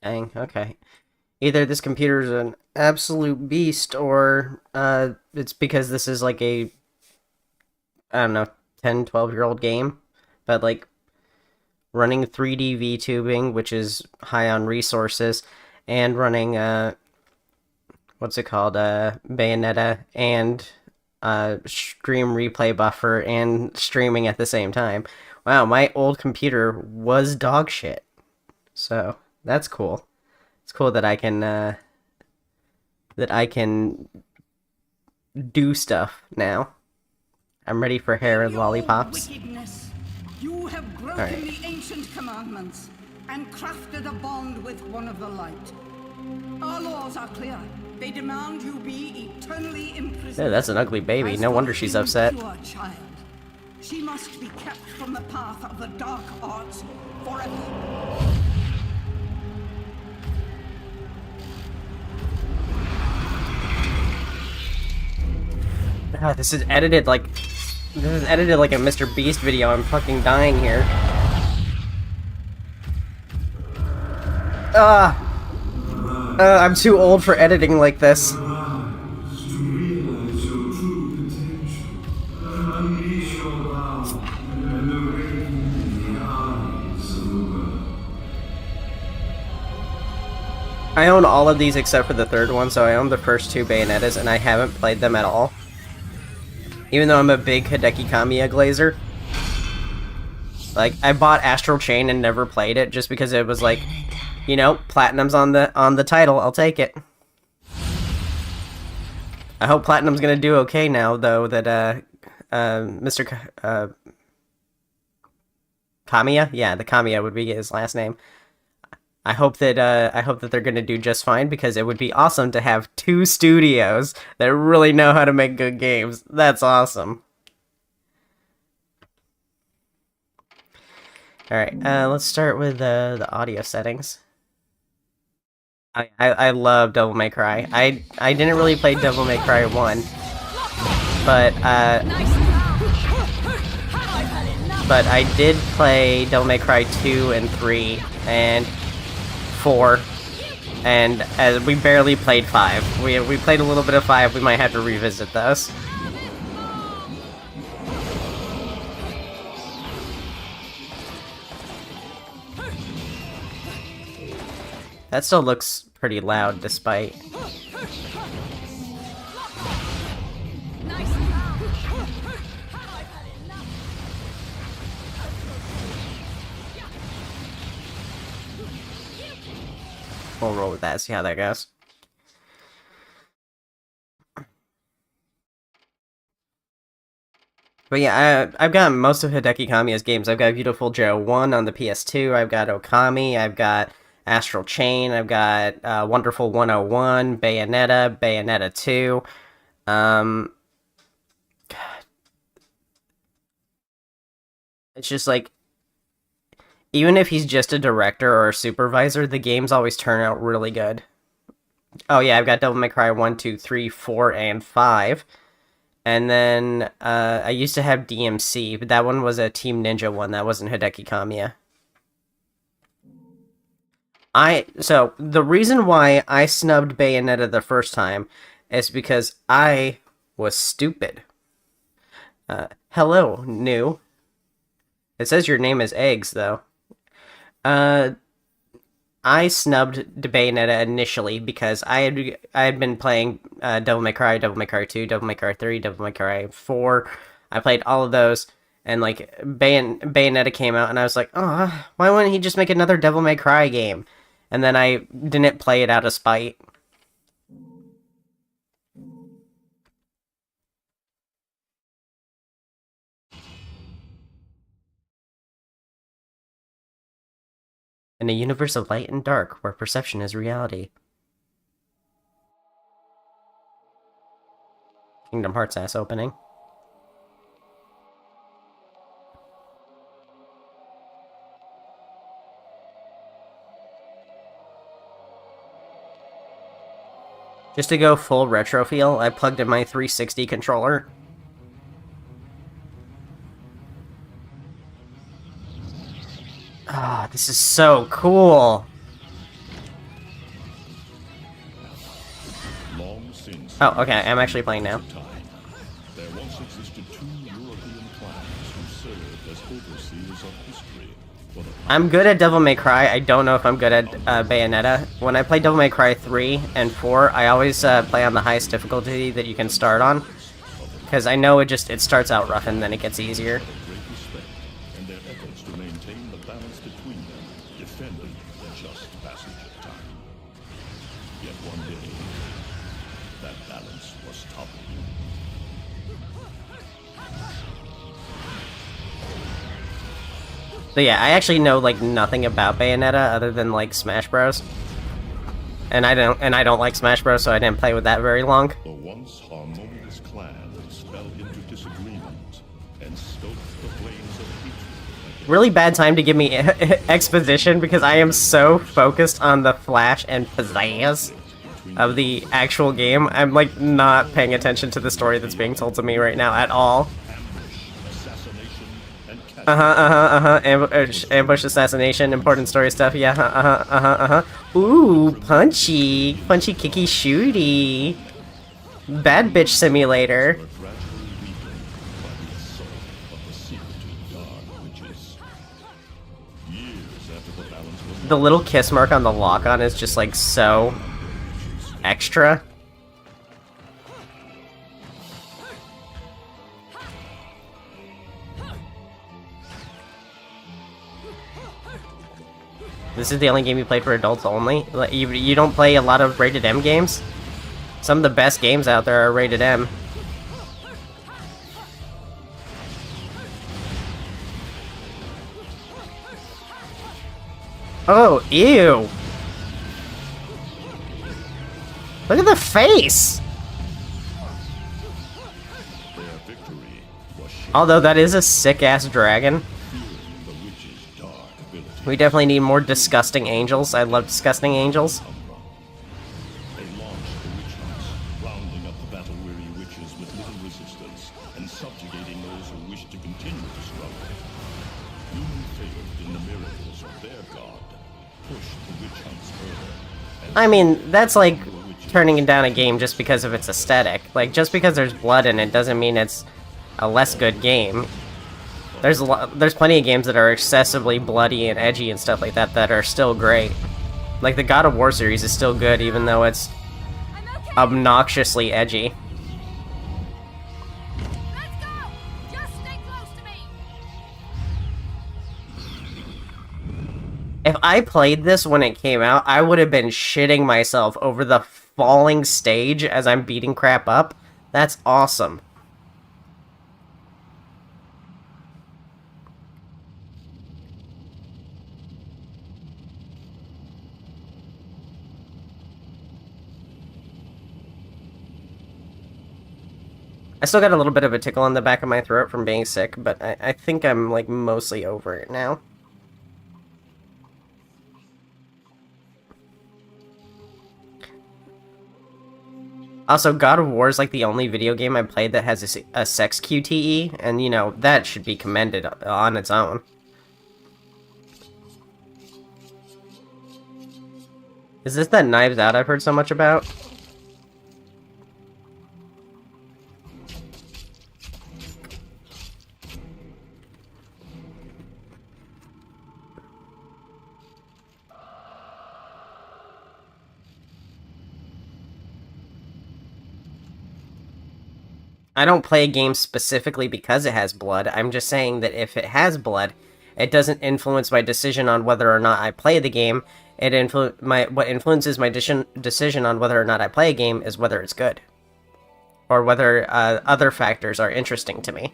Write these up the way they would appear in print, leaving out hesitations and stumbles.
Dang, okay. Either this computer is an absolute beast, or it's because this is like a, I don't know, 10, 12-year-old game. But like running 3D VTubing, which is high on resources, and running what's it called, Bayonetta, and stream replay buffer and streaming at the same time. Wow, my old computer was dog shit. So that's cool. It's cool that I can do stuff now. I'm ready for hair In and your lollipops. wickedness, you have All broken right. the ancient commandments and crafted a bond with one of the light. Our laws are clear. They demand you be eternally imprisoned. Yeah, that's an ugly baby. As No for wonder the she's upset. impure child, she must be kept from the path of the dark arts forever. Ah, this is edited like a Mr. Beast video. I'm fucking dying here. Ah, I'm too old for editing like this. To realize your true potential, unleash your power, and awaken the eyes of the world. I own all of these except for the third one, so I own the first two Bayonettas, and I haven't played them at all. Even though I'm a big Hideki Kamiya glazer. Like, I bought Astral Chain and never played it, just because it was like, you know, Platinum's on the title, I'll take it. I hope Platinum's gonna do okay now, though, that, Mr. Kamiya? Yeah, the Kamiya would be his last name. I hope that they're gonna do just fine, because it would be awesome to have two studios that really know how to make good games. That's awesome. Alright, let's start with the audio settings. I love Devil May Cry. I didn't really play Devil May Cry 1, but I did play Devil May Cry 2 and 3 and 4, and we barely played 5. We played a little bit of 5. We might have to revisit those. That still looks pretty loud, despite... We'll roll with that, see how that goes. But yeah, I've got most of Hideki Kamiya's games. I've got Beautiful Joe 1 on the PS2, I've got Okami, I've got Astral Chain, I've got Wonderful 101, Bayonetta, Bayonetta 2. Um, it's just like, even if he's just a director or a supervisor, the games always turn out really good. Oh yeah, I've got Devil May Cry 1, 2, 3, 4, and 5. And then I used to have DMC, but that one was a Team Ninja one. That wasn't Hideki Kamiya. So the reason why I snubbed Bayonetta the first time is because I was stupid. Hello, new. It says your name is Eggs, though. Uh, I snubbed Bayonetta initially because I had been playing Devil May Cry, Devil May Cry 2, Devil May Cry 3, Devil May Cry 4. I played all of those, and like Bayonetta came out, and I was like, oh, why wouldn't he just make another Devil May Cry game? And then I didn't play it out of spite. In a universe of light and dark, where perception is reality. Kingdom Hearts ass opening. Just to go full retro feel, I plugged in my 360 controller. Ah, this is so cool. Oh, okay, I'm actually playing now. There once existed 2 European clans who served as overseers of history for the I'm good at Devil May Cry. I don't know if I'm good at Bayonetta. When I play Devil May Cry 3 and 4, I always play on the highest difficulty that you can start on. Because I know it starts out rough and then it gets easier. great respect and their efforts to maintain the balance between them defended the just passage of time. Yet one day, that balance was toppled. So yeah, I actually know like nothing about Bayonetta other than like Smash Bros. And I don't like Smash Bros, so I didn't play with that very long. The once harmonious clans fell into disagreement and stoked the flames of hatred. Really bad time to give me exposition because I am so focused on the flash and pizzazz of the actual game. I'm like not paying attention to the story that's being told to me right now at all. Assassination and Ambush, assassination, important story stuff. Yeah. Ooh, punchy, kicky, shooty. Bad bitch simulator. gradually weakened by the assault of the secretive dark witches. Years after the balance was The little kiss mark on the lock-on is just like so extra. This is the only game you play for adults only? Like, you don't play a lot of rated M games? Some of the best games out there are rated M. Oh, ew! Look at the face! their victory was shared Although that is a sick-ass dragon. the witches' dark ability. We definitely need more disgusting angels. I love disgusting angels. They launched the witch hunts, rounding up the battle-weary witches with little resistance and subjugating those who wished to continue the struggle. Human faith in the miracles of their god pushed the witch hunts further. I mean, that's like turning down a game just because of its aesthetic. Like, just because there's blood in it doesn't mean it's a less good game. There's plenty of games that are excessively bloody and edgy and stuff like that that are still great. Like, the God of War series is still good even though it's obnoxiously edgy. Let's go! Just stay close to me! If I played this when it came out, I would have been shitting myself over the falling stage as I'm beating crap up. That's awesome. I still got a little bit of a tickle on the back of my throat from being sick, but I think I'm like mostly over it now. Also, God of War is like the only video game I played that has a sex QTE, and you know, that should be commended on its own. Is this that Knives Out I've heard so much about? I don't play a game specifically because it has blood. I'm just saying that if it has blood, it doesn't influence my decision on whether or not I play the game. What influences my decision on whether or not I play a game is whether it's good, or whether other factors are interesting to me.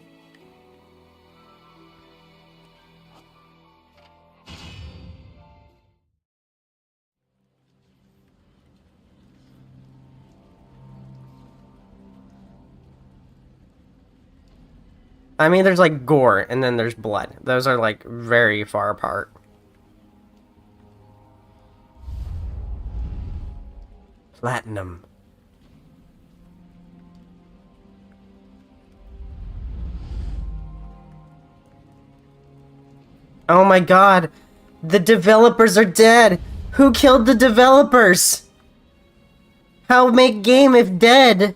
I mean, there's like gore, and then there's blood. Those are like very far apart. Platinum. Oh my god! The developers are dead! Who killed the developers? How make game if dead?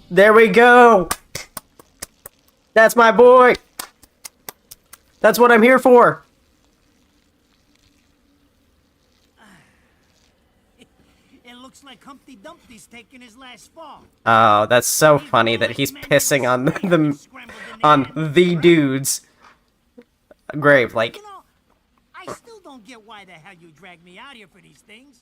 There we go! That's my boy! That's what I'm here for! It looks like Humpty Dumpty's taking his last fall. Oh, that's so funny that he's pissing on the dude's grave. Like, You know, I still don't get why the hell you dragged me out here for these things.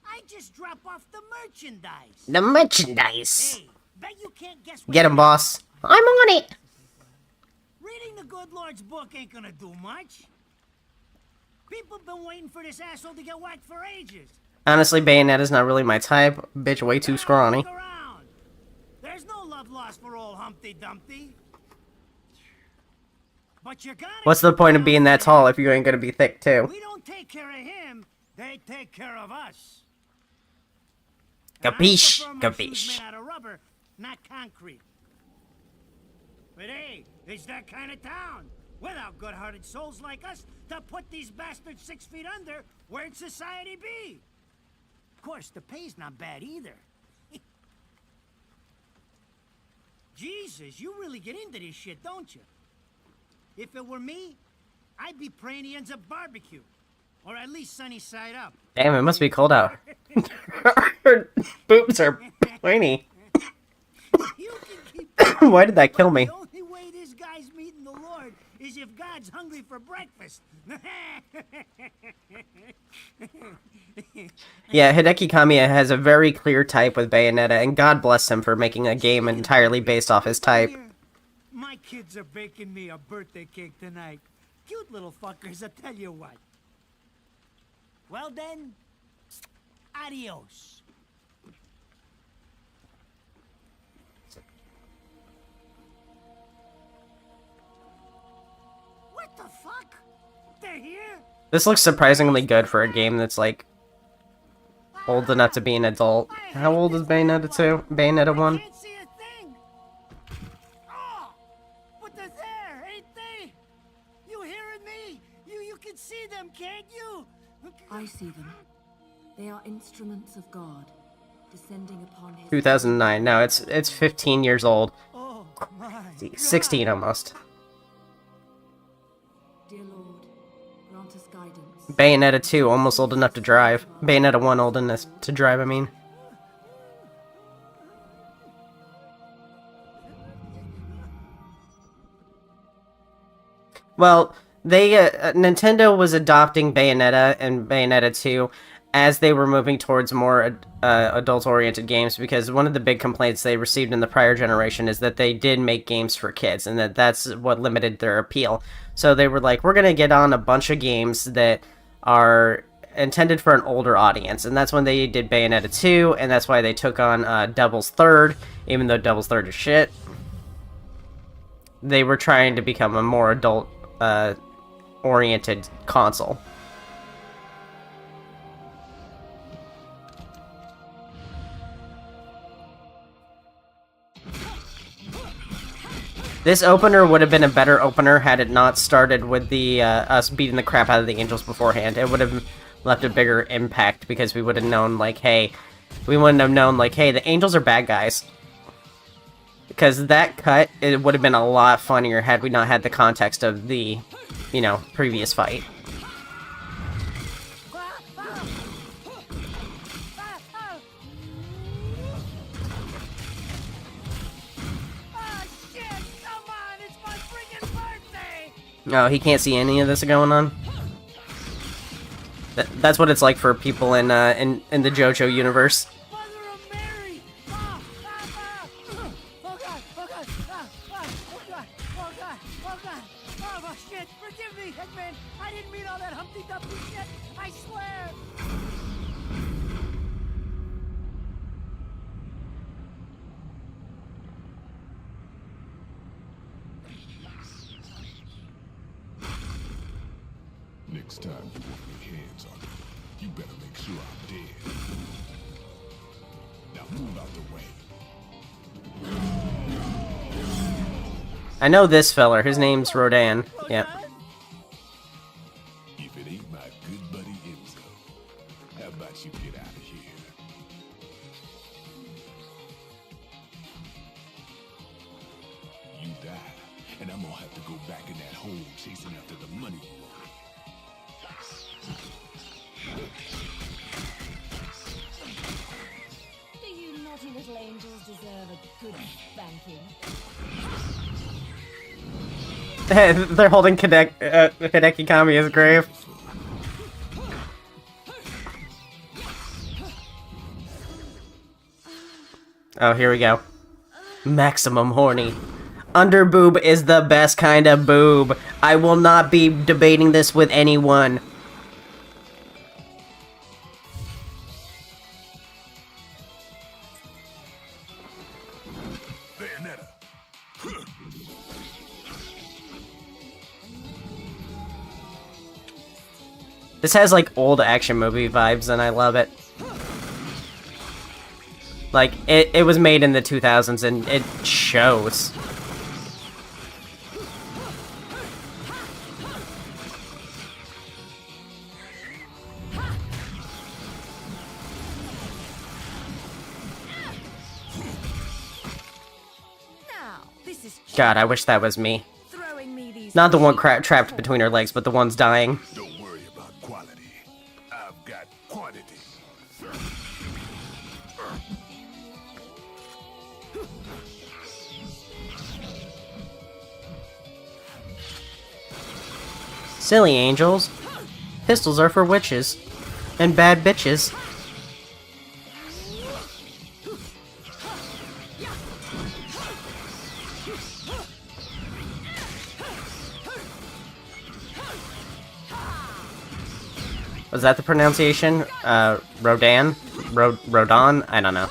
I just drop off the merchandise. the merchandise. Hey, bet you can't guess what Get him, boss. I'm on it! Reading the good Lord's book ain't gonna do much. People been waiting for this asshole to get whacked for ages. Honestly, Bayonetta's not really my type. Bitch, way too scrawny. Look around. There's no love lost for old Humpty Dumpty. But you gotta What's the point of being that tall if you ain't gonna be thick, too? We don't take care of him, they take care of us. Capiche? I prefer my shoes Capiche. made out of rubber, not concrete. But hey, it's that kind of town. Without good-hearted souls like us to put these bastards 6 feet under, where'd society be? Of course, the pay's not bad either. Jesus, you really get into this shit, don't you? If it were me, I'd be praying he ends up barbecue. Or at least sunny side up. Damn, it must be cold out. Her boobs are pointy. You can keep Why did that kill me? The only way this guy's meeting the Lord is if God's hungry for breakfast. Yeah, Hideki Kamiya has a very clear type with Bayonetta, and God bless him for making a game entirely based off his type. My kids are baking me a birthday cake tonight. Cute little fuckers, I tell you what. Well then, adios. What the fuck? They're here? This looks surprisingly good for a game that's, like, old enough to be an adult. How old is Bayonetta 2? Bayonetta 1? I can't see a thing. Oh, but they're there, ain't they? You hearing me? You can see them, can't you? I see them. They are instruments of God, descending upon his... 2009. No, it's 15 years old. Oh my. 16 almost. Dear Lord, grant us guidance. Bayonetta 2, almost old enough to drive. Bayonetta 1, old enough to drive, I mean. Well, they Nintendo was adopting Bayonetta and Bayonetta 2 as they were moving towards more adult-oriented games, because one of the big complaints they received in the prior generation is that they did make games for kids, and that's what limited their appeal. So they were like, we're going to get on a bunch of games that are intended for an older audience, and that's when they did Bayonetta 2, and that's why they took on Devil's Third, even though Devil's Third is shit. They were trying to become a more adult oriented console. This opener would have been a better opener had it not started with the us beating the crap out of the angels beforehand. It would have left a bigger impact because we would have known, like, hey, the angels are bad guys. Because that cut, it would have been a lot funnier had we not had the context of the, previous fight. Oh, he can't see any of this going on? That's what it's like for people in the JoJo universe. Mother of Mary! Ah, ah, ah. Oh God! Oh God! Ah, ah. Oh God! Oh God! Oh God! Oh shit! Forgive me, Headman. I didn't mean all that Humpty Dumpty shit. I swear. Next time you want your hands on me, you better make sure I'm dead. Now move out the way. I know this feller. His name's Rodan. Yeah. If it ain't my good buddy Enzo. Have gonna have to go back in that hole chasing after the money. Do you naughty little angels deserve a good spanking? They're holding Hideki Kamiya's grave. Oh, here we go. Maximum horny. Underboob is the best kind of boob. I will not be debating this with anyone. Bayonetta. This has like old action movie vibes and I love it. Like, it was made in the 2000s and it shows. Now, this is God, I wish that was me. throwing me these. Not the one trapped between her legs, but the one's dying. Don't worry about quality. I've got quantity. Silly angels. Pistols are for witches. And bad bitches. Was that the pronunciation? Rodan? Rodon? I don't know.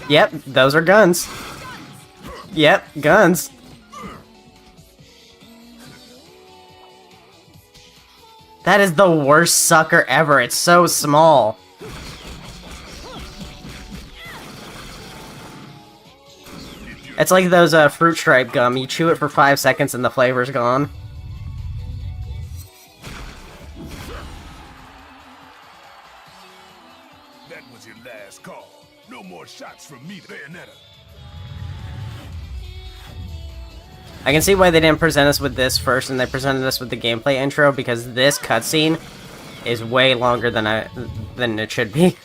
Yep, those are guns. Yep, guns. That is the worst sucker ever. It's so small. It's like those fruit stripe gum. You chew it for 5 seconds and the flavor's gone. That was your last call. No more shots from me, Bayonetta. I can see why they didn't present us with this first and they presented us with the gameplay intro, because this cutscene is way longer than it should be.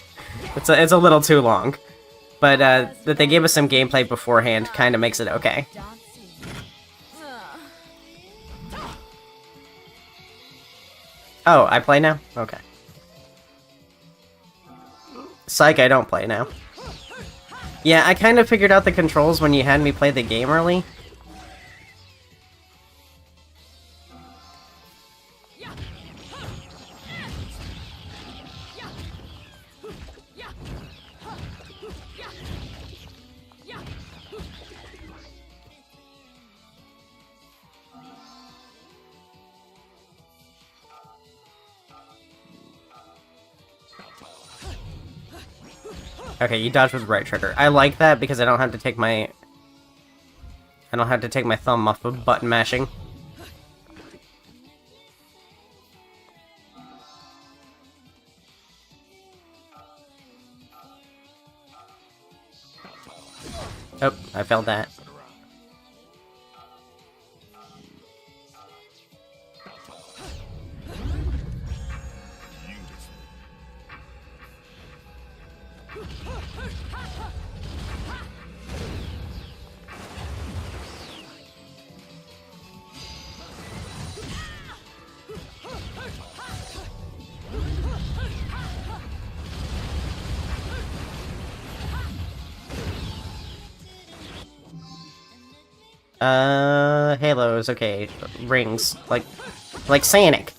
It's a little too long. But that they gave us some gameplay beforehand kind of makes it okay. Oh, I play now? Okay. Psych, I don't play now. Yeah, I kind of figured out the controls when you had me play the game early. Okay, you dodge with the right trigger. I like that because I don't have to take my thumb off of button mashing. Oh, I failed that. Halos, okay. Rings. Like Sonic.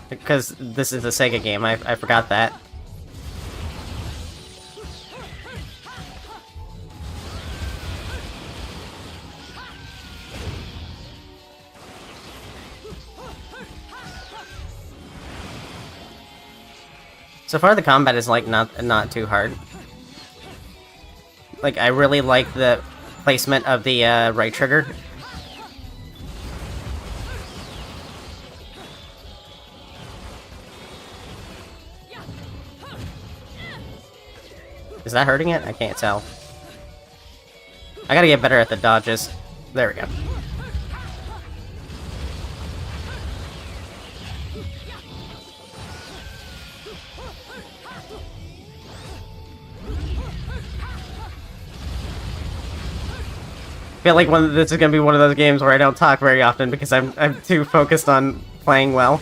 Because this is a Sega game, I forgot that. So far the combat is like not too hard. Like I really like the placement of the right trigger. Is that hurting it? I can't tell. I gotta get better at the dodges. There we go. I feel like this is gonna be one of those games where I don't talk very often because I'm too focused on playing well.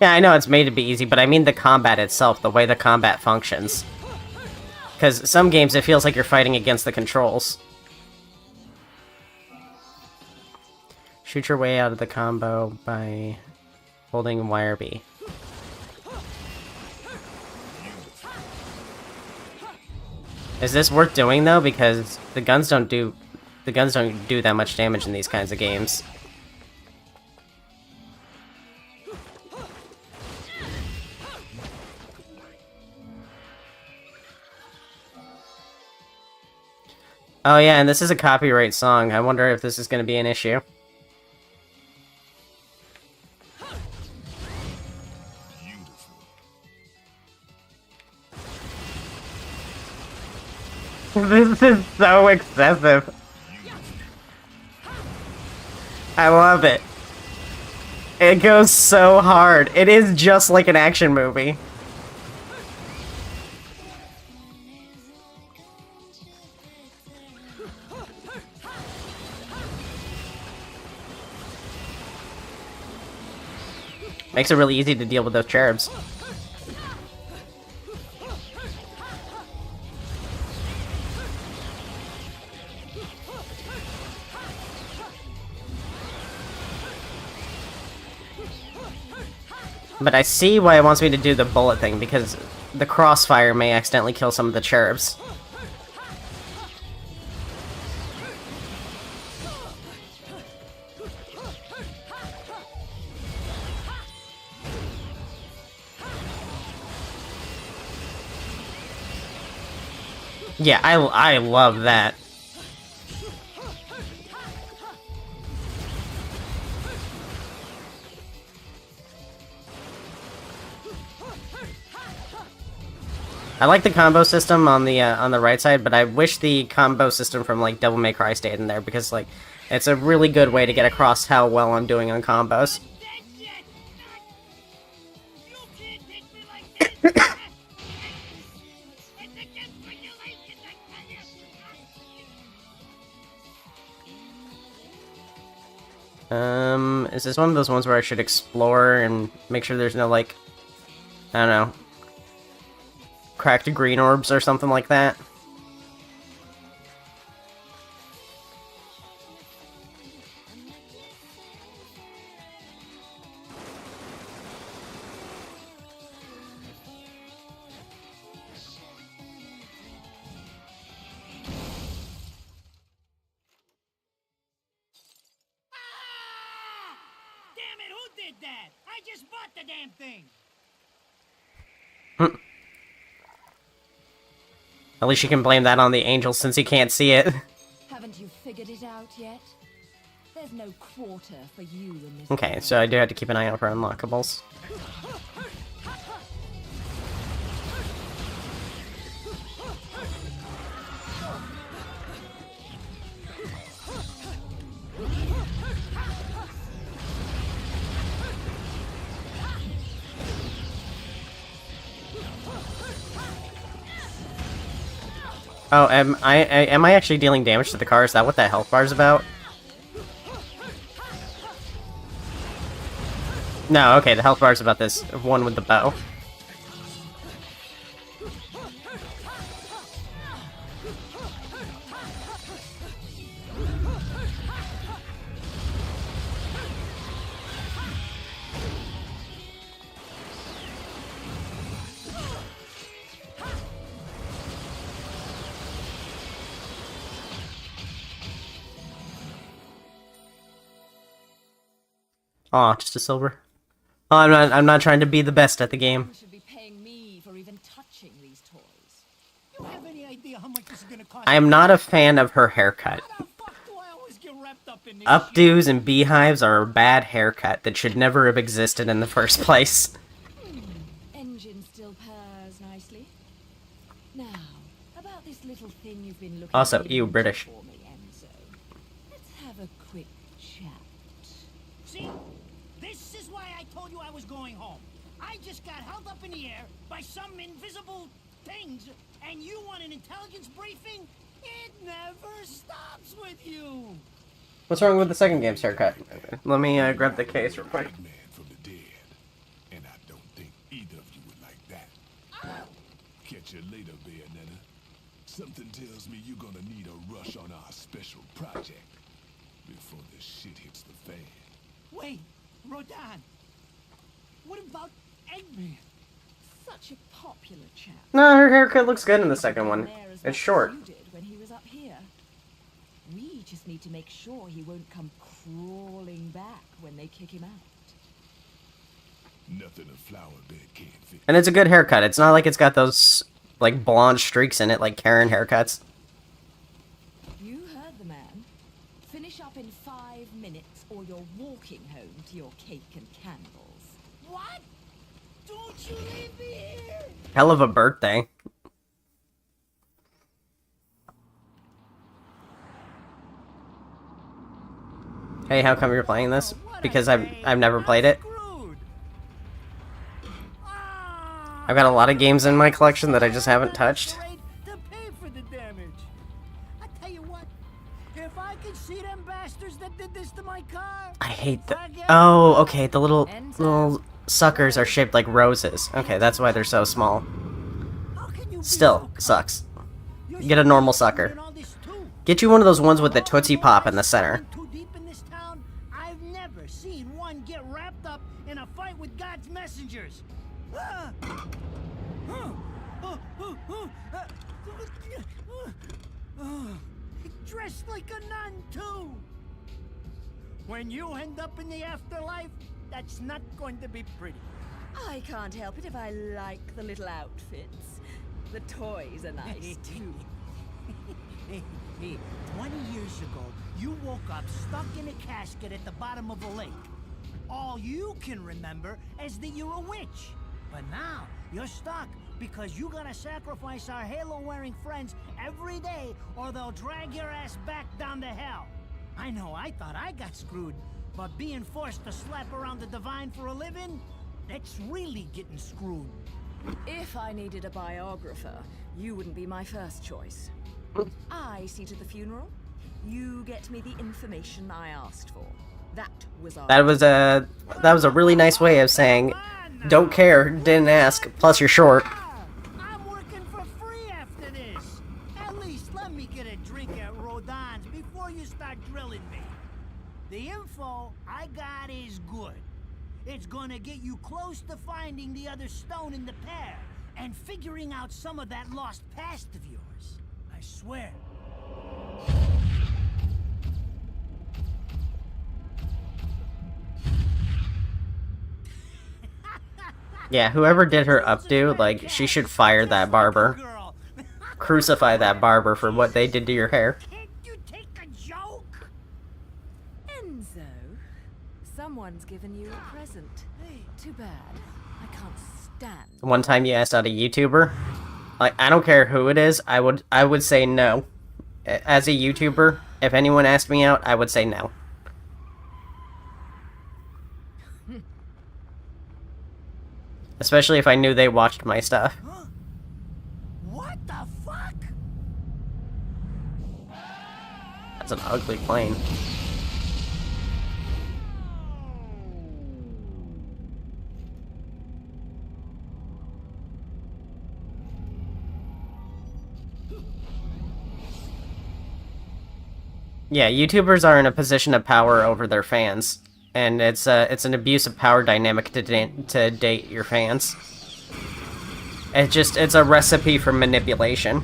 Yeah, I know it's made to be easy, but I mean the combat itself, the way the combat functions. Because some games it feels like you're fighting against the controls. Shoot your way out of the combo by holding wire B. Is this worth doing though? Because the guns don't do that much damage in these kinds of games. Oh yeah, and this is a copyright song. I wonder if this is going to be an issue. This is so excessive. I love it. It goes so hard. It is just like an action movie. Makes it really easy to deal with those cherubs. But I see why it wants me to do the bullet thing, because the crossfire may accidentally kill some of the cherubs. Yeah, I love that. I like the combo system on the right side, but I wish the combo system from like Devil May Cry stayed in there because like it's a really good way to get across how well I'm doing on combos. Is this one of those ones where I should explore and make sure there's no, like, I don't know, cracked green orbs or something like that? I just bought the damn thing! At least you can blame that on the angel since he can't see it. Haven't you figured it out yet? There's no quarter for you in this Okay, world. so I do have to keep an eye out for unlockables. Oh, am I actually dealing damage to the car? Is that what that health bar is about? No, okay, the health bar is about this one with the bow. Aw, just a silver. Oh, I'm not trying to be the best at the game. You should be paying me for even touching touching these toys. You have any idea how much this is gonna cost? I am not a fan of her haircut. How the fuck do I always get wrapped up in this Updos and beehives are a bad haircut that should never have existed in the first place. Engine still purrs nicely. Now, about this little thing you've been looking Also, into you British. for me, Enzo. Let's have a quick chat. See? This is why I told you I was going home. I just got held up in the air by some invisible things, and you want an intelligence briefing? It never stops with you. What's wrong with the second game's haircut? Let me grab the case real quick. Man from the dead. And I don't think either of you would like that. Catch you later, Bayonetta. Something tells me you're gonna need a rush on our special project before the shit hits the fan. Wait, Rodan. What about Eggman? Such a popular chap. No, her haircut looks good in the second one. There as It's much short. as you did when he was up here. We just need to make sure he won't come crawling back when they kick him out. Nothing a flower bed can't fix. And it's a good haircut. It's not like it's got those, like, blonde streaks in it like Karen haircuts. You heard the man. Finish up in 5 minutes or you're walking home to your cake and candles. What? Don't you leave me here! Hell of a birthday. Hey, how come you're playing this? Because I've never played it. I've got a lot of games in my collection that I just haven't touched. To pay for the damage. I tell you what, if I could see them bastards that did this to my car. I hate the... Oh, okay, the little suckers are shaped like roses. Okay, that's why they're so small. How can you be Still, so sucks. You're Get a normal sucker. doing all this too. Get you one of those ones with the Tootsie Pop in the center. Too deep in this town, I've never seen one get wrapped up in a fight with God's messengers. Ah! Dressed like a nun too. When you end up in the afterlife, that's not going to be pretty. I can't help it if I like the little outfits. The toys are nice too. Hey, 20 years ago, you woke up stuck in a casket at the bottom of a lake. All you can remember is that you're a witch. But now, you're stuck because you gotta sacrifice our halo-wearing friends every day or they'll drag your ass back down to hell. I know, I thought I got screwed, but being forced to slap around the divine for a living, that's really getting screwed. If I needed a biographer, you wouldn't be my first choice. I see to the funeral. You get me the information I asked for. That was our... That was a really nice way of saying, don't care, didn't ask, plus you're short. I'm working for free after this. At least let me get a drink at Rodon's before you start drilling me. The info I got is good. It's gonna get you close to finding the other stone in the pair and figuring out some of that lost past of yours. I swear. Yeah, whoever did her updo, like, she should fire that barber. Girl. Crucify that barber for what they did to your hair. Can't you take a joke? Enzo, someone's given you a present. Too bad. I can't stand. One time you asked out a YouTuber, like, I don't care who it is, I would say no. As a YouTuber, if anyone asked me out, I would say no. Especially if I knew they watched my stuff. Huh? What the fuck? That's an ugly plane. Yeah, YouTubers are in a position of power over their fans, and it's an abuse of power dynamic to date your fans. It's a recipe for manipulation.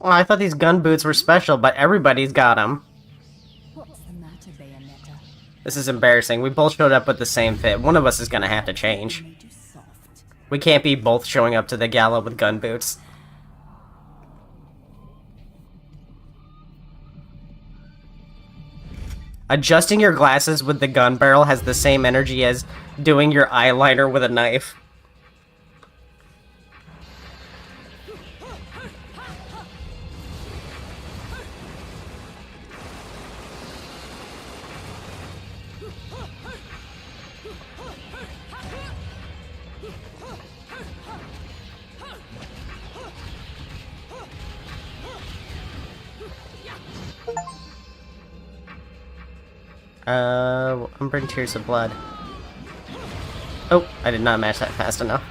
Oh, I thought these gun boots were special, but everybody's got them. What's the matter, Bayonetta? This is embarrassing. We both showed up with the same fit. One of us is gonna have to change. Made you soft. We can't be both showing up to the gala with gun boots. Adjusting your glasses with the gun barrel has the same energy as doing your eyeliner with a knife. Unburned Tears of Blood. Oh, I did not match that fast enough.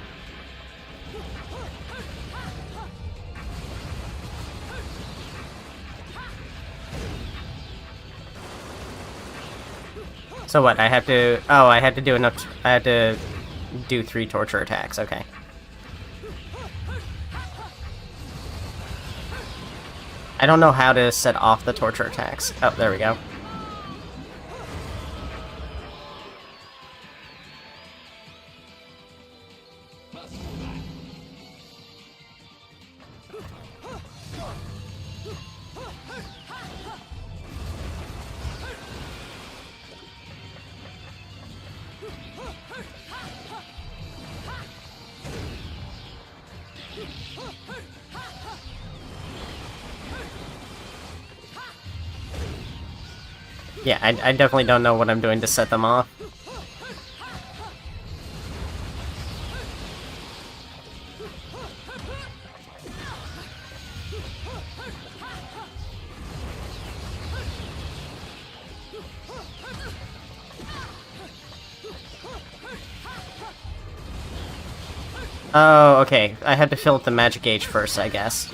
So what, I have to... Oh, I had to do enough... I had to do 3 torture attacks, okay. I don't know how to set off the torture attacks. Oh, there we go. Yeah, I definitely don't know what I'm doing to set them off. Oh, okay. I had to fill up the magic gauge first, I guess.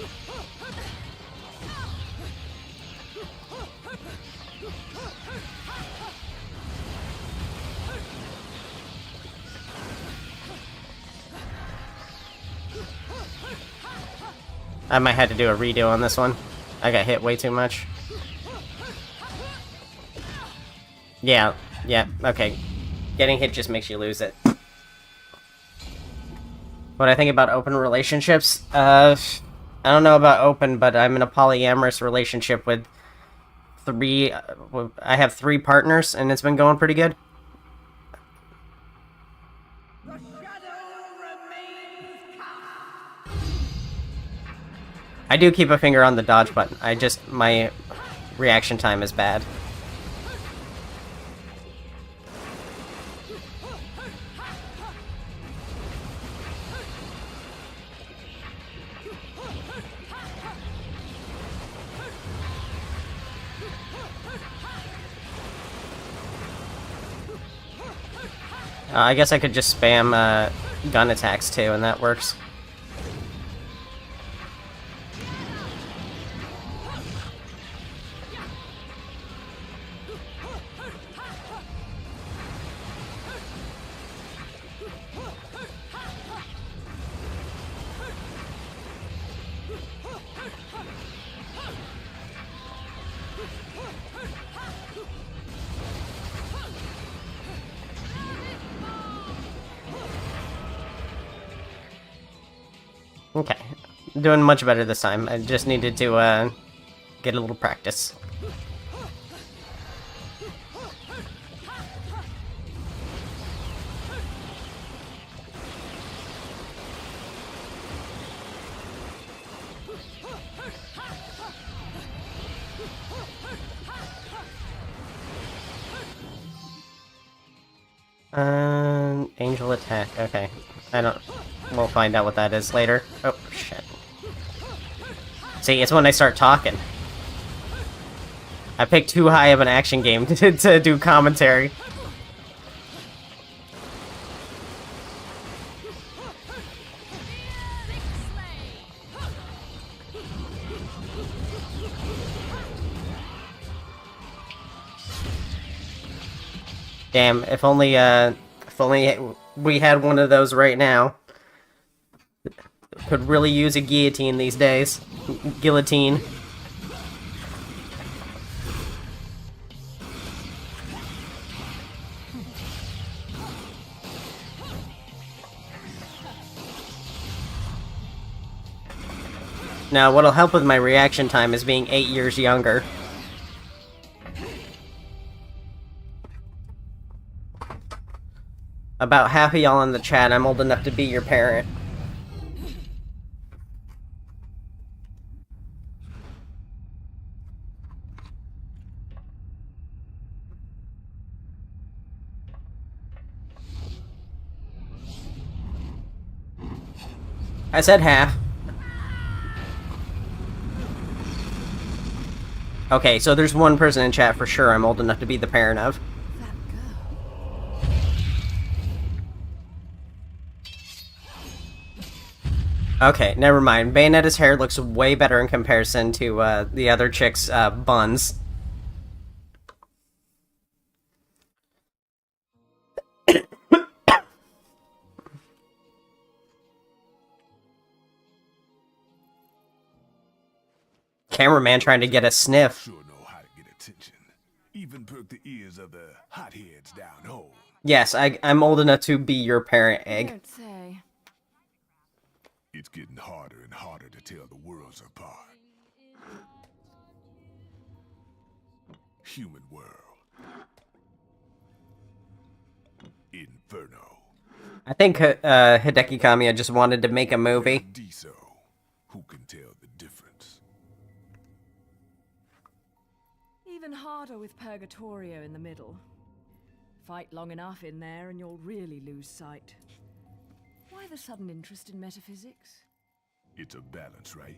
I might have to do a redo on this one. I got hit way too much. Yeah, okay. Getting hit just makes you lose it. What I think about open relationships? I don't know about open, but I'm in a polyamorous relationship with 3... I have 3 partners, and it's been going pretty good. The shadow remains cast. I do keep a finger on the dodge button. My reaction time is bad. I guess I could just spam gun attacks too, and that works. Okay, doing much better this time. I just needed to get a little practice. Angel attack. Okay, we'll find out what that is later. Oh, shit. See, it's when I start talking. I picked too high of an action game to do commentary. Damn, if only we had one of those right now. could really use a guillotine these days. Guillotine. Now, what'll help with my reaction time is being 8 years younger. About half of y'all in the chat, I'm old enough to be your parent. I said half. Okay, so there's one person in chat for sure I'm old enough to be the parent of. Okay, never mind. Bayonetta's hair looks way better in comparison to the other chick's buns. Cameraman trying to get a sniff. Sure know how to get attention. Even perk the ears of the hotheads down home. Yes, I'm old enough to be your parent, Egg. Don't say. It's getting harder and harder to tell the worlds apart. Human world. Inferno. I think Hideki Kamiya just wanted to make a movie. Paradiso. Who can tell the difference? Even harder with Purgatorio in the middle. Fight long enough in there and you'll really lose sight. Why the sudden interest in metaphysics? It's a balance, right?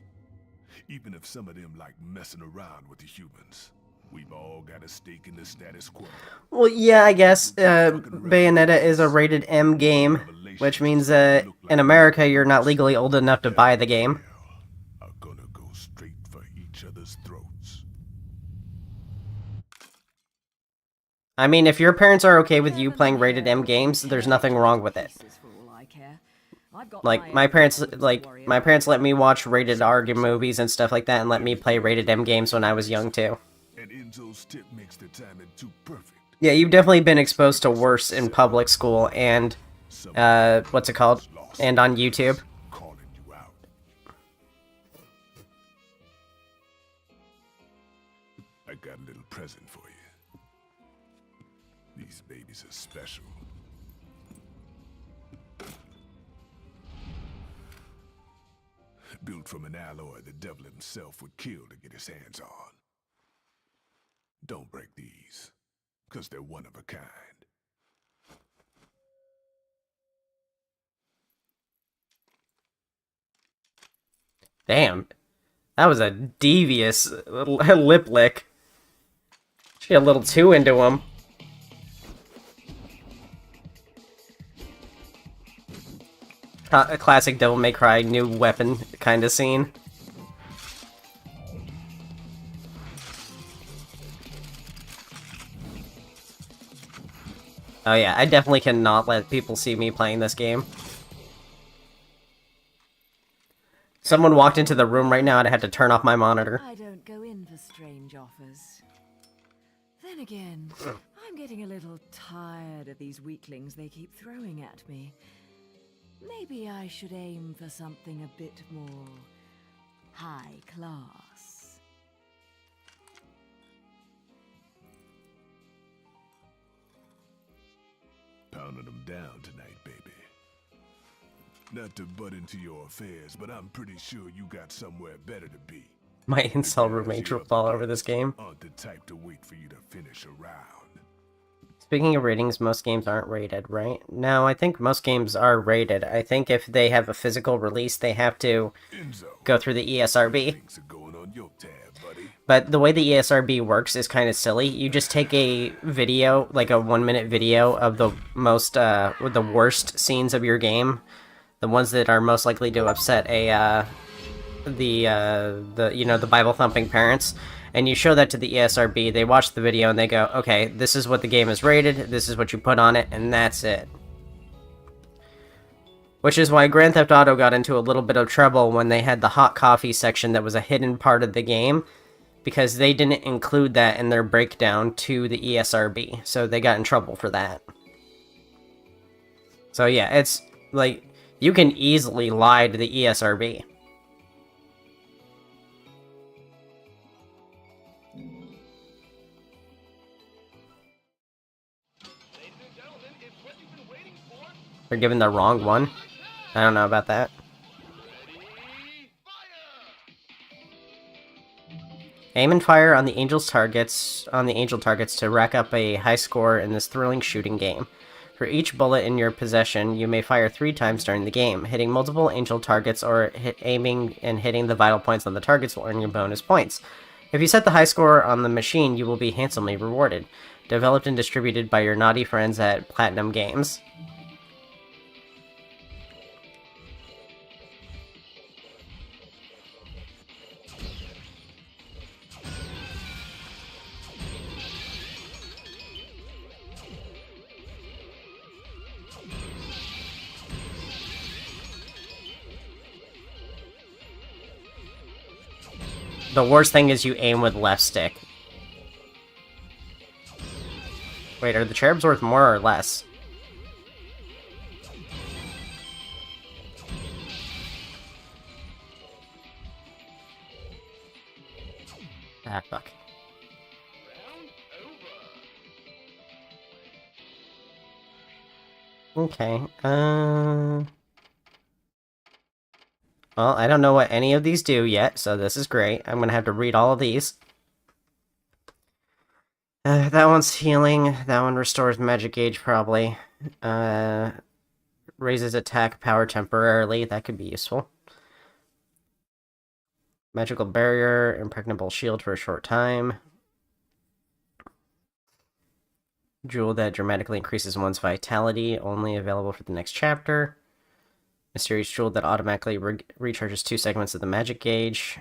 Even if some of them like messing around with the humans, we've all got a stake in the status quo. Well, yeah, I guess Bayonetta is a rated M game, which means in America you're not legally old enough to buy the game. Are gonna go straight for each other's throats. I mean, if your parents are okay with you playing rated M games, there's nothing wrong with it. Like, my parents let me watch rated R movies and stuff like that and let me play rated M games when I was young, too. And Enzo's tip makes the timing too perfect. Yeah, you've definitely been exposed to worse in public school and, what's it called? And on YouTube. Calling you out. I got a little present for you. These babies are special. Built from an alloy the devil himself would kill to get his hands on. Don't break these, because they're one of a kind. Damn. That was a devious lip lick. She got a little too into him. A classic Devil May Cry new weapon kind of scene. Oh yeah, I definitely cannot let people see me playing this game. Someone walked into the room right now and I had to turn off my monitor. I don't go in for strange offers. Then again, I'm getting a little tired of these weaklings they keep throwing at me. Maybe I should aim for something a bit more high class. Pounding them down tonight, baby. Not to butt into your affairs, but I'm pretty sure you got somewhere better to be. My incel roommate dropped all over this game. Aren't the type to wait for you to finish a round. Speaking of ratings, most games aren't rated, right? No, I think most games are rated. I think if they have a physical release, they have to go through the ESRB. Things are going on your tab, buddy. But the way the ESRB works is kind of silly. You just take a video, like a 1-minute video of the most, the worst scenes of your game, the ones that are most likely to upset the Bible thumping parents, and you show that to the ESRB. They watch the video and they go, okay, this is what the game is rated, this is what you put on it, and that's it. Which is why Grand Theft Auto got into a little bit of trouble when they had the hot coffee section that was a hidden part of the game, because they didn't include that in their breakdown to the ESRB, so they got in trouble for that. So yeah, it's like, you can easily lie to the ESRB. They're given the wrong one. I don't know about that. Aim and fire on the angel targets to rack up a high score in this thrilling shooting game. For each bullet in your possession, you may fire 3 times during the game. Hitting multiple angel targets or aiming and hitting the vital points on the targets will earn you bonus points. If you set the high score on the machine, you will be handsomely rewarded. Developed and distributed by your naughty friends at Platinum Games. The worst thing is you aim with left stick. Wait, are the cherubs worth more or less? Ah, fuck. Okay, well, I don't know what any of these do yet, so this is great. I'm gonna have to read all of these. That one's healing. That one restores magic gauge, probably. Raises attack power temporarily. That could be useful. Magical barrier, impregnable shield for a short time. Jewel that dramatically increases one's vitality, only available for the next chapter. Mysterious jewel that automatically recharges 2 segments of the magic gauge.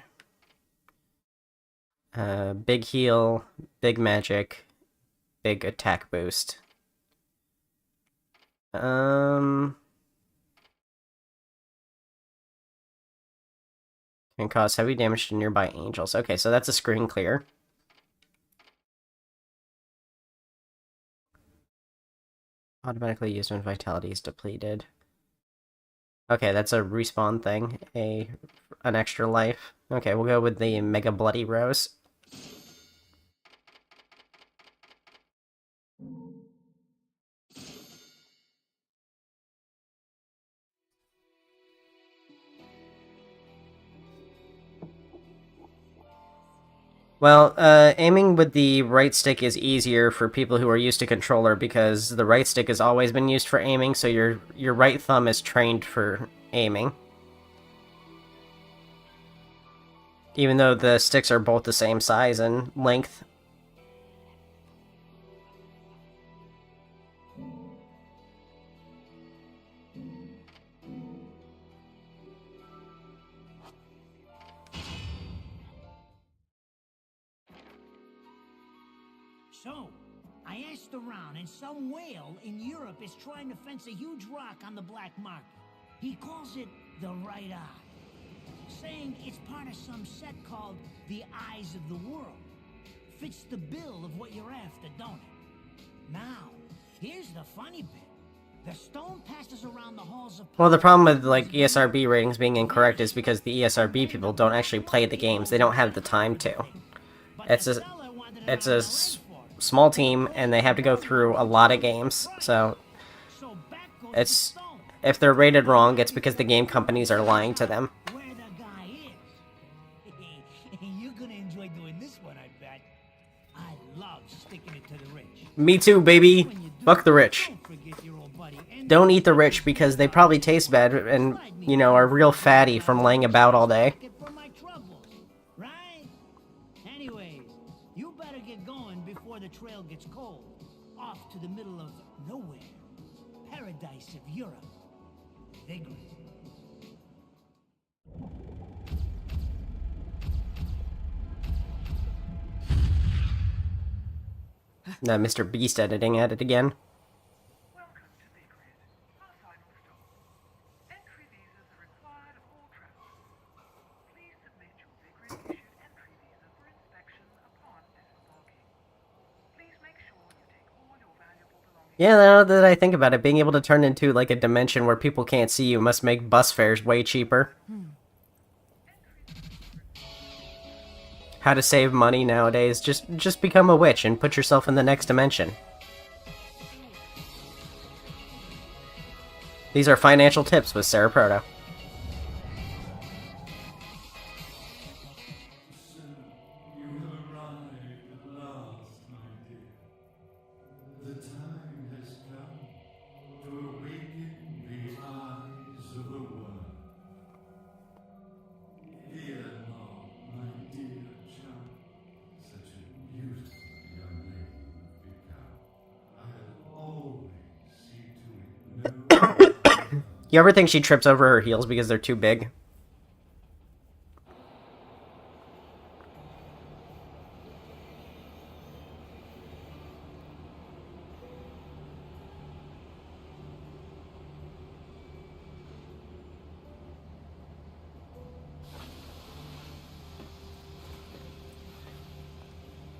Big heal, big magic, big attack boost. Can cause heavy damage to nearby angels. Okay, so that's a screen clear. Automatically used when vitality is depleted. Okay, that's a respawn thing. An extra life. Okay, we'll go with the Mega Bloody Rose. Well, aiming with the right stick is easier for people who are used to controller because the right stick has always been used for aiming, so your right thumb is trained for aiming. Even though the sticks are both the same size and length. So, I asked around, and some whale in Europe is trying to fence a huge rock on the black market. He calls it the right eye, saying it's part of some set called the Eyes of the World. Fits the bill of what you're after, don't it? Now, here's the funny bit. The stone passes around the halls of... Well, the problem with, like, ESRB ratings being incorrect is because the ESRB people don't actually play the games. They don't have the time to. It's a small team, and they have to go through a lot of games, so it's... If they're rated wrong, it's because the game companies are lying to them. Where the guy is. You're gonna enjoy doing this one, I bet. I love sticking it to the rich. Me too, baby! Fuck the rich. Don't forget your old buddy. Don't eat the rich because they probably taste bad and, you know, are real fatty from laying about all day. For my troubles, right? Anyways, you better get going before the trail gets cold. Off to the middle of nowhere. Paradise of Europe. Vigorous. Mr. Beast editing at it again. Welcome to Vigorous, our final stop. Yeah, now that I think about it, being able to turn into like a dimension where people can't see you must make bus fares way cheaper. How to save money nowadays, just become a witch and put yourself in the next dimension. These are financial tips with Sarah Proto. You have arrived at last, my dear. The time has come to awaken the eyes of the world. Fear not, my dear child. Such a beautiful young lady you've become. I'll always see to it no. You ever think she trips over her heels because they're too big?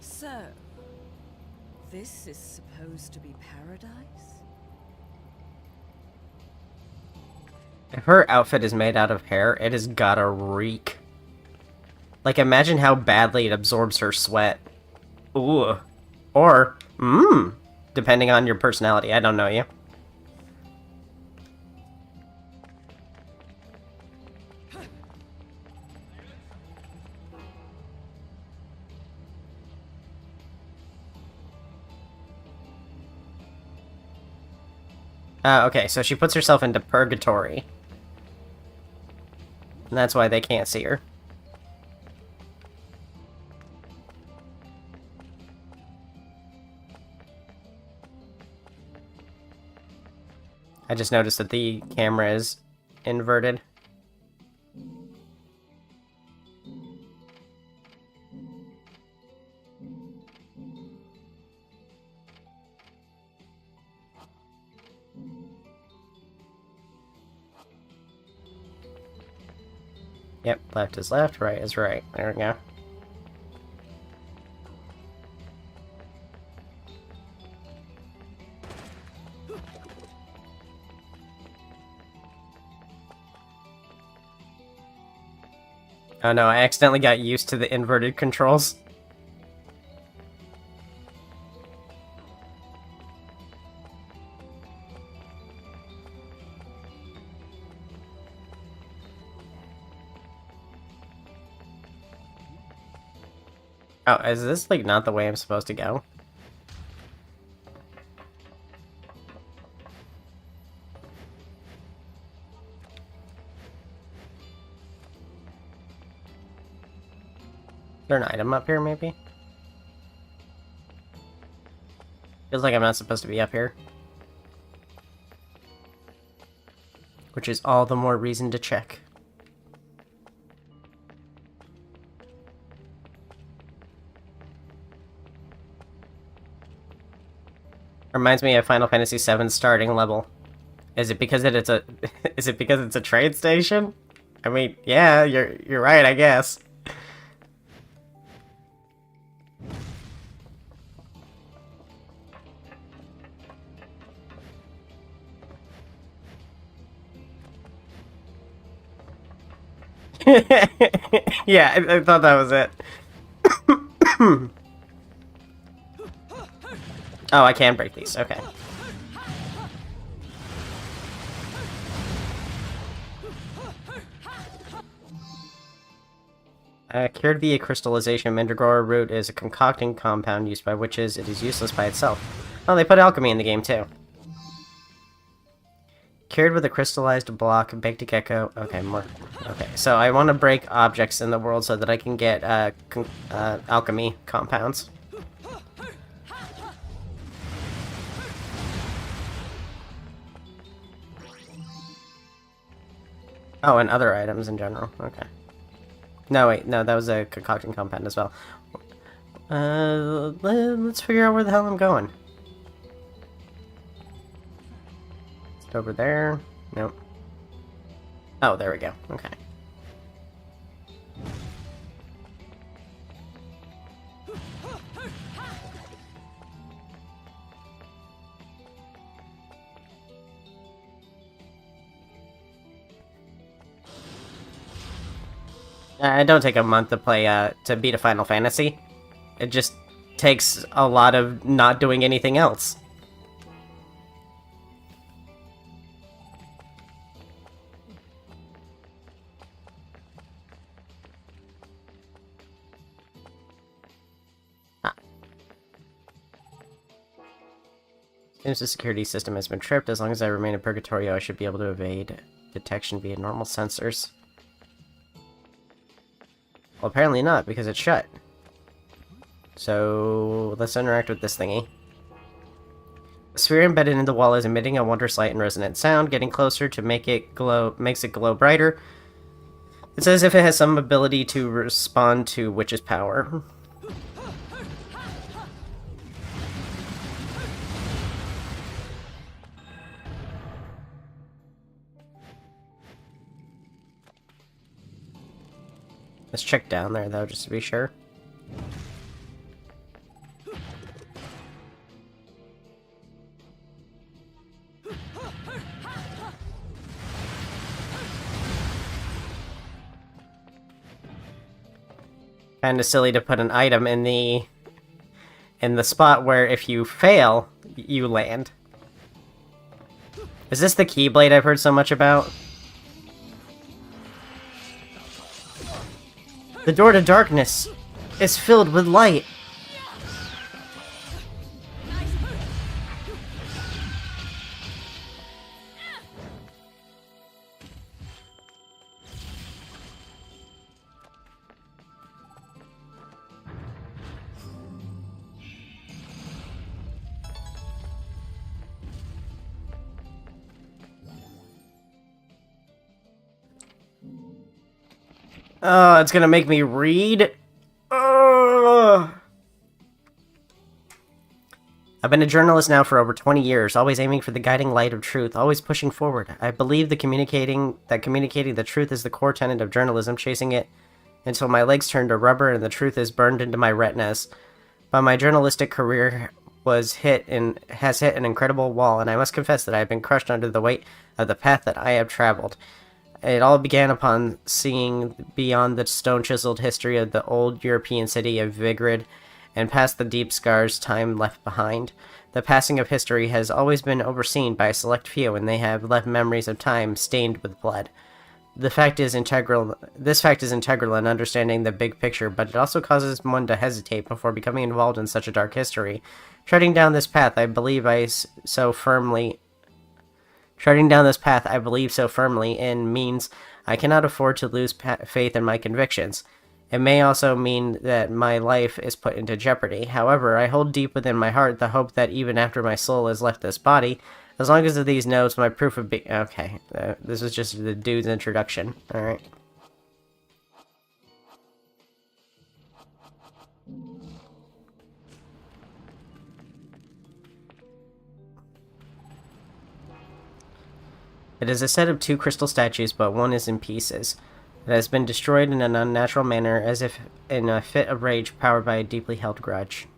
So, this is supposed to be paradise? If her outfit is made out of hair, it has gotta reek. Like, imagine how badly it absorbs her sweat. Ooh. Or, depending on your personality. I don't know you. Okay, so she puts herself into purgatory. And that's why they can't see her. I just noticed that the camera is inverted. Yep, left is left, right is right. There we go. Oh no, I accidentally got used to the inverted controls. Oh, is this, like, not the way I'm supposed to go? Is there an item up here, maybe? Feels like I'm not supposed to be up here. Which is all the more reason to check. Reminds me of Final Fantasy VII starting level. Is it because it's a is it because it's a train station? I mean, yeah, you're right, I guess. Yeah, I thought that was it. Oh, I can break these. Okay. Cured via crystallization, Mandragora root is a concocting compound used by witches. It is useless by itself. Oh, they put alchemy in the game, too. Cured with a crystallized block, baked a gecko. Okay, more. Okay, so I want to break objects in the world so that I can get alchemy compounds. Oh, and other items in general. Okay. No, wait, no, that was a concoction compound as well. Let's figure out where the hell I'm going. Is it over there? Nope. Oh, there we go. Okay. It don't take a month to play, to beat a Final Fantasy. It just takes a lot of not doing anything else. Seems the security system has been tripped. As long as I remain in Purgatorio, I should be able to evade detection via normal sensors. Well, apparently not, because it's shut. So, let's interact with this thingy. The sphere embedded in the wall is emitting a wondrous light and resonant sound. Getting closer to make it glow makes it glow brighter. It's as if it has some ability to respond to Witch's power. Let's check down there, though, just to be sure. Kinda silly to put an item in the spot where if you fail, you land. Is this the Keyblade I've heard so much about? The door to darkness is filled with light. Oh, it's gonna make me read? Ugh. I've been a journalist now for over 20 years, always aiming for the guiding light of truth, always pushing forward. I believe that communicating the truth is the core tenet of journalism, chasing it until my legs turn to rubber and the truth is burned into my retinas. But my journalistic career has hit an incredible wall, and I must confess that I have been crushed under the weight of the path that I have traveled. It all began upon seeing beyond the stone-chiseled history of the old European city of Vigrid and past the deep scars time left behind. The passing of history has always been overseen by a select few, and they have left memories of time stained with blood. This fact is integral in understanding the big picture, but it also causes one to hesitate before becoming involved in such a dark history. Treading down this path I believe so firmly in means I cannot afford to lose faith in my convictions. It may also mean that my life is put into jeopardy. However, I hold deep within my heart the hope that even after my soul has left this body, as long as these notes, my proof of being... Okay, this is just the dude's introduction. Alright. It is a set of 2 crystal statues, but one is in pieces. It has been destroyed in an unnatural manner, as if in a fit of rage powered by a deeply held grudge.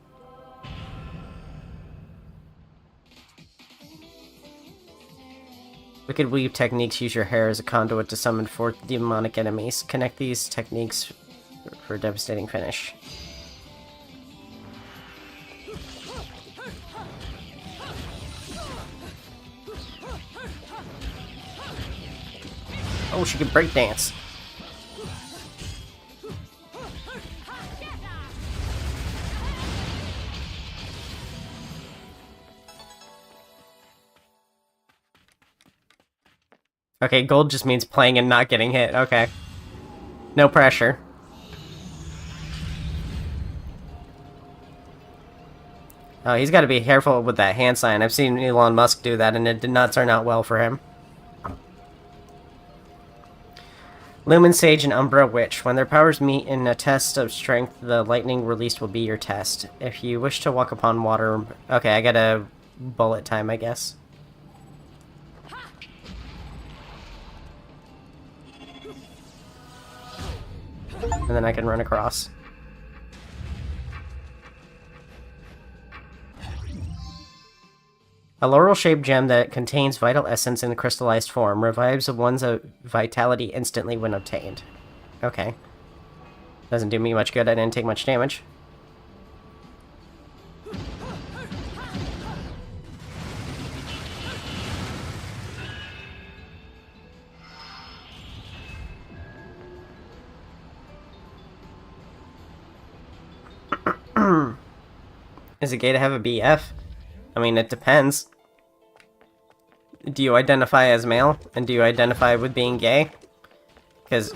Wicked weave techniques use your hair as a conduit to summon forth demonic enemies. Connect these techniques for a devastating finish. Oh, she can breakdance. Okay, gold just means playing and not getting hit. Okay. No pressure. Oh, he's got to be careful with that hand sign. I've seen Elon Musk do that, and it did not turn out well for him. Lumen Sage and Umbra Witch. When their powers meet in a test of strength, the lightning released will be your test. If you wish to walk upon water... Okay, I got a bullet time, I guess. And then I can run across. A laurel-shaped gem that contains vital essence in crystallized form revives one's vitality instantly when obtained. Okay. Doesn't do me much good, I didn't take much damage. Is it gay to have a BF? I mean, it depends. Do you identify as male? And do you identify with being gay? Because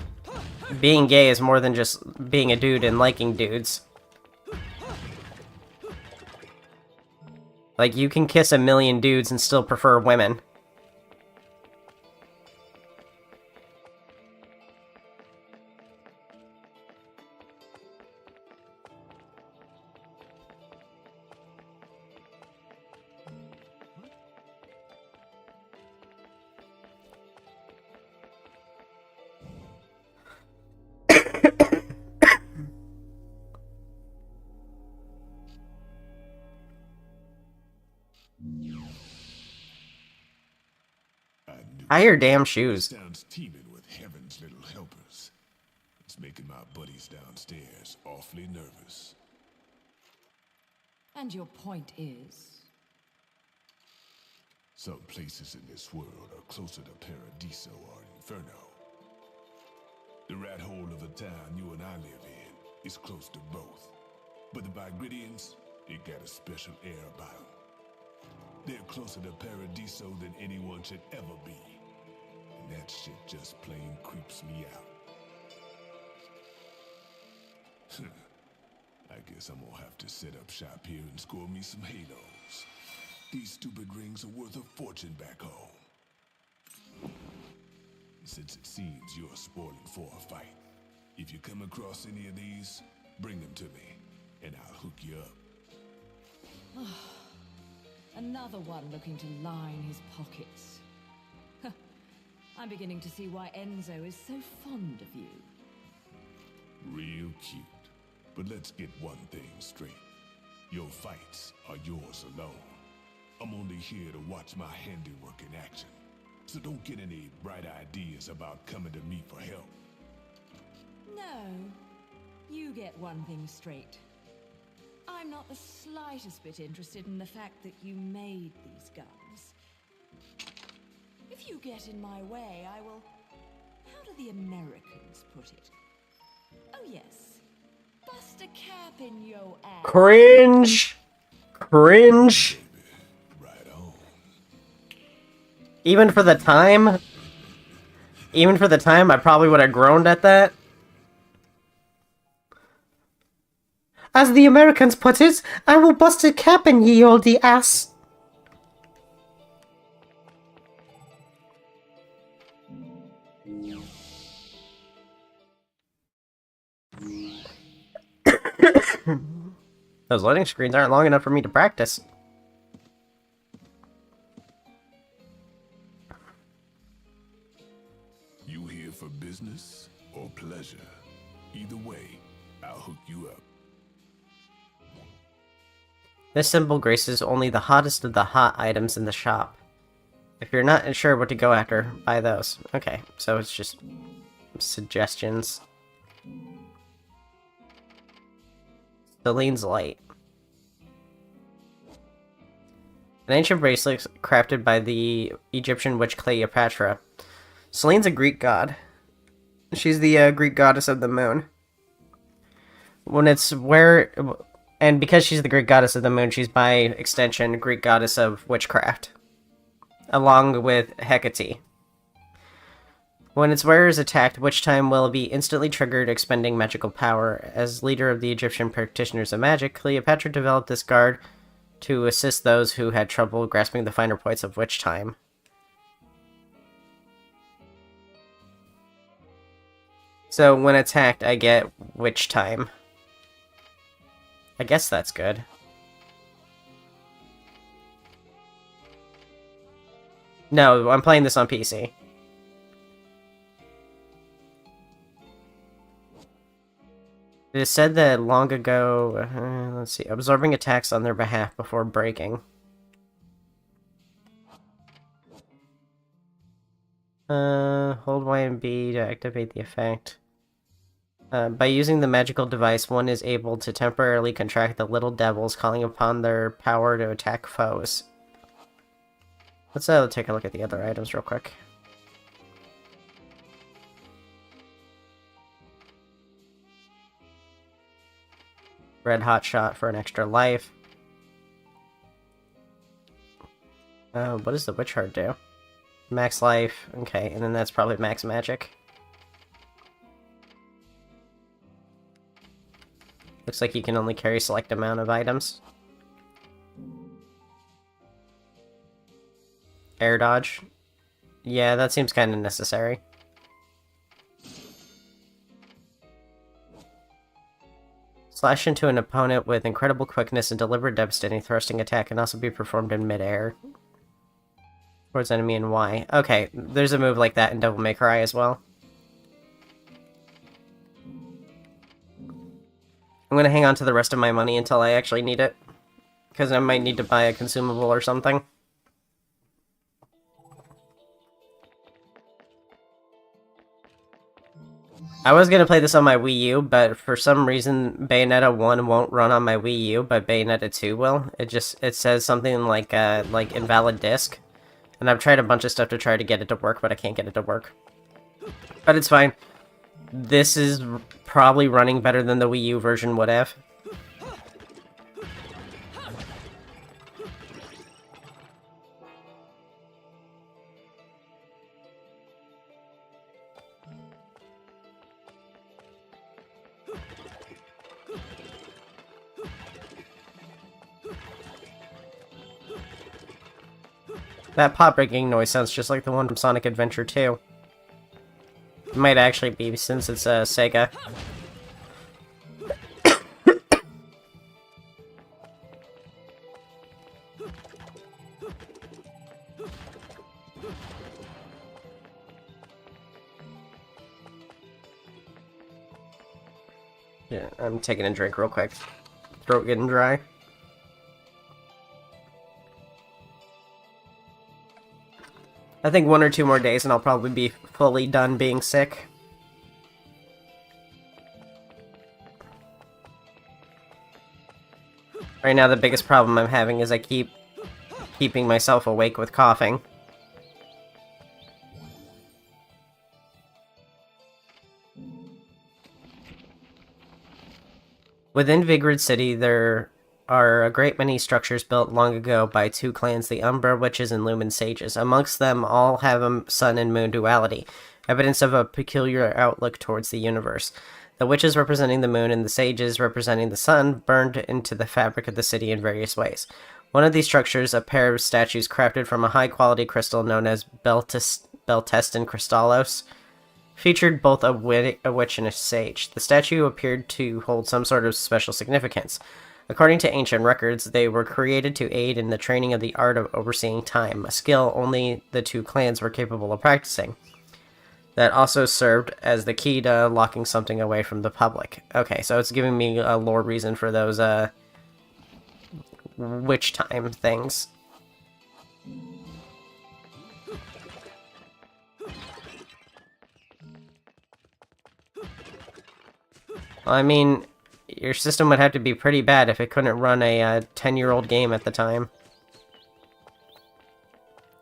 being gay is more than just being a dude and liking dudes. Like, you can kiss a million dudes and still prefer women. Tie your damn shoes. Sounds teeming with heaven's little helpers. It's making my buddies downstairs awfully nervous. And your point is? Some places in this world are closer to Paradiso or Inferno. The rat hole of a town you and I live in is close to both. But the Vigridians, they got a special air about them. They're closer to Paradiso than anyone should ever be. And that shit just plain creeps me out. I guess I'm gonna have to set up shop here and score me some halos. These stupid rings are worth a fortune back home. Since it seems you're spoiling for a fight, if you come across any of these, bring them to me, and I'll hook you up. Another one looking to line his pockets. I'm beginning to see why Enzo is so fond of you. Real cute. But let's get one thing straight. Your fights are yours alone. I'm only here to watch my handiwork in action. So don't get any bright ideas about coming to me for help. No, you get one thing straight. I'm not the slightest bit interested in the fact that you made these guns. If you get in my way, I will... How do the Americans put it? Oh yes, bust a cap in yo ass. Cringe! Cringe! Right on. Even for the time, I probably would have groaned at that. As the Americans put it, I will bust a cap in ye olde ass. Those loading screens aren't long enough for me to practice. You here for business or pleasure? Either way, I'll hook you up. This symbol graces only the hottest of the hot items in the shop. If you're not sure what to go after, buy those. Okay, so it's just suggestions. Celine's Light. An ancient bracelet crafted by the Egyptian witch Cleopatra. Celine's a Greek god. She's the Greek goddess of the moon. And because she's the Greek goddess of the moon, she's by extension Greek goddess of witchcraft, along with Hecate. When its wearer is attacked, Witch Time will be instantly triggered, expending magical power. As leader of the Egyptian practitioners of magic, Cleopatra developed this guard to assist those who had trouble grasping the finer points of Witch Time. So when attacked, I get Witch Time. I guess that's good. No, I'm playing this on PC. It is said that long ago, let's see, absorbing attacks on their behalf before breaking. Hold Y and B to activate the effect. By using the magical device, one is able to temporarily contract the little devils, calling upon their power to attack foes. Let's take a look at the other items real quick. Red hot shot for an extra life. What does the witch heart do? Max life. Okay, and then that's probably max magic. Looks like you can only carry a select amount of items. Air dodge. Yeah, that seems kind of necessary. Slash into an opponent with incredible quickness and deliver a devastating thrusting attack can also be performed in midair. Towards enemy in Y. Okay, there's a move like that in Devil May Cry as well. I'm gonna hang on to the rest of my money until I actually need it. Because I might need to buy a consumable or something. I was gonna play this on my Wii U, but for some reason Bayonetta 1 won't run on my Wii U, but Bayonetta 2 will. It says something like invalid disk. And I've tried a bunch of stuff to try to get it to work, but I can't get it to work. But it's fine. This is probably running better than the Wii U version would have. That pot-breaking noise sounds just like the one from Sonic Adventure 2. It might actually be, since it's Sega. Yeah, I'm taking a drink real quick. Throat getting dry. I think 1 or 2 more days and I'll probably be fully done being sick. Right now the biggest problem I'm having is I keep keeping myself awake with coughing. Within Vigrid City, there are a great many structures built long ago by 2 clans, the Umbra Witches and Lumen Sages. Amongst them, all have a sun and moon duality, evidence of a peculiar outlook towards the universe. The witches representing the moon and the sages representing the sun burned into the fabric of the city in various ways. One of these structures, a pair of statues crafted from a high-quality crystal known as Beltestin Crystallos, featured both a witch and a sage. The statue appeared to hold some sort of special significance. According to ancient records, they were created to aid in the training of the art of overseeing time, a skill only the 2 clans were capable of practicing. That also served as the key to locking something away from the public. Okay, so it's giving me a lore reason for those, witch time things. Well, I mean, your system would have to be pretty bad if it couldn't run a 10-year-old game at the time.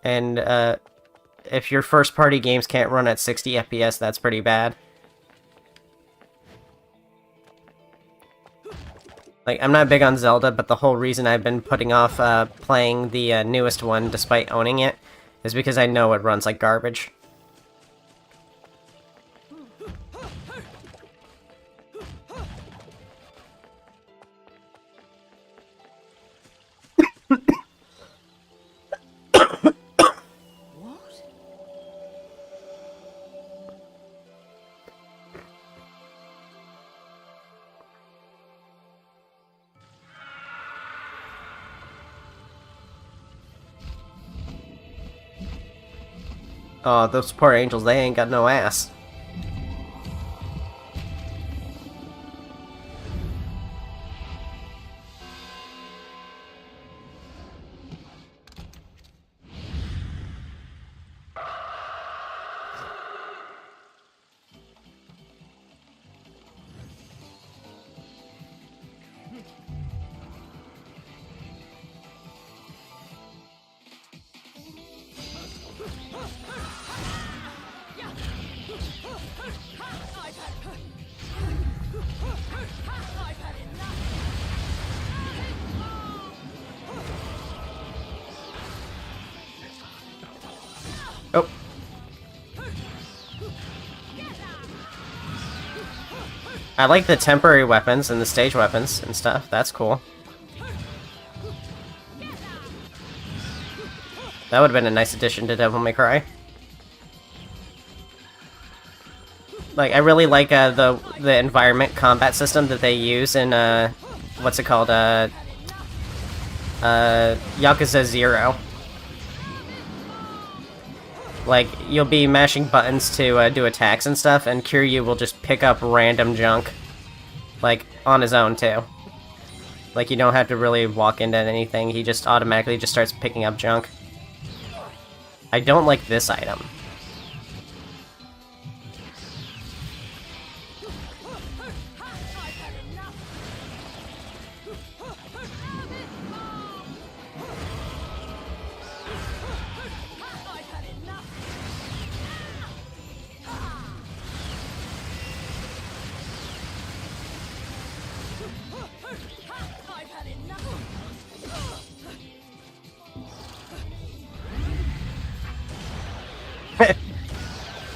And if your first-party games can't run at 60 FPS, that's pretty bad. Like, I'm not big on Zelda, but the whole reason I've been putting off playing the newest one, despite owning it, is because I know it runs like garbage. Oh, those poor angels, they ain't got no ass. Oh. I like the temporary weapons and the stage weapons and stuff. That's cool. That would have been a nice addition to Devil May Cry. Like, I really like the environment combat system that they use in what's it called? Yakuza 0. Like, you'll be mashing buttons to do attacks and stuff, and Kiryu will just pick up random junk. Like, on his own, too. Like, you don't have to really walk into anything, he just automatically just starts picking up junk. I don't like this item.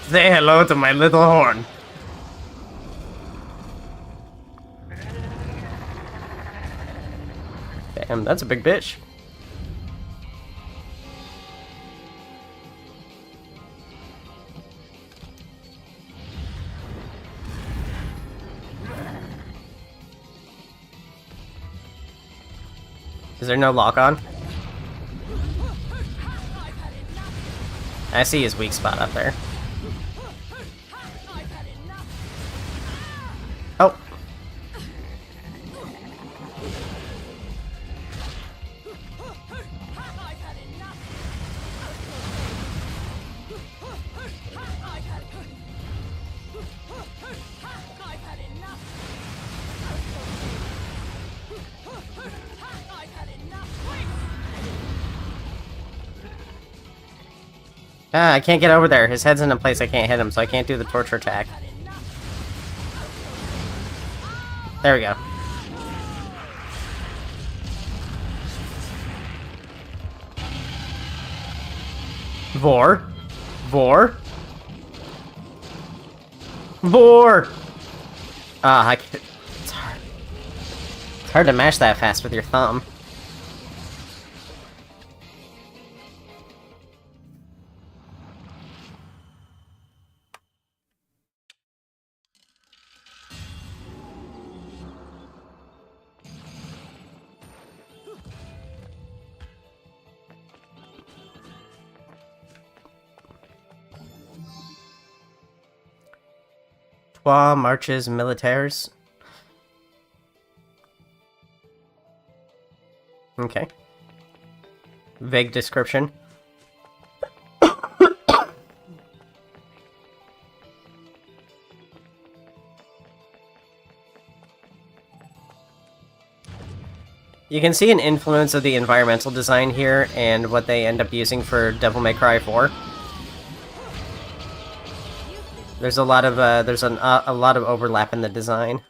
Say hello to my little horn. Damn, that's a big bitch. Is there no lock on? I see his weak spot up there. Oh. Ah, I can't get over there. His head's in a place I can't hit him, so I can't do the torture attack. There we go. Vor. Vor. Vor! Ah, I can't... It's hard. It's hard to mash that fast with your thumb. Trois marches militaires. Okay. Vague description. You can see an influence of the environmental design here and what they end up using for Devil May Cry 4. There's a lot of a lot of overlap in the design.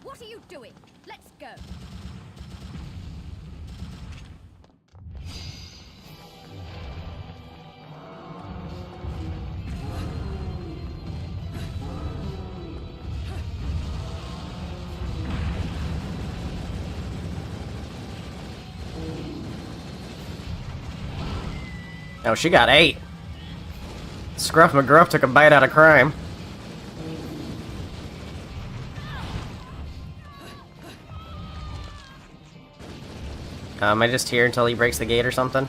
What are you doing? Let's go. Oh, she got 8. Scruff McGruff took a bite out of crime. Am I just here until he breaks the gate or something?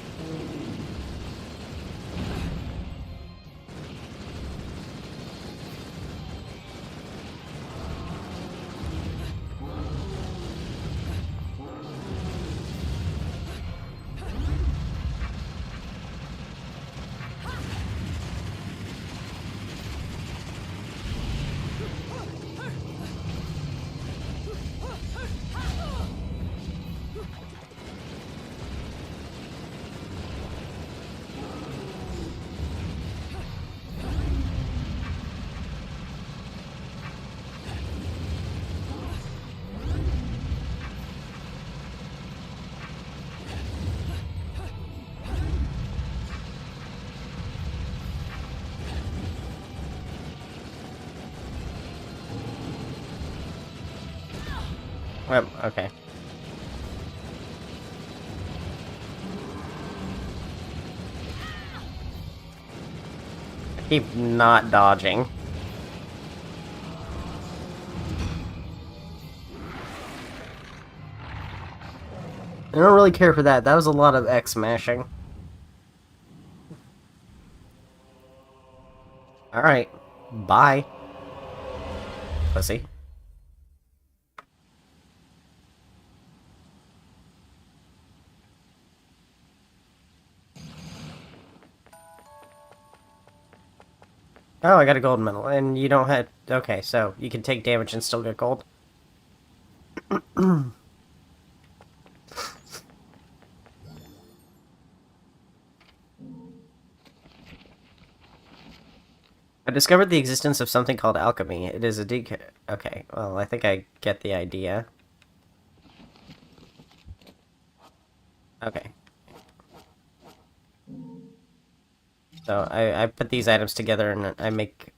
Okay. I keep not dodging. I don't really care for that. That was a lot of X smashing. Alright. Bye. Pussy. Oh, I got a gold medal, and you don't have... Okay, so you can take damage and still get gold. I discovered the existence of something called alchemy. It is a Okay, well, I think I get the idea. Okay. So, I put these items together and I make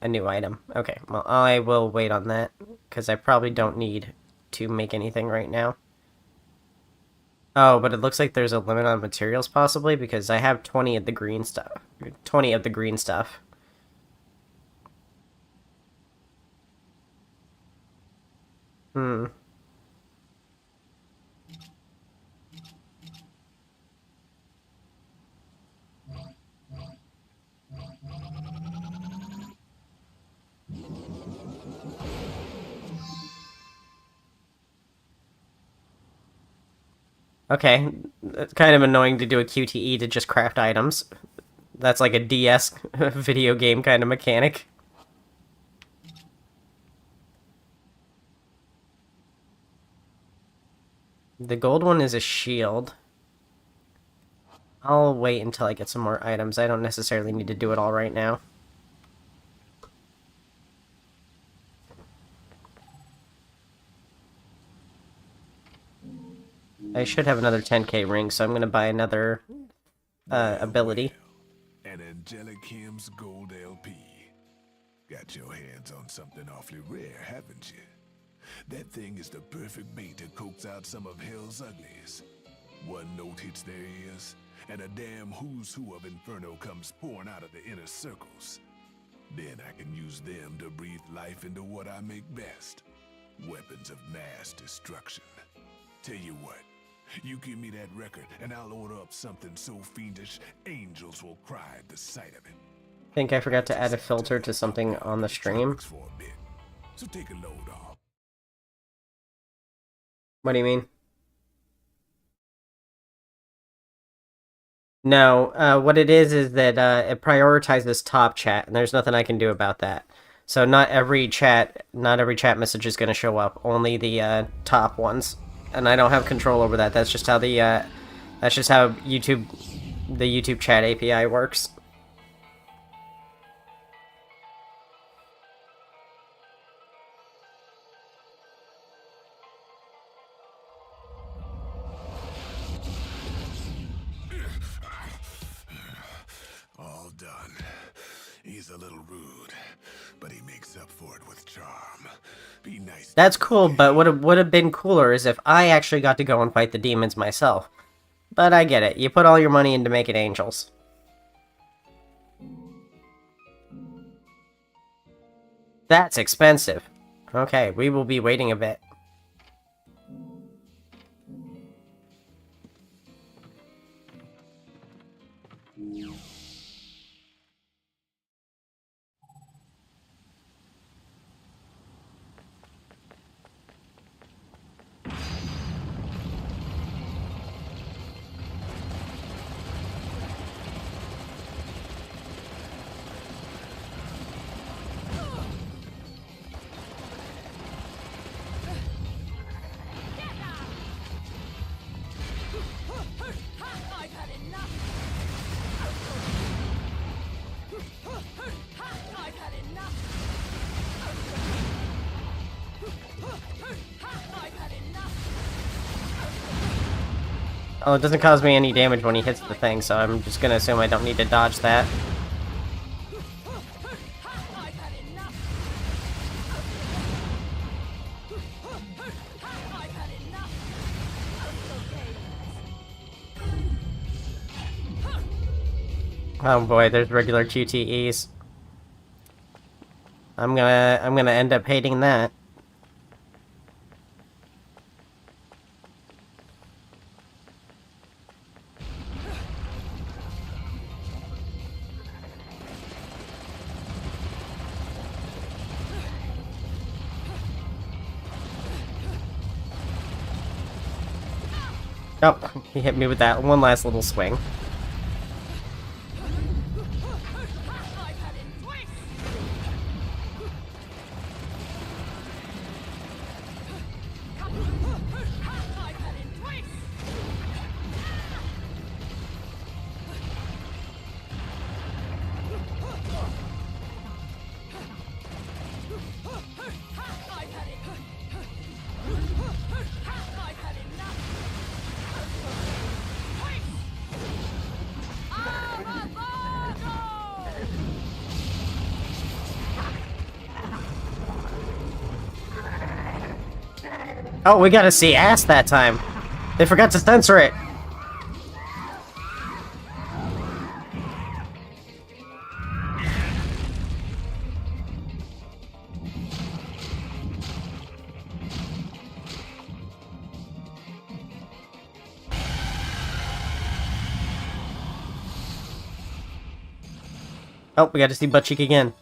a new item. Okay, well, I will wait on that, because I probably don't need to make anything right now. Oh, but it looks like there's a limit on materials, possibly, because I have 20 of the green stuff. 20 of the green stuff. Hmm. Okay, it's kind of annoying to do a QTE to just craft items. That's like a DS video game kind of mechanic. The gold one is a shield. I'll wait until I get some more items. I don't necessarily need to do it all right now. I should have another 10k ring, so I'm going to buy another ability. An Angelic Hymns Gold LP. Got your hands on something awfully rare, haven't you? That thing is the perfect bait to coax out some of hell's uglies. One note hits their ears, and a damn who's who of Inferno comes pouring out of the inner circles. Then I can use them to breathe life into what I make best. Weapons of mass destruction. Tell you what, you give me that record, and I'll order up something so fiendish, angels will cry at the sight of it. I think I forgot to add a filter to something on the stream. For a bit. So take a load off. What do you mean? No, what it is that it prioritizes top chat, and there's nothing I can do about that. So not every chat message is going to show up, only the top ones. And I don't have control over that. That's just how the YouTube chat API works. All done. He's a little rude, but he makes up for it with charm. Be nice. That's cool, but what would have been cooler is if I actually got to go and fight the demons myself. But I get it. You put all your money into making angels. That's expensive. Okay, we will be waiting a bit. Oh, it doesn't cause me any damage when he hits the thing, so I'm just gonna assume I don't need to dodge that. I've had enough. Oh boy, there's regular QTEs. I'm gonna end up hating that. Oh, he hit me with that one last little swing. I've had it twice. I've had it twice. I've had it. I've had enough. Oh, we gotta see ass that time. They forgot to censor it. Oh, we got to see butt cheek again.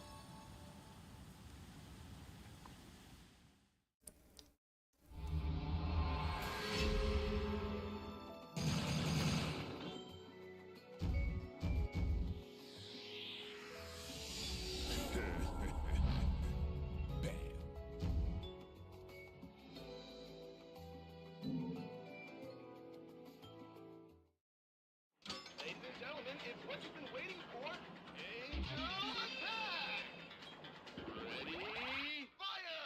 Ladies and gentlemen, it's what you've been waiting for. Angel attack! Ready, fire!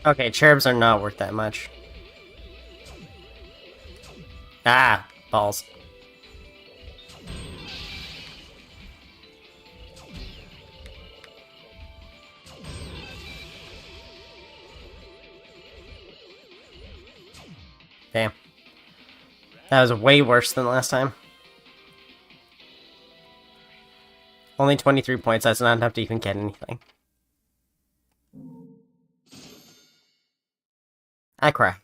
Okay, cherubs are not worth that much. Ah, balls. Damn. That was way worse than last time. Only 23 points, that's not enough to even get anything. I cry.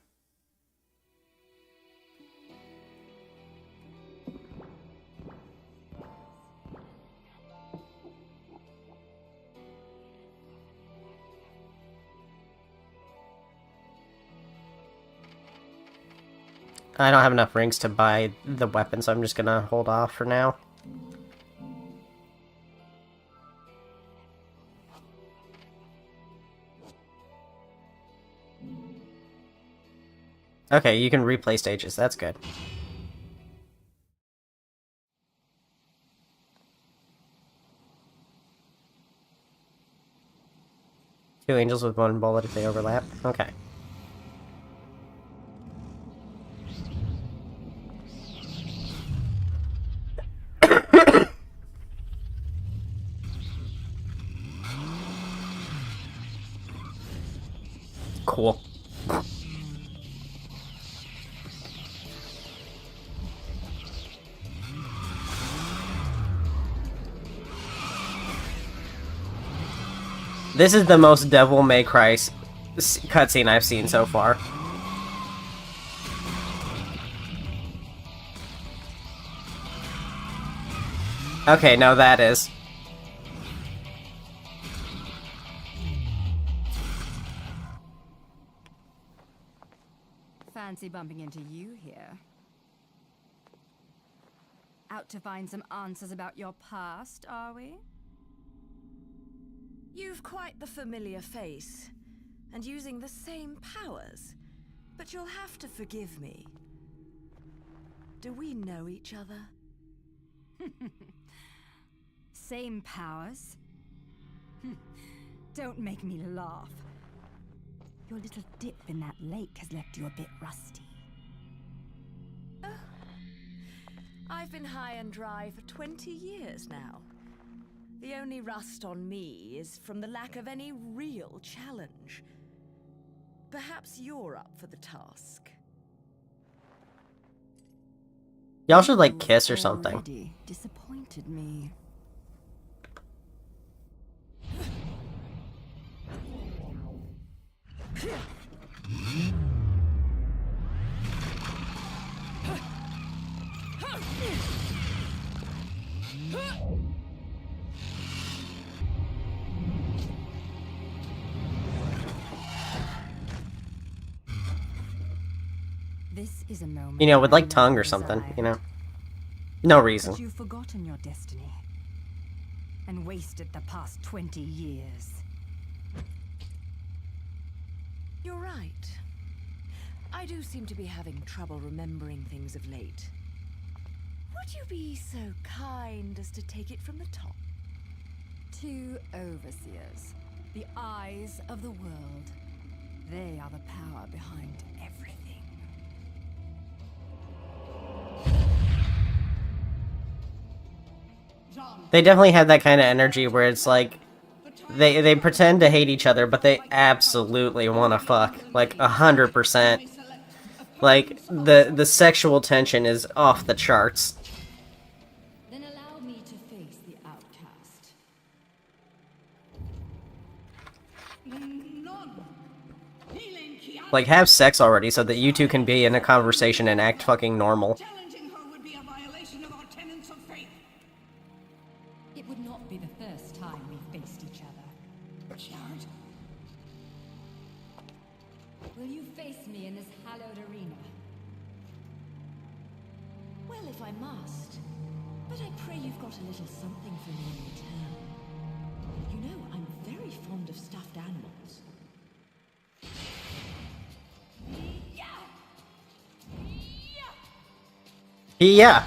I don't have enough rings to buy the weapon, so I'm just gonna hold off for now. Okay, you can replay stages, that's good. Two angels with one bullet if they overlap. Okay. Cool. This is the most Devil May Cry cutscene I've seen so far. Okay, no, that is. Fancy bumping into you here. Out to find some answers about your past, are we? You've quite the familiar face, and using the same powers. But you'll have to forgive me. Do we know each other? Same powers? Don't make me laugh. Your little dip in that lake has left you a bit rusty. Oh, I've been high and dry for 20 years now. The only rust on me is from the lack of any real challenge. Perhaps you're up for the task. Y'all should, like, kiss or something. Already disappointed me. This is a moment. You know, with, like, tongue or something, you know? No reason. But you've forgotten your destiny. And wasted the past 20 years. You're right. I do seem to be having trouble remembering things of late. Would you be so kind as to take it from the top? 2 overseers, the eyes of the world. They are the power behind everything. They definitely have that kind of energy where it's like they pretend to hate each other, but they absolutely want to fuck, like 100%. Like the sexual tension is off the charts. Then allow me to face the outcast. Like, have sex already so that you two can be in a conversation and act fucking normal. Challenging her would be a violation of our tenets of faith. It would not be the first time we've faced each other. Jared, Will you face me in this hallowed arena? Well, if I must. But I pray you've got a little something for me in return. You know, I'm very fond of stuffed animals. Yeah.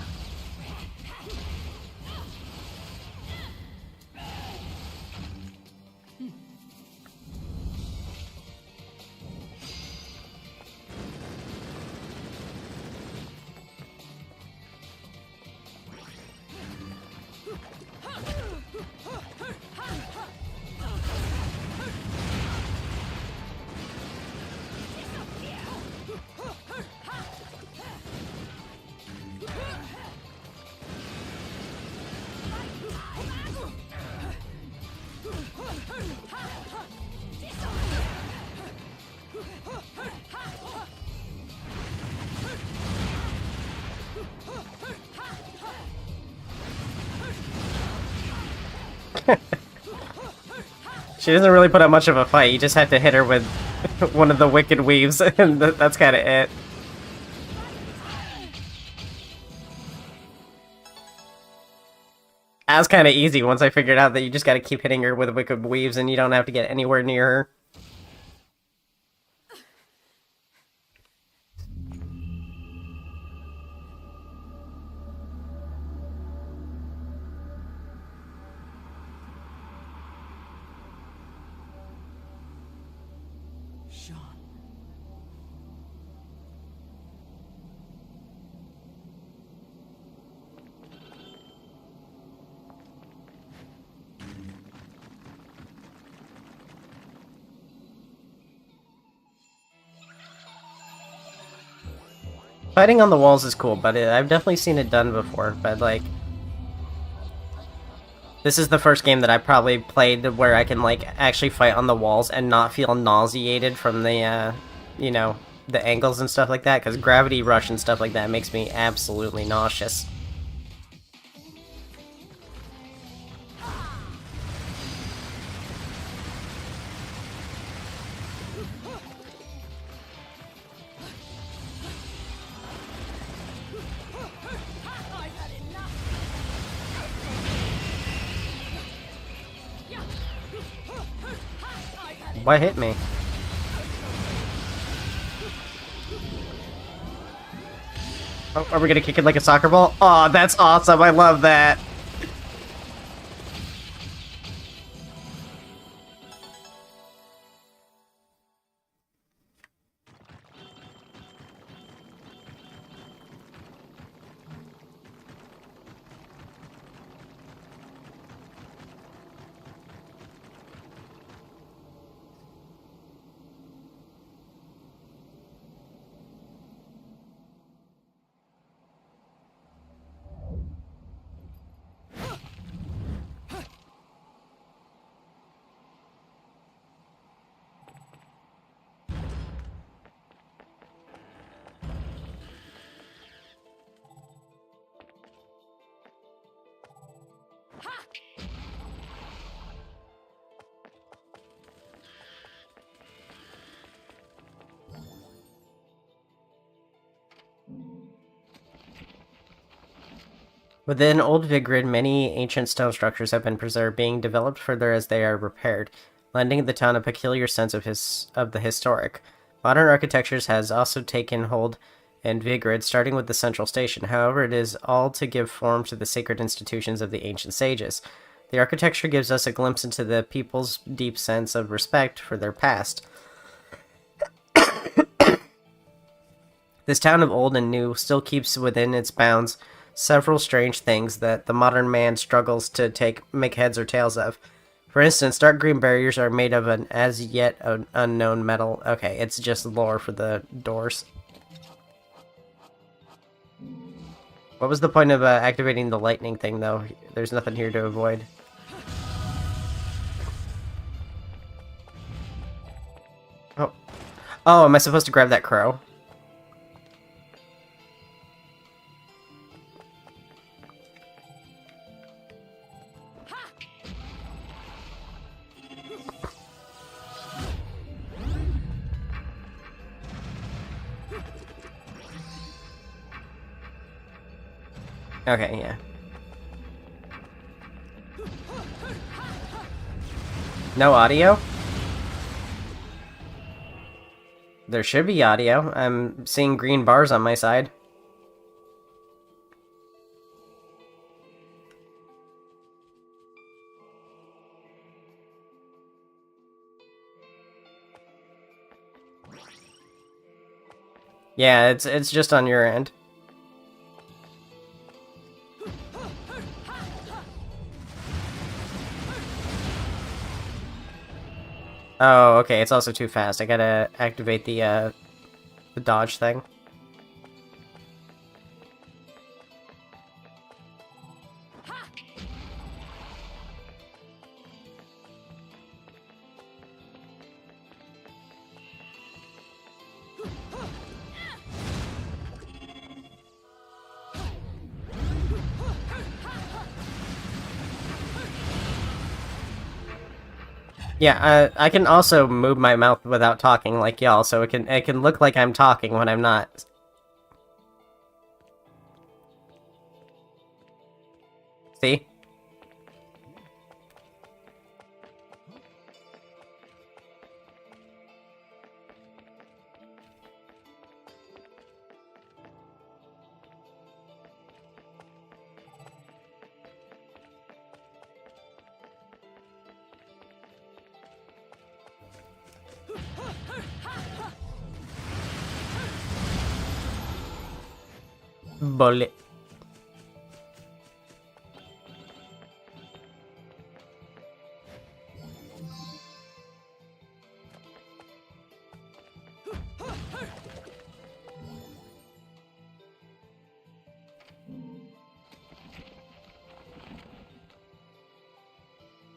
She doesn't really put up much of a fight. You just have to hit her with one of the wicked weaves, and that's kind of it. That was kind of easy once I figured out that you just got to keep hitting her with wicked weaves, and you don't have to get anywhere near her. Fighting on the walls is cool, but I've definitely seen it done before, but like... This is the first game that I probably played where I can, like, actually fight on the walls and not feel nauseated from the, you know, the angles and stuff like that, because Gravity Rush and stuff like that makes me absolutely nauseous. What hit me? Oh, are we gonna kick it like a soccer ball? Oh, that's awesome! I love that! Within Old Vigrid, many ancient stone structures have been preserved, being developed further as they are repaired, lending the town a peculiar sense of the historic. Modern architectures has also taken hold in Vigrid, starting with the central station. However, it is all to give form to the sacred institutions of the ancient sages. The architecture gives us a glimpse into the people's deep sense of respect for their past. This town of old and new still keeps within its bounds several strange things that the modern man struggles to make heads or tails of. For instance, dark green barriers are made of an as yet unknown metal. Okay, it's just lore for the doors. What was the point of activating the lightning thing, though? There's nothing here to avoid. Oh. Oh, am I supposed to grab that crow? Okay, yeah. No audio? There should be audio. I'm seeing green bars on my side. Yeah, it's just on your end. Oh, okay, it's also too fast. I gotta activate the dodge thing. Yeah, I can also move my mouth without talking like y'all, so it can look like I'm talking when I'm not. See? Bullet.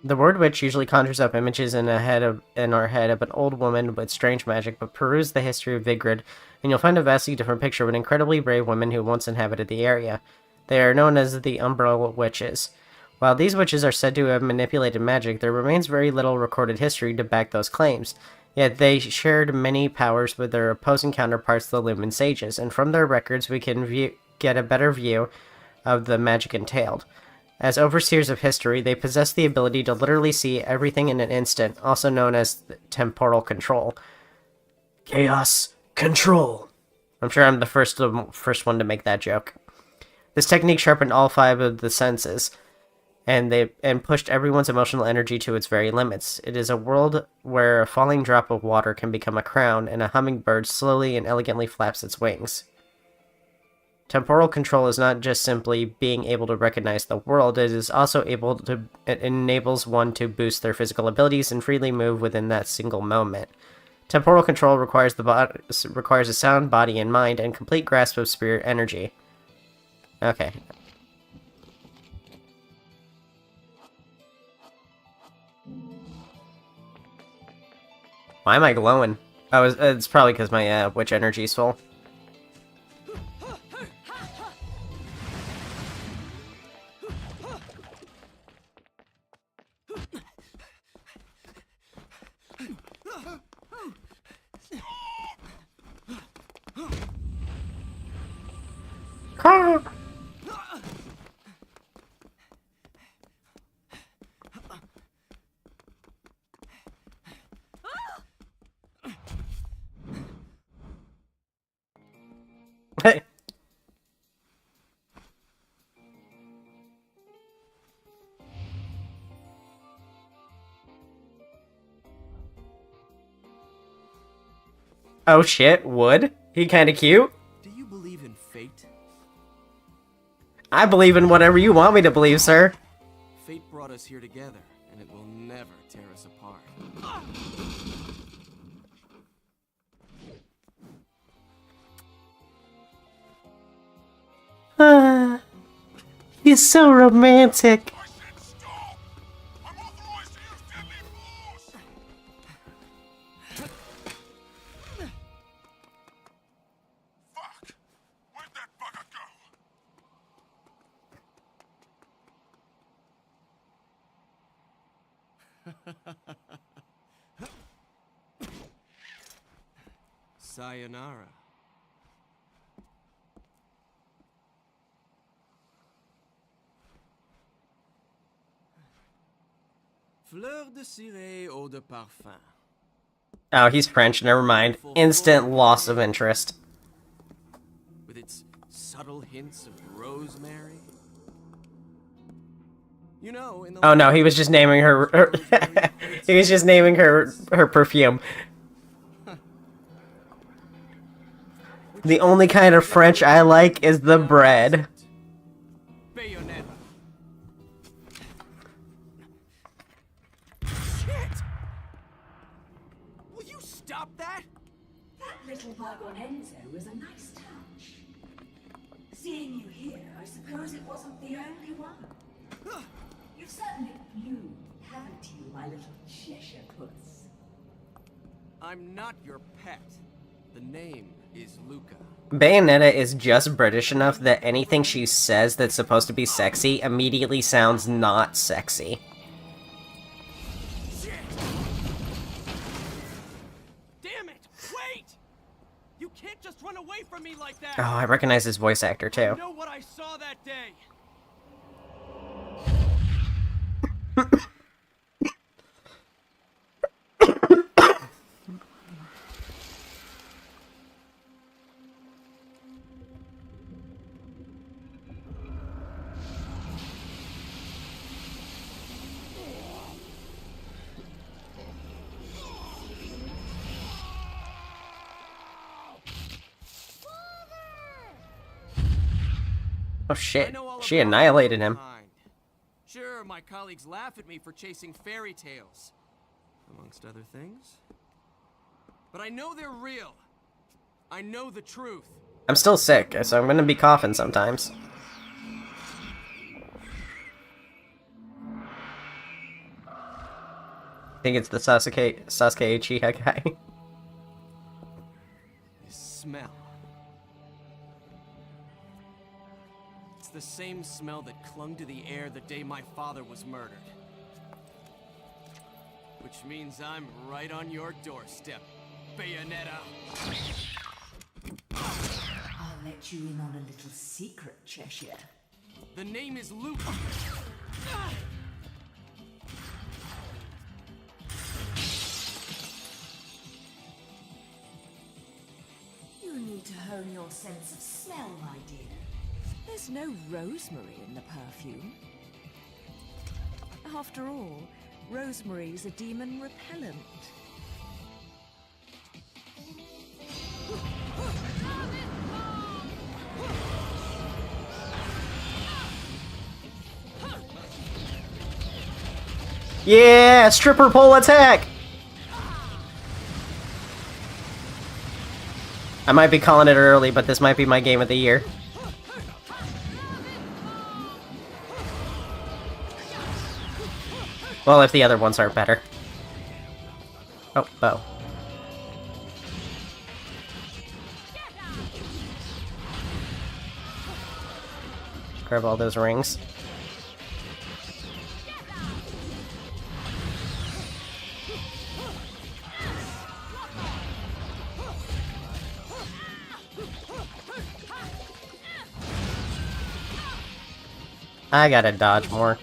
The word witch usually conjures up images in our head of an old woman with strange magic, but peruse the history of Vigrid, and you'll find a vastly different picture of an incredibly brave woman who once inhabited the area. They are known as the Umbrella Witches. While these witches are said to have manipulated magic, there remains very little recorded history to back those claims. Yet they shared many powers with their opposing counterparts, the Lumen Sages, and from their records we can get a better view of the magic entailed. As overseers of history, they possess the ability to literally see everything in an instant, also known as temporal control. Chaos control. I'm sure I'm the first one to make that joke. This technique sharpened all 5 of the senses, and pushed everyone's emotional energy to its very limits. It is a world where a falling drop of water can become a crown, and a hummingbird slowly and elegantly flaps its wings. Temporal control is not just simply being able to recognize the world, it enables one to boost their physical abilities and freely move within that single moment. Temporal control requires a sound body and mind, and complete grasp of spirit energy. Okay. Why am I glowing? Oh, it's probably because my witch energy is full. Oh shit, would? He kinda cute? Do you believe in fate? I believe in whatever you want me to believe, sir. Fate brought us here together, and it will never tear us apart. Ah, he's so romantic. I said stop! I'm authorized to use deadly force! Fuck! Where'd that bugger go? Sayonara. Fleur de ciré eau de parfum. Oh, he's French, never mind. Instant loss of interest. With its subtle hints of rosemary. You know, in the Oh no, he was just naming her. He was just naming her perfume. The only kind of French I like is the bread. Bayonetta. Shit! Will you stop that? That little bug on Enzo was a nice touch. Seeing you here, I suppose it wasn't the only one. You've certainly bloomed, haven't you, my little Cheshire puss? I'm not your pet. The name is Luca. Bayonetta is just British enough that anything she says that's supposed to be sexy immediately sounds not sexy. Shit! Damn it! Wait! You can't just run away from me like that! Oh, I recognize his voice actor too. I know what I saw that day! Oh shit, I know all she about annihilated him. mankind. Sure, my colleagues laugh at me for chasing fairy tales, amongst other things. But I know they're real. I know the truth. I'm still sick, so I'm gonna be coughing sometimes. I think it's the Sasuke Uchiha guy. This smell. It's the same smell that clung to the air the day my father was murdered. Which means I'm right on your doorstep, Bayonetta. I'll let you in on a little secret, Cheshire. The name is Luke. You need to hone your sense of smell, my dear. There's no rosemary in the perfume. After all, rosemary's a demon repellent. Yeah, stripper pole attack! I might be calling it early, but this might be my game of the year. Well, if the other ones aren't better. Oh, bow. Grab all those rings. I gotta dodge more.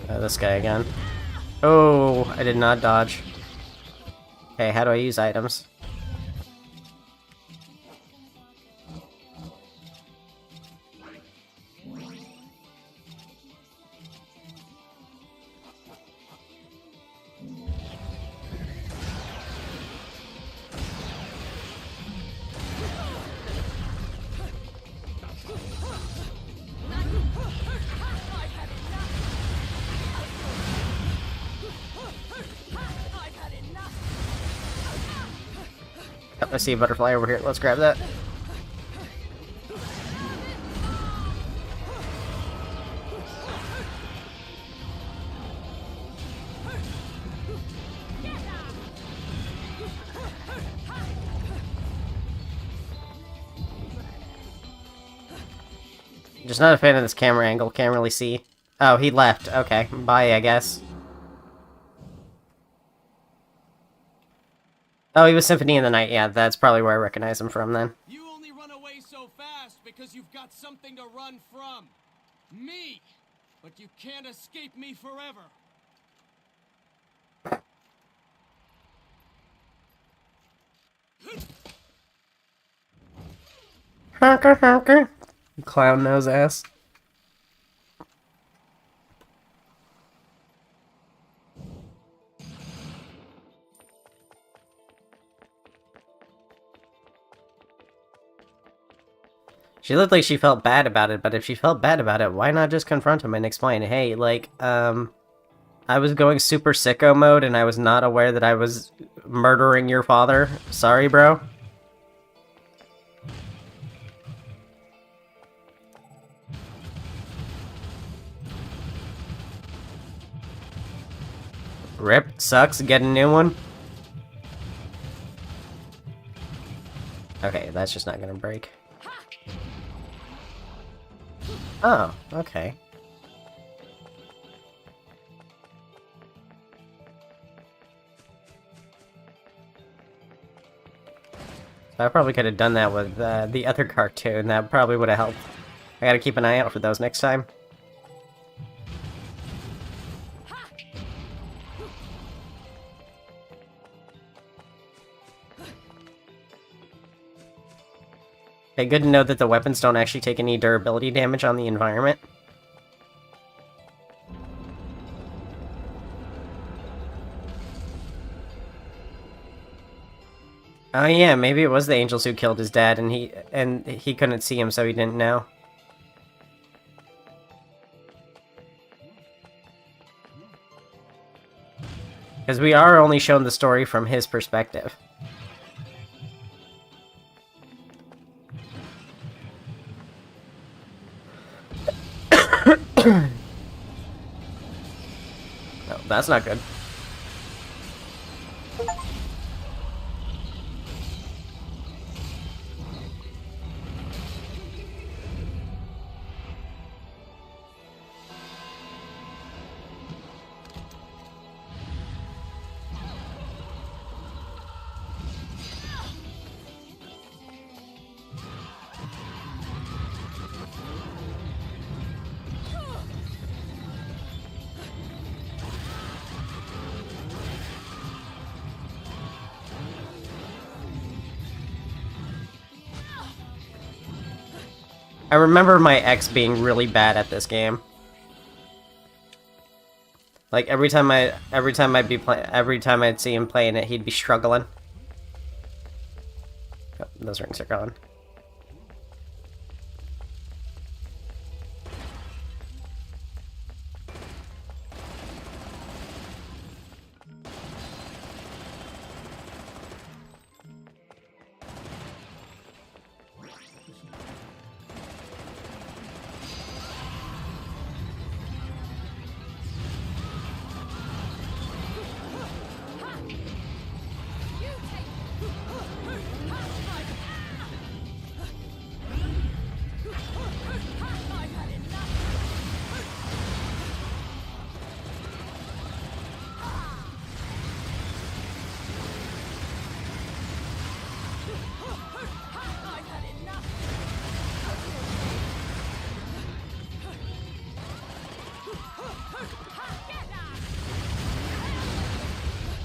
This guy again. Oh, I did not dodge. Okay, how do I use items? Oh, I see a butterfly over here. Let's grab that. Just not a fan of this camera angle. Can't really see. Oh, he left. Okay, bye, I guess. Oh, he was Symphony in the Night. Yeah, that's probably where I recognize him from then. You only run away so fast because you've got something to run from. Me! But you can't escape me forever. Honker, honker. Clown nose ass. She looked like she felt bad about it, but if she felt bad about it, why not just confront him and explain, hey, like, I was going super sicko mode and I was not aware that I was murdering your father. Sorry, bro. Rip, sucks, get a new one. Okay, that's just not gonna break. Oh, okay. I probably could have done that with the other cartoon. That probably would have helped. I gotta keep an eye out for those next time. Okay, good to know that the weapons don't actually take any durability damage on the environment. Oh yeah, maybe it was the angels who killed his dad, and he couldn't see him, so he didn't know. Because we are only shown the story from his perspective. No, that's not good. I remember my ex being really bad at this game. Like every time I'd see him playing it, he'd be struggling. Oh, those rings are gone.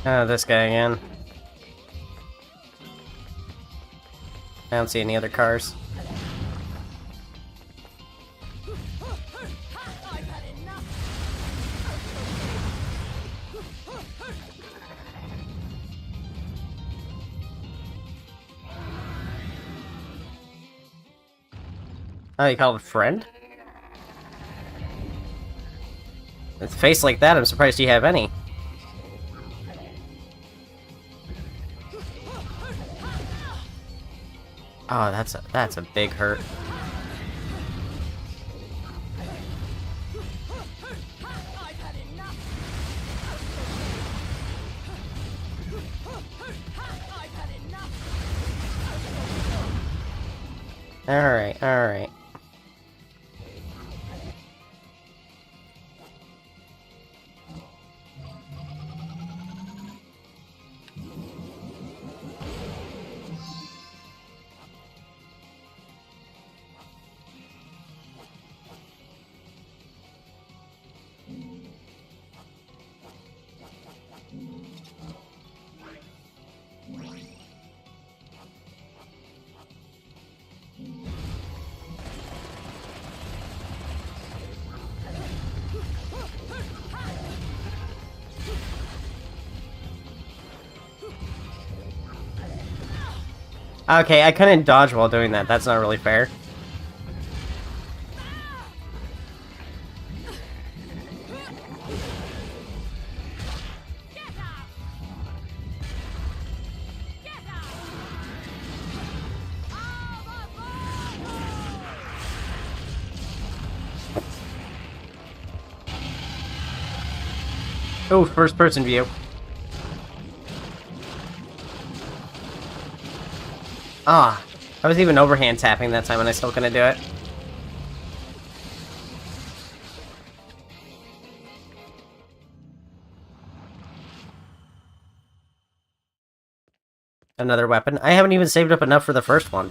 Oh, this guy again. I don't see any other cars. I've had enough. Oh, you call it a friend? With a face like that, I'm surprised you have any. Oh, that's a big hurt. I've had enough. I've had enough. Alright, alright. Okay, I couldn't dodge while doing that. That's not really fair. Get out. Get out. Oh, first person view. Ah, I was even overhand tapping that time and I still couldn't do it. Another weapon. I haven't even saved up enough for the first one.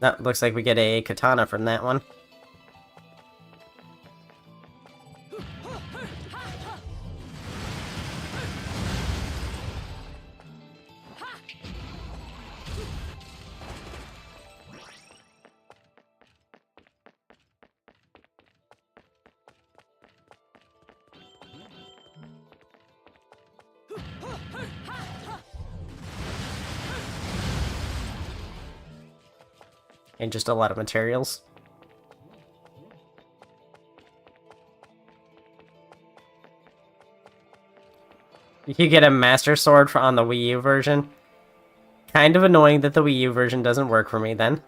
That looks like we get a katana from that one. And just a lot of materials. You could get a Master Sword on the Wii U version. Kind of annoying that the Wii U version doesn't work for me then.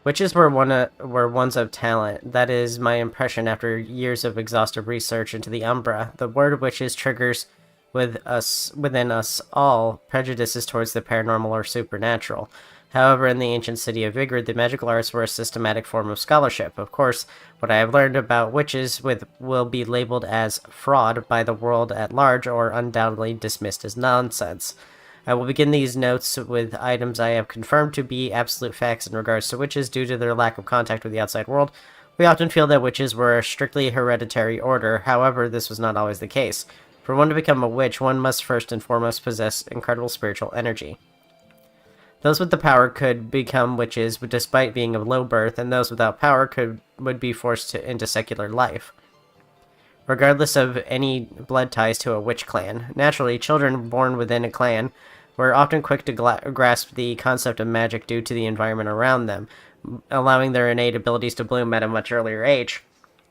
Witches were ones of talent. That is my impression after years of exhaustive research into the Umbra. The word witches triggers within us all prejudices towards the paranormal or supernatural. However, in the ancient city of Vigrid, the magical arts were a systematic form of scholarship. Of course, what I have learned about witches will be labeled as fraud by the world at large or undoubtedly dismissed as nonsense. I will begin these notes with items I have confirmed to be absolute facts in regards to witches due to their lack of contact with the outside world. We often feel that witches were a strictly hereditary order, however, this was not always the case. For one to become a witch, one must first and foremost possess incredible spiritual energy. Those with the power could become witches despite being of low birth, and those without power would be forced into secular life, regardless of any blood ties to a witch clan. Naturally, children born within a clan were often quick to grasp the concept of magic due to the environment around them, allowing their innate abilities to bloom at a much earlier age.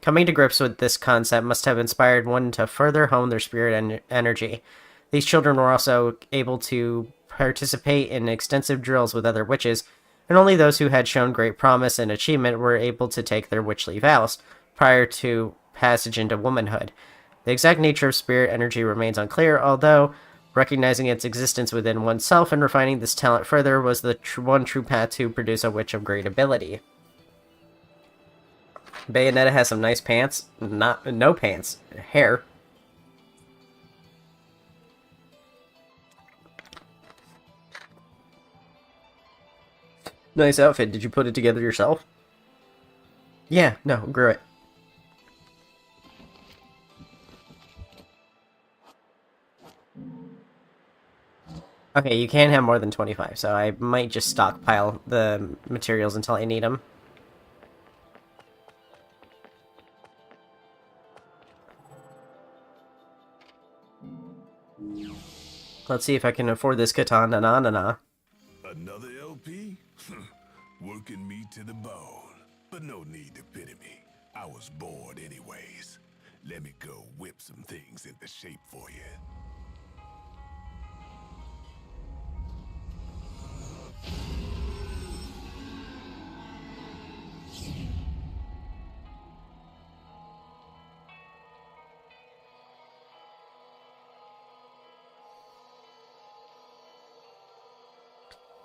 Coming to grips with this concept must have inspired one to further hone their spirit and energy. These children were also able to participate in extensive drills with other witches, and only those who had shown great promise and achievement were able to take their witchly vows prior to passage into womanhood. The exact nature of spirit energy remains unclear, although recognizing its existence within oneself and refining this talent further was the one true path to produce a witch of great ability. Bayonetta has some nice pants. No pants. Hair. Nice outfit. Did you put it together yourself? Yeah, no, grew it. Okay, you can't have more than 25, so I might just stockpile the materials until I need them. Let's see if I can afford this katana. Another LP? Working me to the bone. But no need to pity me. I was bored anyways. Let me go whip some things into shape for you.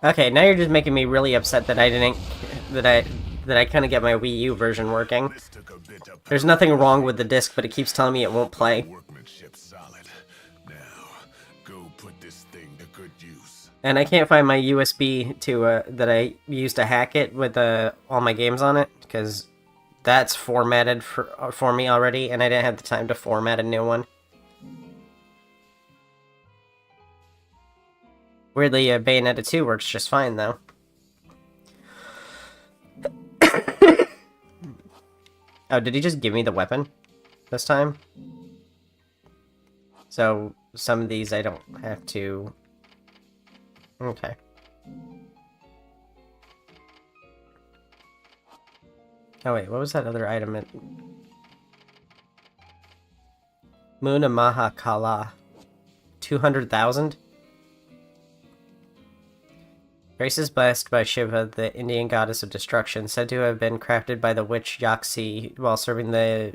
Okay, now you're just making me really upset that I didn't... that I couldn't get my Wii U version working. There's nothing wrong with the disc, but it keeps telling me it won't play. Workmanship solid. Now, go put this thing to good use. And I can't find my USB to that I used to hack it with all my games on it, because that's formatted for me already, and I didn't have the time to format a new one. Weirdly, Bayonetta 2 works just fine, though. Oh, did he just give me the weapon this time? So, some of these I don't have to... Okay. Oh wait, what was that other item? Muna Mahakala. 200,000? Grace is blessed by Shiva, the Indian goddess of destruction, said to have been crafted by the witch Yaxi while serving the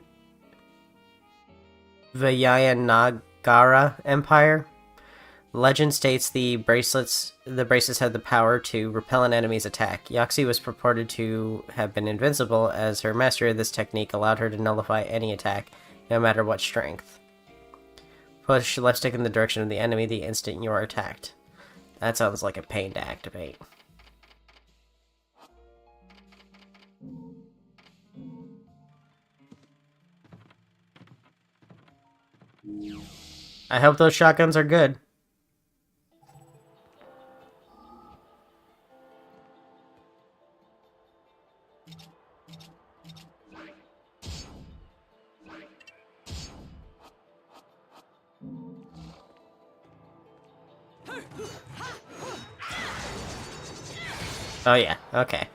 Vijayanagara Empire. Legend states the bracelets had the power to repel an enemy's attack. Yaxi was purported to have been invincible, as her mastery of this technique allowed her to nullify any attack, no matter what strength. Push left stick in the direction of the enemy the instant you are attacked. That sounds like a pain to activate. I hope those shotguns are good. Oh yeah, okay.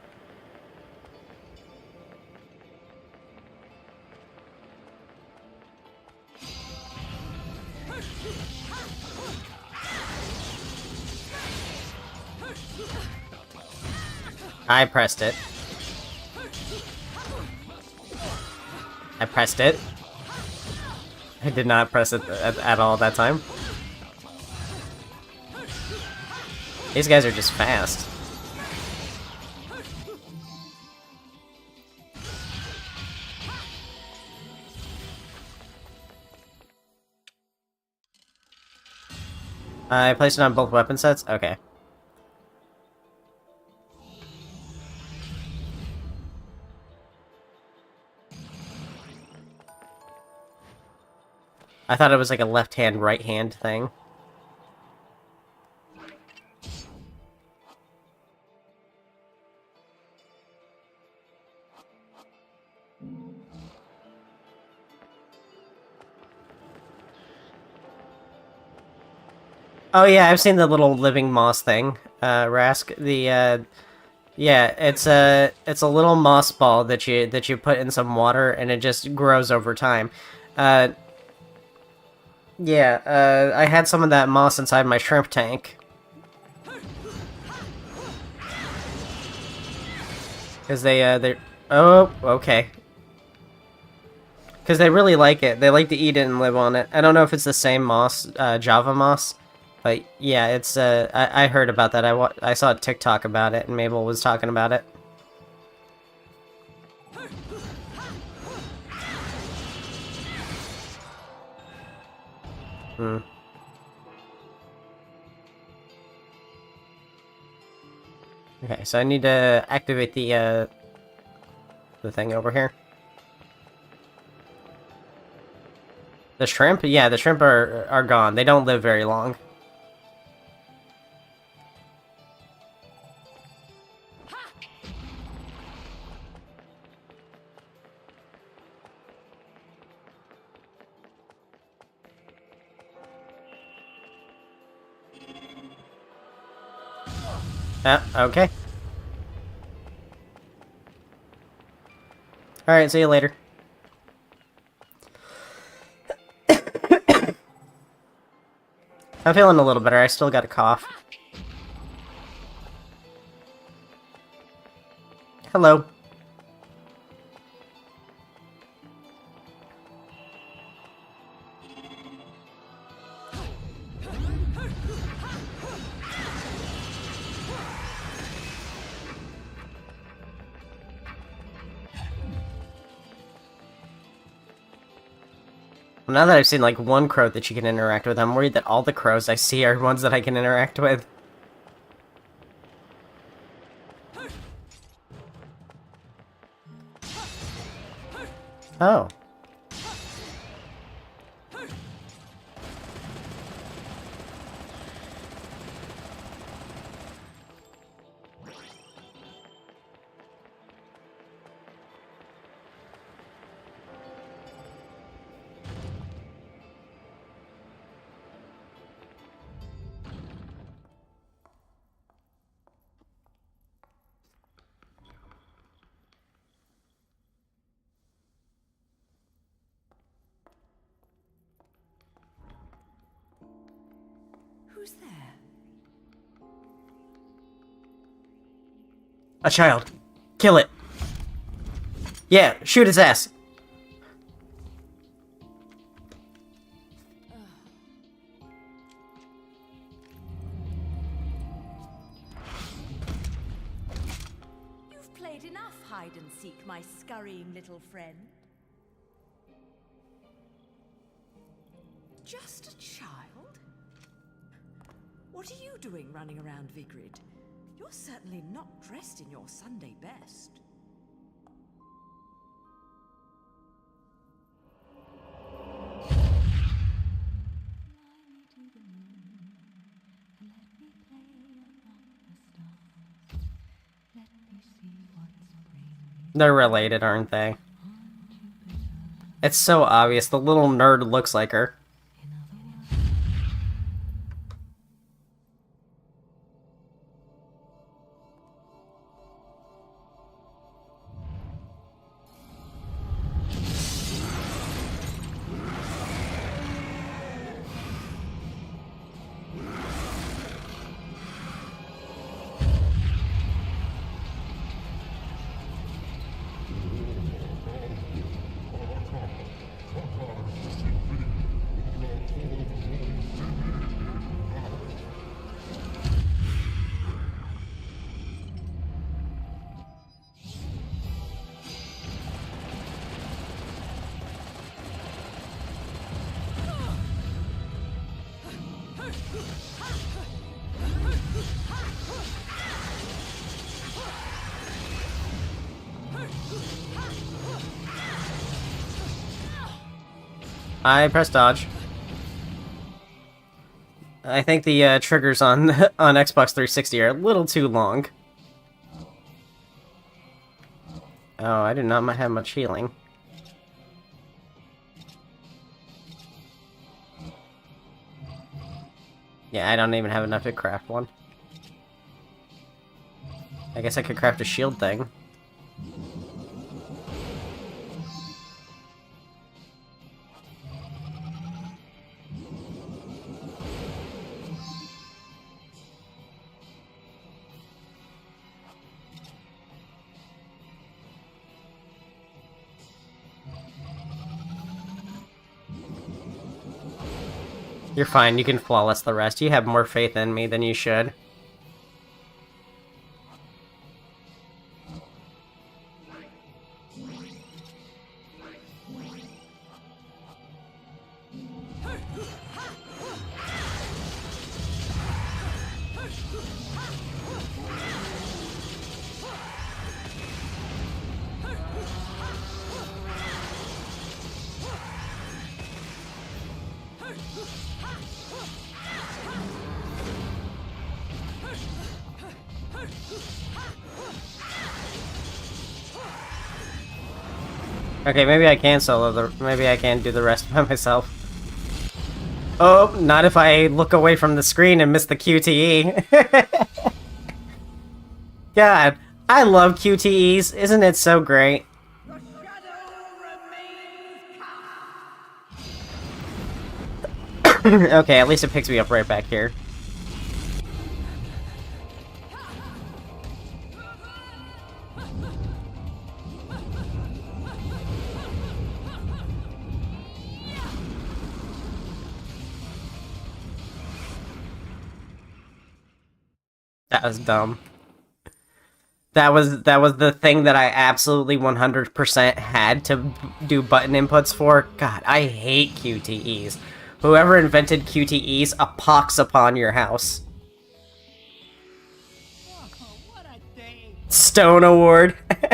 I pressed it. I pressed it. I did not press it at all that time. These guys are just fast. I placed it on both weapon sets? Okay. I thought it was like a left-hand, right-hand thing. Oh yeah, I've seen the little living moss thing, Rask. Yeah, it's a little moss ball that you put in some water and it just grows over time. Yeah, I had some of that moss inside my shrimp tank. Cause they're oh, okay. Cause they really like it. They like to eat it and live on it. I don't know if it's the same moss, Java moss. But yeah, it's I heard about that. I saw a TikTok about it, and Mabel was talking about it. Hmm. Okay, so I need to activate the thing over here. The shrimp? Yeah, the shrimp are gone. They don't live very long. Okay. Alright, see you later. I'm feeling a little better. I still got a cough. Hello. Well, now that I've seen, like, one crow that you can interact with, I'm worried that all the crows I see are ones that I can interact with. Oh. Who's there? A child. Kill it. Yeah, shoot his ass. You've played enough hide and seek, my scurrying little friend. Just a child? What are you doing running around Vigrid? You're certainly not dressed in your Sunday best. They're related, aren't they? It's so obvious. The little nerd looks like her. I press dodge. I think the triggers on on Xbox 360 are a little too long. Oh, I do not have much healing. Yeah, I don't even have enough to craft one. I guess I could craft a shield thing. You're fine, you can flawless the rest. You have more faith in me than you should. Okay, maybe I can solo maybe I can do the rest by myself. Oh, not if I look away from the screen and miss the QTE. God, I love QTEs. Isn't it so great? Okay, at least it picks me up right back here. That was dumb. That was the thing that I absolutely 100% had to do button inputs for. God, I hate QTEs. Whoever invented QTEs, a pox upon your house. Stone Award. Ladies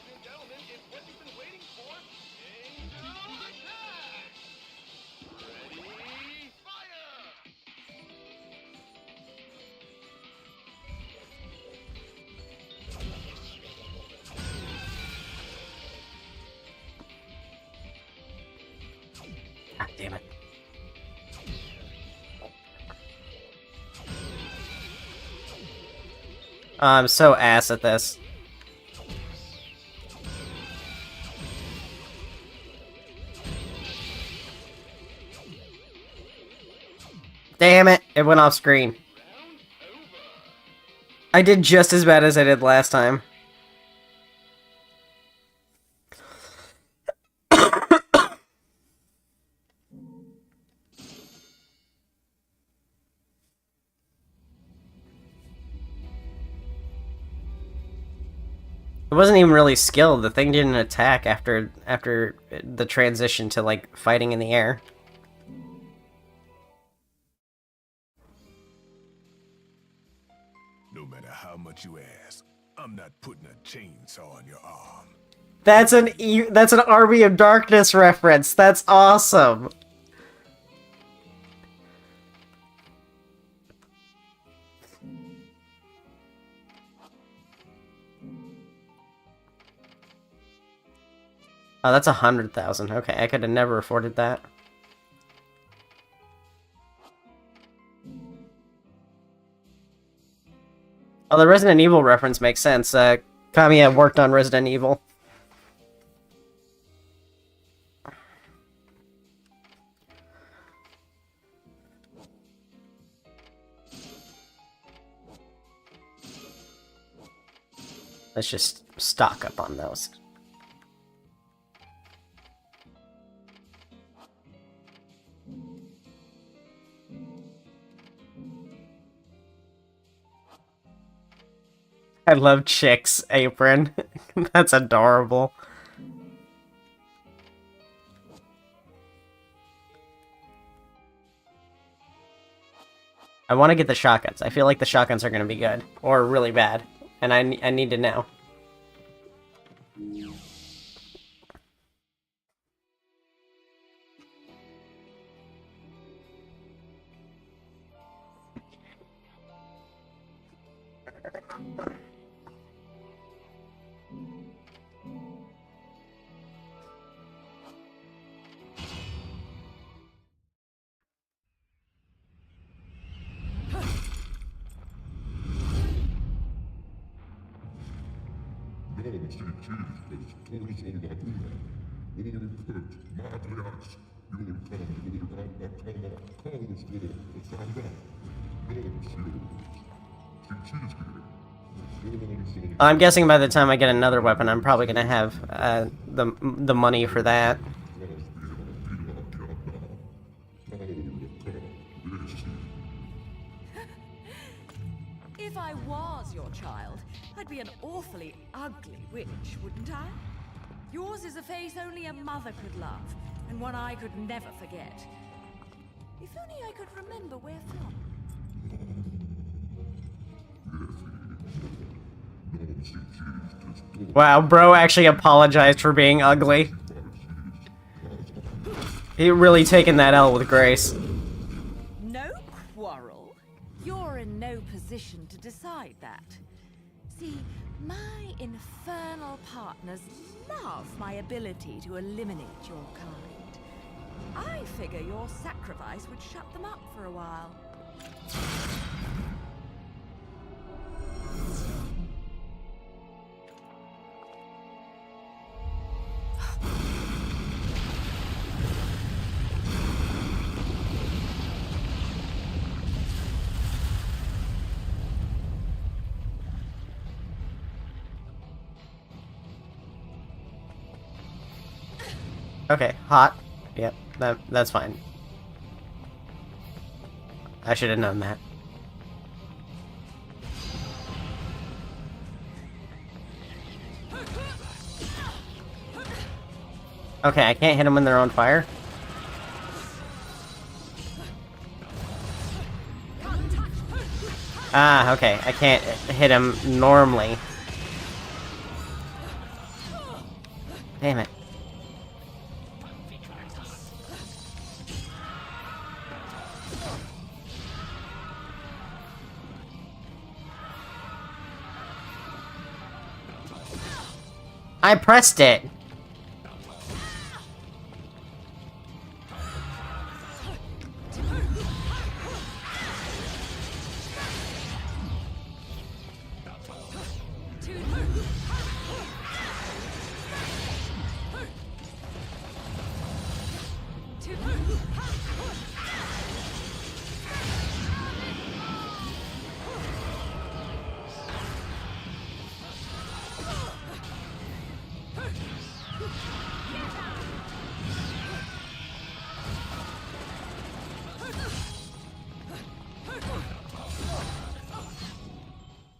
and gentlemen, it's what you've been waiting for. Angel attack! Ready, fire! God damn it. I'm so ass at this. Damn it, it went off screen. I did just as bad as I did last time. It wasn't even really skilled. The thing didn't attack after the transition to, like, fighting in the air. No matter how much you ask, I'm not putting a chainsaw on your arm. That's an Army of Darkness reference. That's awesome. Oh, that's 100,000. Okay, I could have never afforded that. Oh, the Resident Evil reference makes sense. Kamiya worked on Resident Evil. Let's just stock up on those. I love Chick's apron. That's adorable. I want to get the shotguns. I feel like the shotguns are going to be good. Or really bad. And I need to know. I'm guessing by the time I get another weapon, I'm probably gonna have the money for that. If I was your child, I'd be an awfully ugly witch, wouldn't I? Yours is a face only a mother could love, and one I could never forget. If only I could remember where from. Wow, bro actually apologized for being ugly. He really taken that L with grace. No quarrel. You're in no position my ability to eliminate your kind. I figure your sacrifice would shut them up for a while. Okay, hot. Yep, that's fine. I should have known that. Okay, I can't hit them when they're on fire. Ah, okay, I can't hit them normally. Damn it. I pressed it!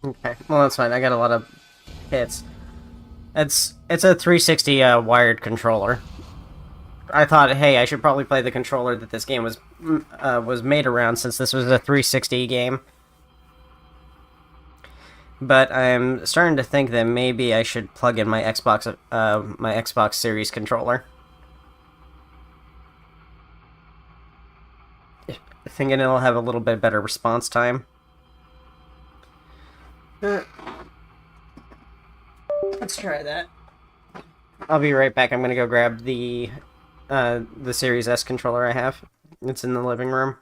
Okay, well that's fine. I got a lot of hits. It's a 360 wired controller. I thought, hey, I should probably play the controller that this game was made around, since this was a 360 game. But I'm starting to think that maybe I should plug in my Xbox Series controller. Thinking it'll have a little bit better response time. Let's try that. I'll be right back. I'm gonna go grab the Series S controller I have. It's in the living room.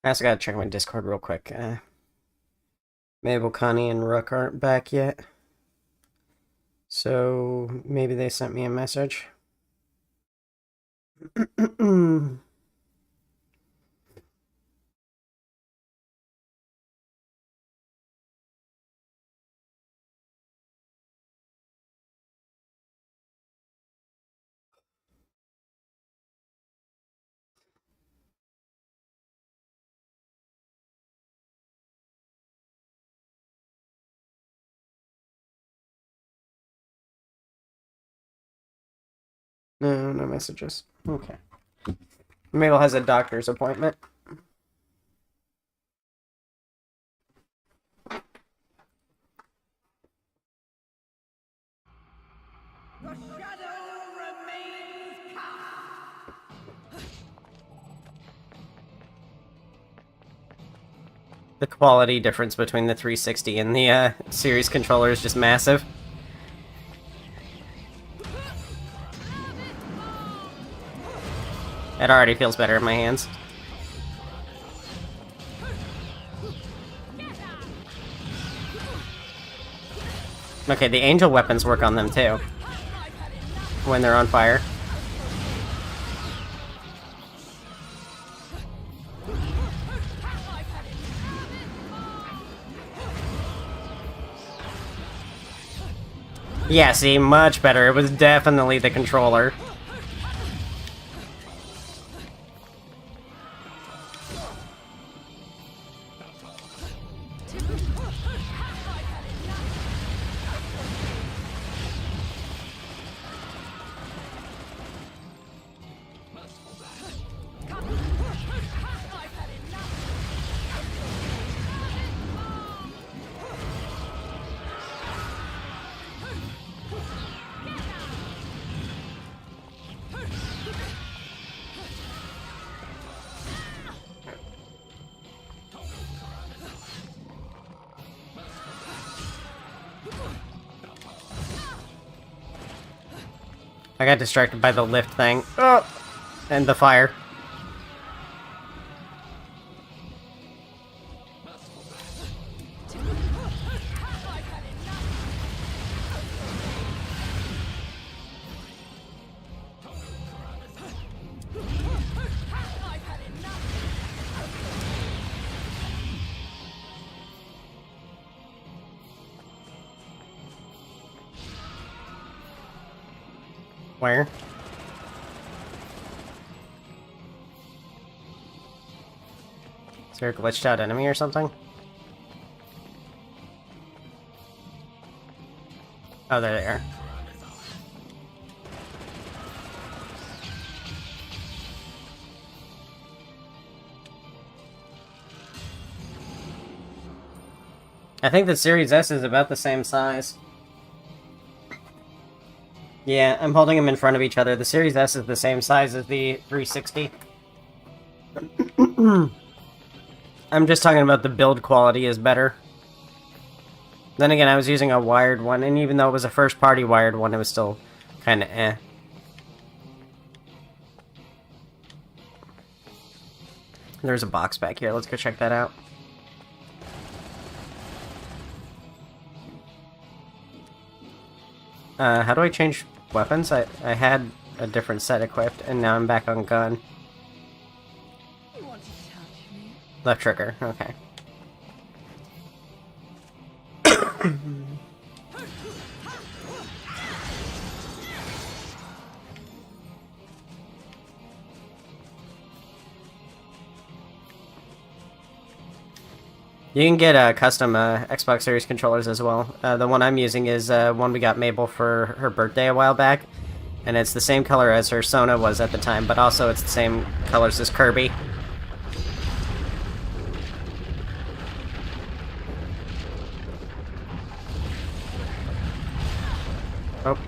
I also gotta check my Discord real quick. Mabel, Connie, and Rook aren't back yet. So maybe they sent me a message. No, no messages. Okay. Mabel has a doctor's appointment. The shadow remains cast. The quality difference between the 360 and the Series controller is just massive. It already feels better in my hands. Okay, the angel weapons work on them too. When they're on fire. Yeah, see, much better. It was definitely the controller. I got distracted by the lift thing. Oh! And the fire. Where? Is there a glitched out enemy or something? Oh, there they are. I think the Series S is about the same size. Yeah, I'm holding them in front of each other. The Series S is the same size as the 360. I'm just talking about the build quality is better. Then again, I was using a wired one, and even though it was a first-party wired one, it was still kind of eh. There's a box back here. Let's go check that out. How do I change weapons? I had a different set equipped, and now I'm back on gun. You want to touch me? Left trigger, okay. You can get custom Xbox Series controllers as well. The one I'm using is one we got Mabel for her birthday a while back. And it's the same color as her Sona was at the time, but also it's the same colors as Kirby. Oh.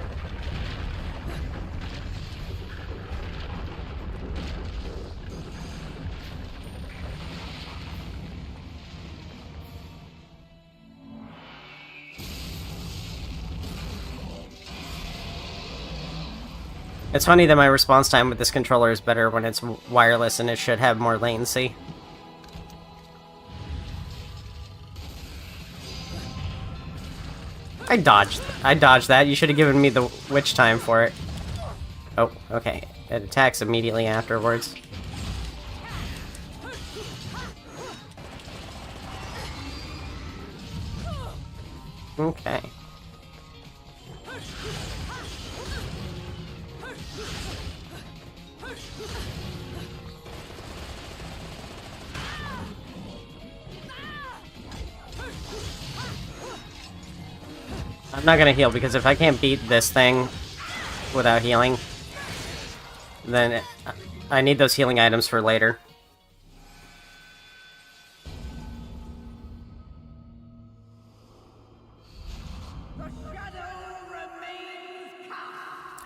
It's funny that my response time with this controller is better when it's wireless, and it should have more latency. I dodged that. You should have given me the witch time for it. Oh, okay. It attacks immediately afterwards. Okay. I'm not gonna heal, because if I can't beat this thing without healing, then I need those healing items for later.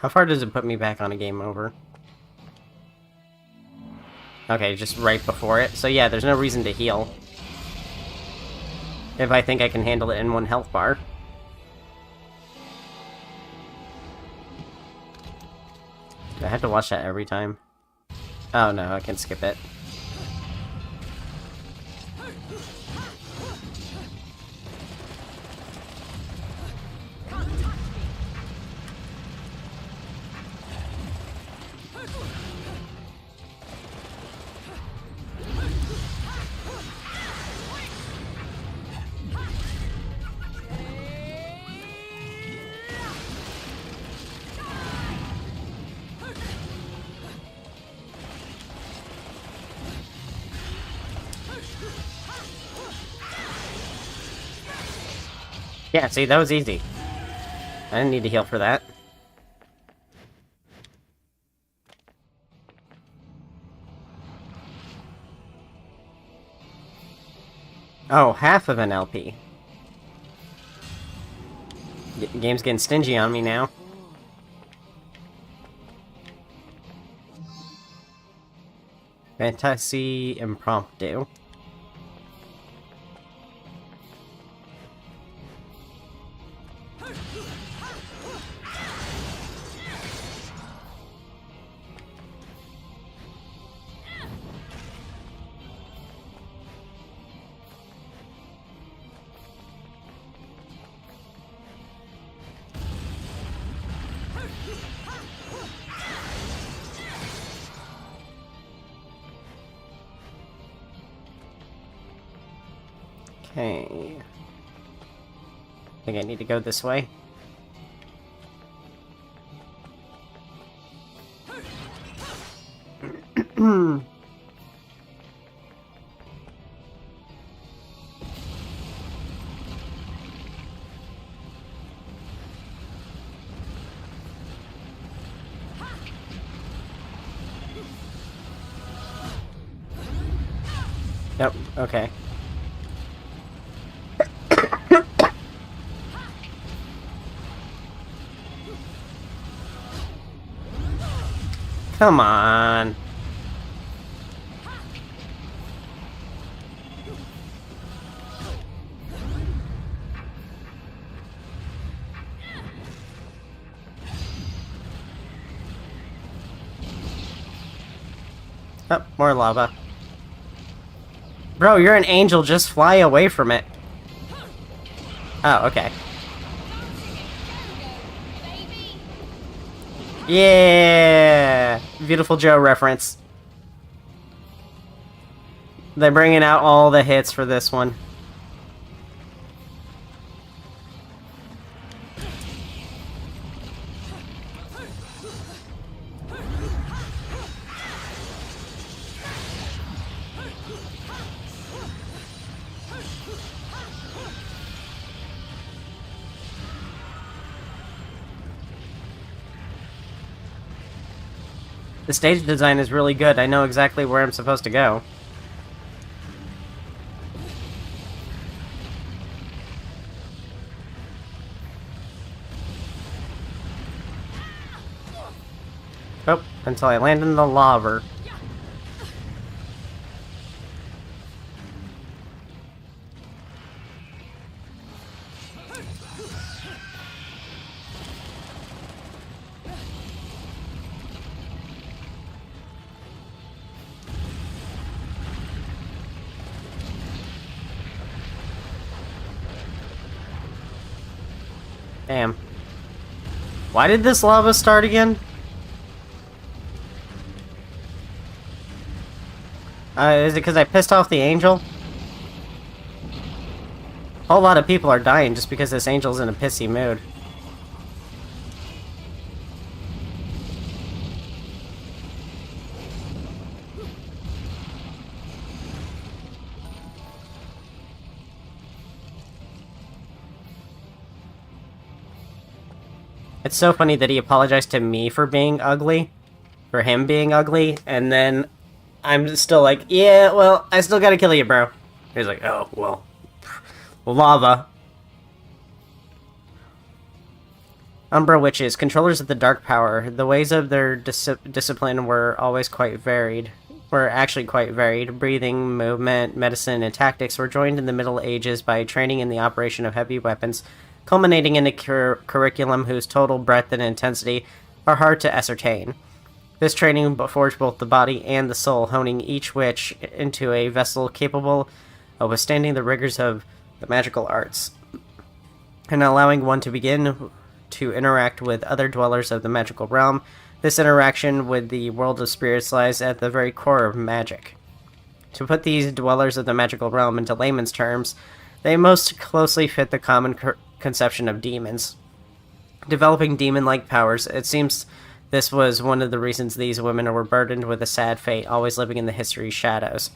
How far does it put me back on a game over? Okay, just right before it. So yeah, there's no reason to heal if I think I can handle it in one health bar. Do I have to watch that every time? Oh no, I can skip it. Yeah, see, that was easy. I didn't need to heal for that. Oh, half of an LP. Game's getting stingy on me now. Fantasy Impromptu. Okay. I think I need to go this way. Nope, okay. Come on. Oh, more lava. Bro, you're an angel, just fly away from it. Oh, okay. Yeah! Beautiful Joe reference. They're bringing out all the hits for this one. The stage design is really good. I know exactly where I'm supposed to go. Oh, until I land in the lava. Damn. Why did this lava start again? Is it because I pissed off the angel? A whole lot of people are dying just because this angel's in a pissy mood. It's so funny that he apologized to me for being ugly. For him being ugly, and then I'm still like, yeah, well, I still gotta kill you, bro. He's like, oh, well, lava. Umbra Witches, controllers of the dark power. The ways of their discipline were actually quite varied. Breathing, movement, medicine, and tactics were joined in the Middle Ages by training in the operation of heavy weapons, culminating in a curriculum whose total breadth and intensity are hard to ascertain. This training forged both the body and the soul, honing each witch into a vessel capable of withstanding the rigors of the magical arts, and allowing one to begin to interact with other dwellers of the magical realm. This interaction with the world of spirits lies at the very core of magic. To put these dwellers of the magical realm into layman's terms, they most closely fit the common conception of demons. Developing demon-like powers, it seems this was one of the reasons these women were burdened with a sad fate, always living in the history's shadows.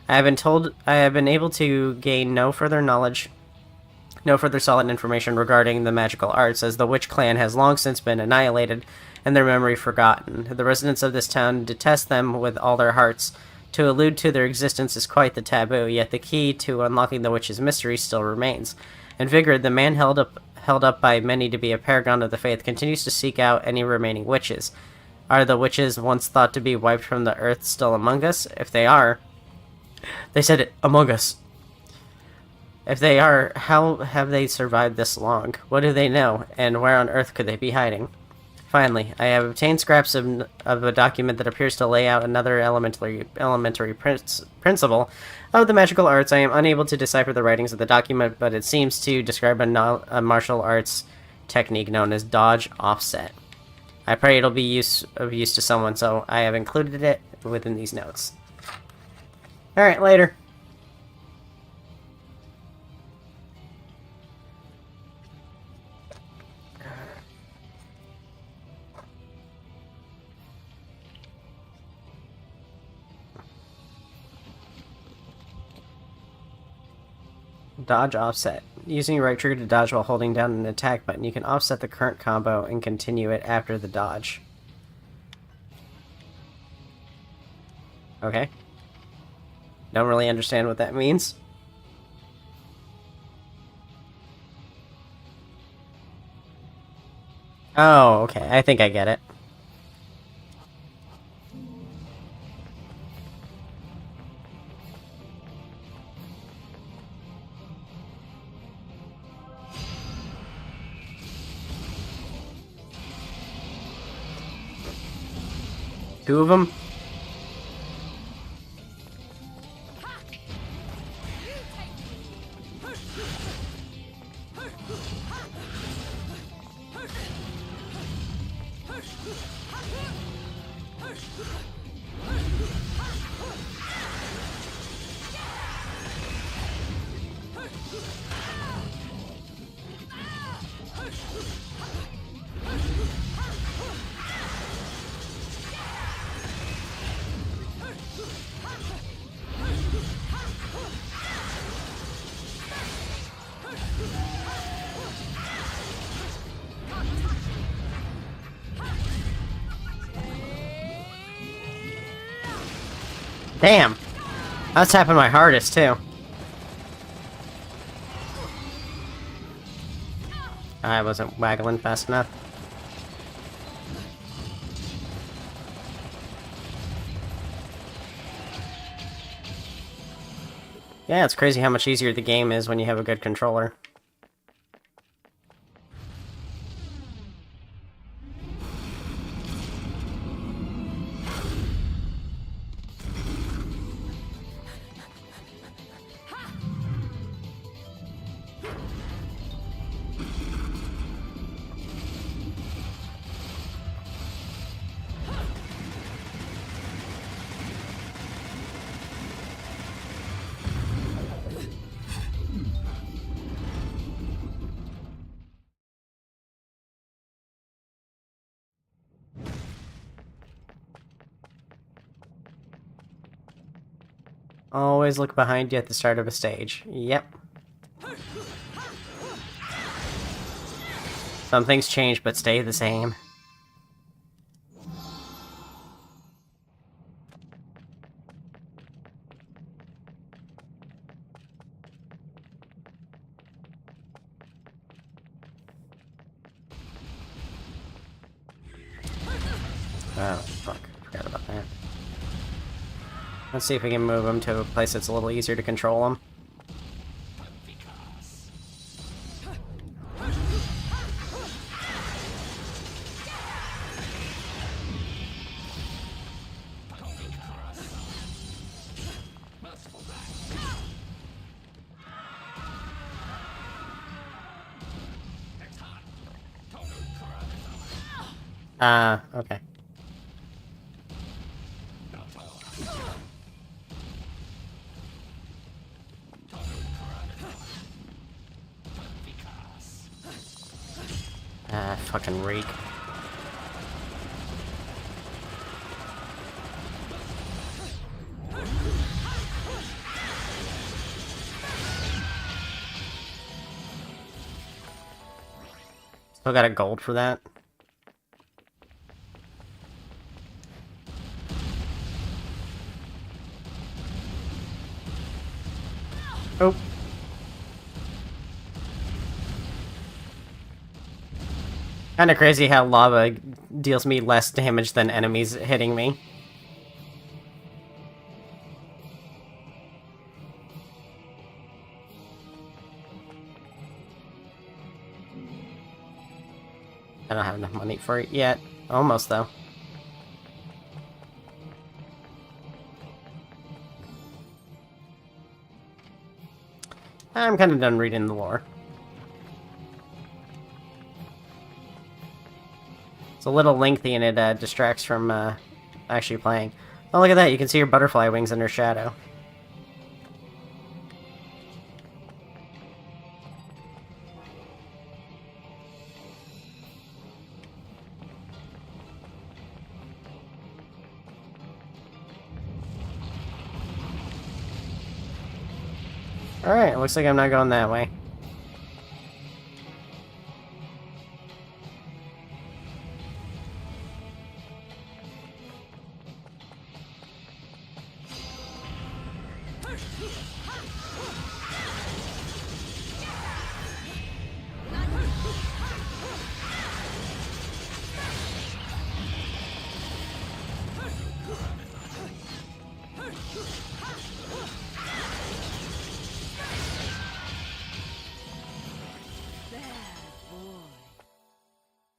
I have been able to gain no further knowledge No further solid information regarding the magical arts, as the witch clan has long since been annihilated and their memory forgotten. The residents of this town detest them with all their hearts. To allude to their existence is quite the taboo, yet the key to unlocking the witch's mystery still remains. And Vigrid, the man held up by many to be a paragon of the faith, continues to seek out any remaining witches. Are the witches once thought to be wiped from the earth still among us? If they are... They said it, among us. If they are, how have they survived this long? What do they know, and where on earth could they be hiding? Finally, I have obtained scraps of a document that appears to lay out another elementary principle of the magical arts. I am unable to decipher the writings of the document, but it seems to describe a martial arts technique known as dodge offset. I pray it'll be of use to someone, so I have included it within these notes. Alright, later. Dodge offset. Using your right trigger to dodge while holding down an attack button, you can offset the current combo and continue it after the dodge. Okay. Don't really understand what that means. Oh, okay. I think I get it. Two of them? Damn! That's happened my hardest, too. I wasn't waggling fast enough. Yeah, it's crazy how much easier the game is when you have a good controller. Always look behind you at the start of a stage. Yep. Some things change but stay the same. Oh, fuck. Forgot about that. Let's see if we can move him to a place that's a little easier to control him. Okay. Fucking reek. Still got a gold for that. Oh. Kinda crazy how lava deals me less damage than enemies hitting me. I don't have enough money for it yet. Almost, though. I'm kind of done reading the lore. It's a little lengthy and it distracts from actually playing. Oh, look at that. You can see your butterfly wings under shadow. Alright, looks like I'm not going that way.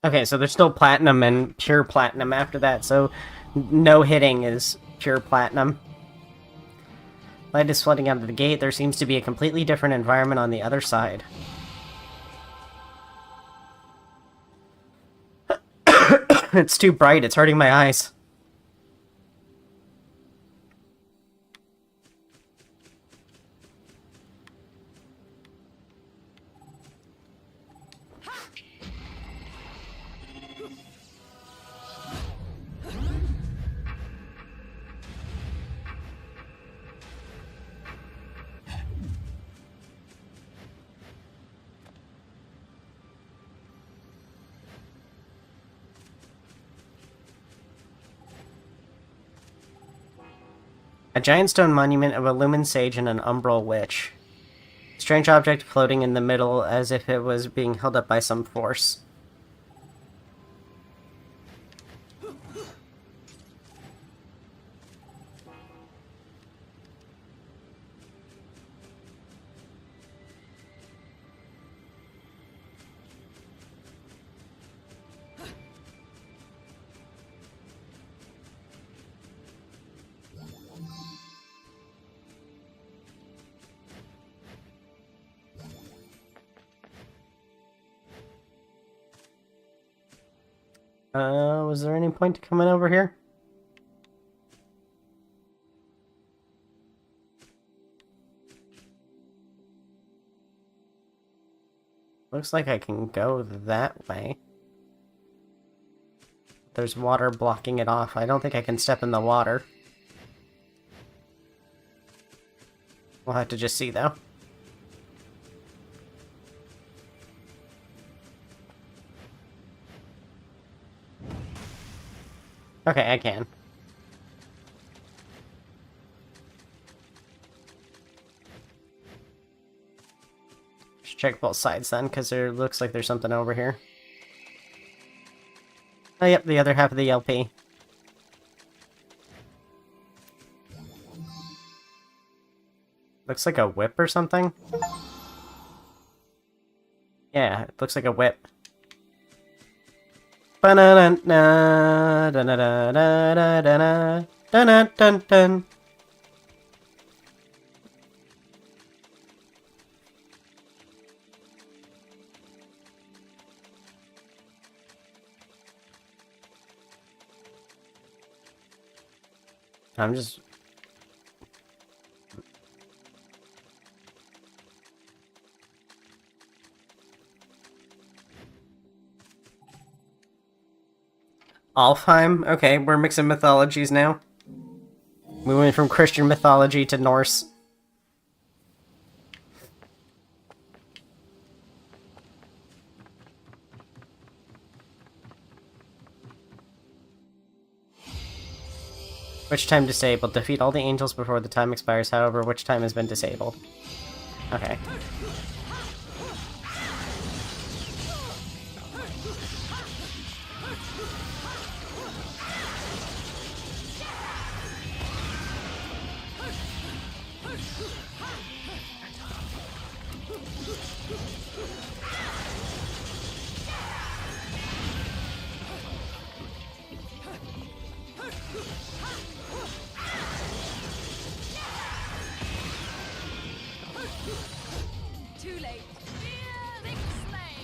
Okay, so there's still platinum and pure platinum after that, so no hitting is pure platinum. Light is flooding out of the gate. There seems to be a completely different environment on the other side. It's too bright. It's hurting my eyes. A giant stone monument of a Lumen Sage and an Umbral Witch. Strange object floating in the middle as if it was being held up by some force. Was there any point to coming over here? Looks like I can go that way. There's water blocking it off. I don't think I can step in the water. We'll have to just see, though. Okay, I can. Just check both sides then, because there looks like there's something over here. Oh, yep, the other half of the LP. Looks like a whip or something? Yeah, it looks like a whip. Ba-na-na-na, da-na-da-da-da-da-da, da-na-dun-dun. I'm just... Alfheim? Okay, we're mixing mythologies now. We went from Christian mythology to Norse. Which time disabled? Defeat all the angels before the time expires, however, which time has been disabled? Okay. Too late. Fear the slain.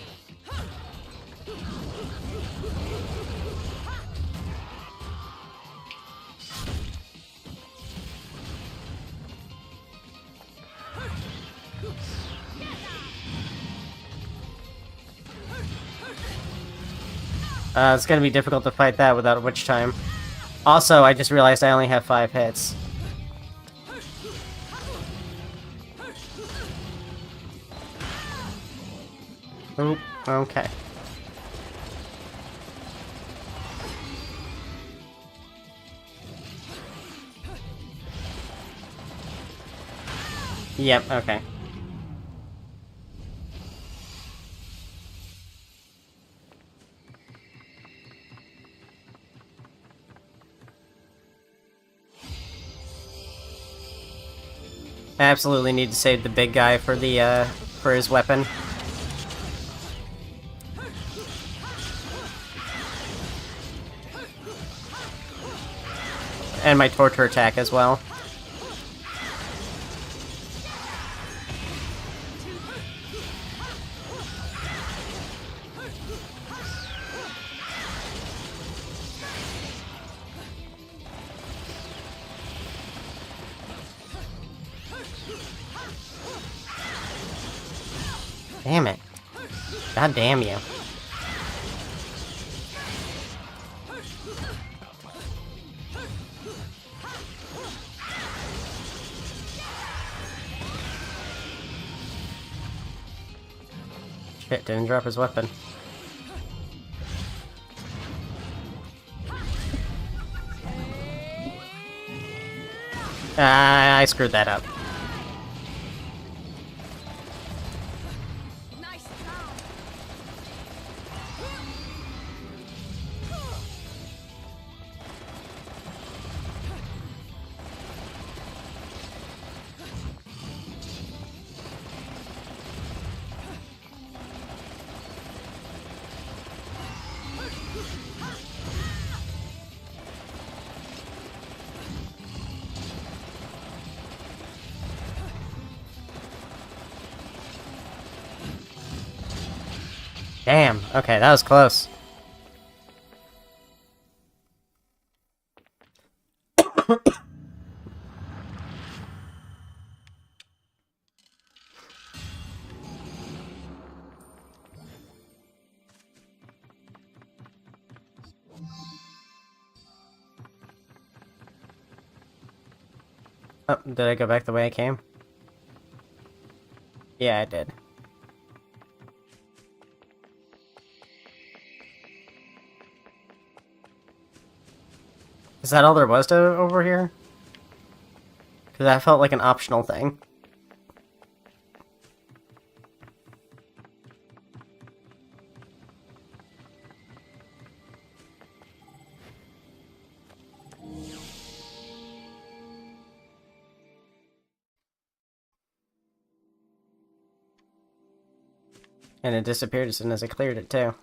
It's gonna be difficult to fight that without a witch time. Also, I just realized I only have 5 hits. Oop, okay. Yep, okay. I absolutely need to save the big guy for the, for his weapon. And my torture attack as well. Damn it. God damn you. Shit, didn't drop his weapon. I screwed that up. Nice job. Damn, okay, that was close. Oh, did I go back the way I came? Yeah, I did. Is that all there was to over here? Because that felt like an optional thing. And it disappeared as soon as I cleared it, too.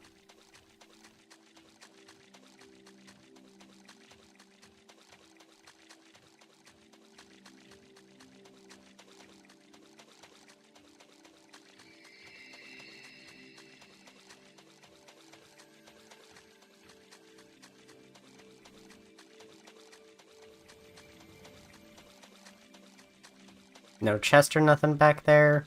No chest or nothing back there.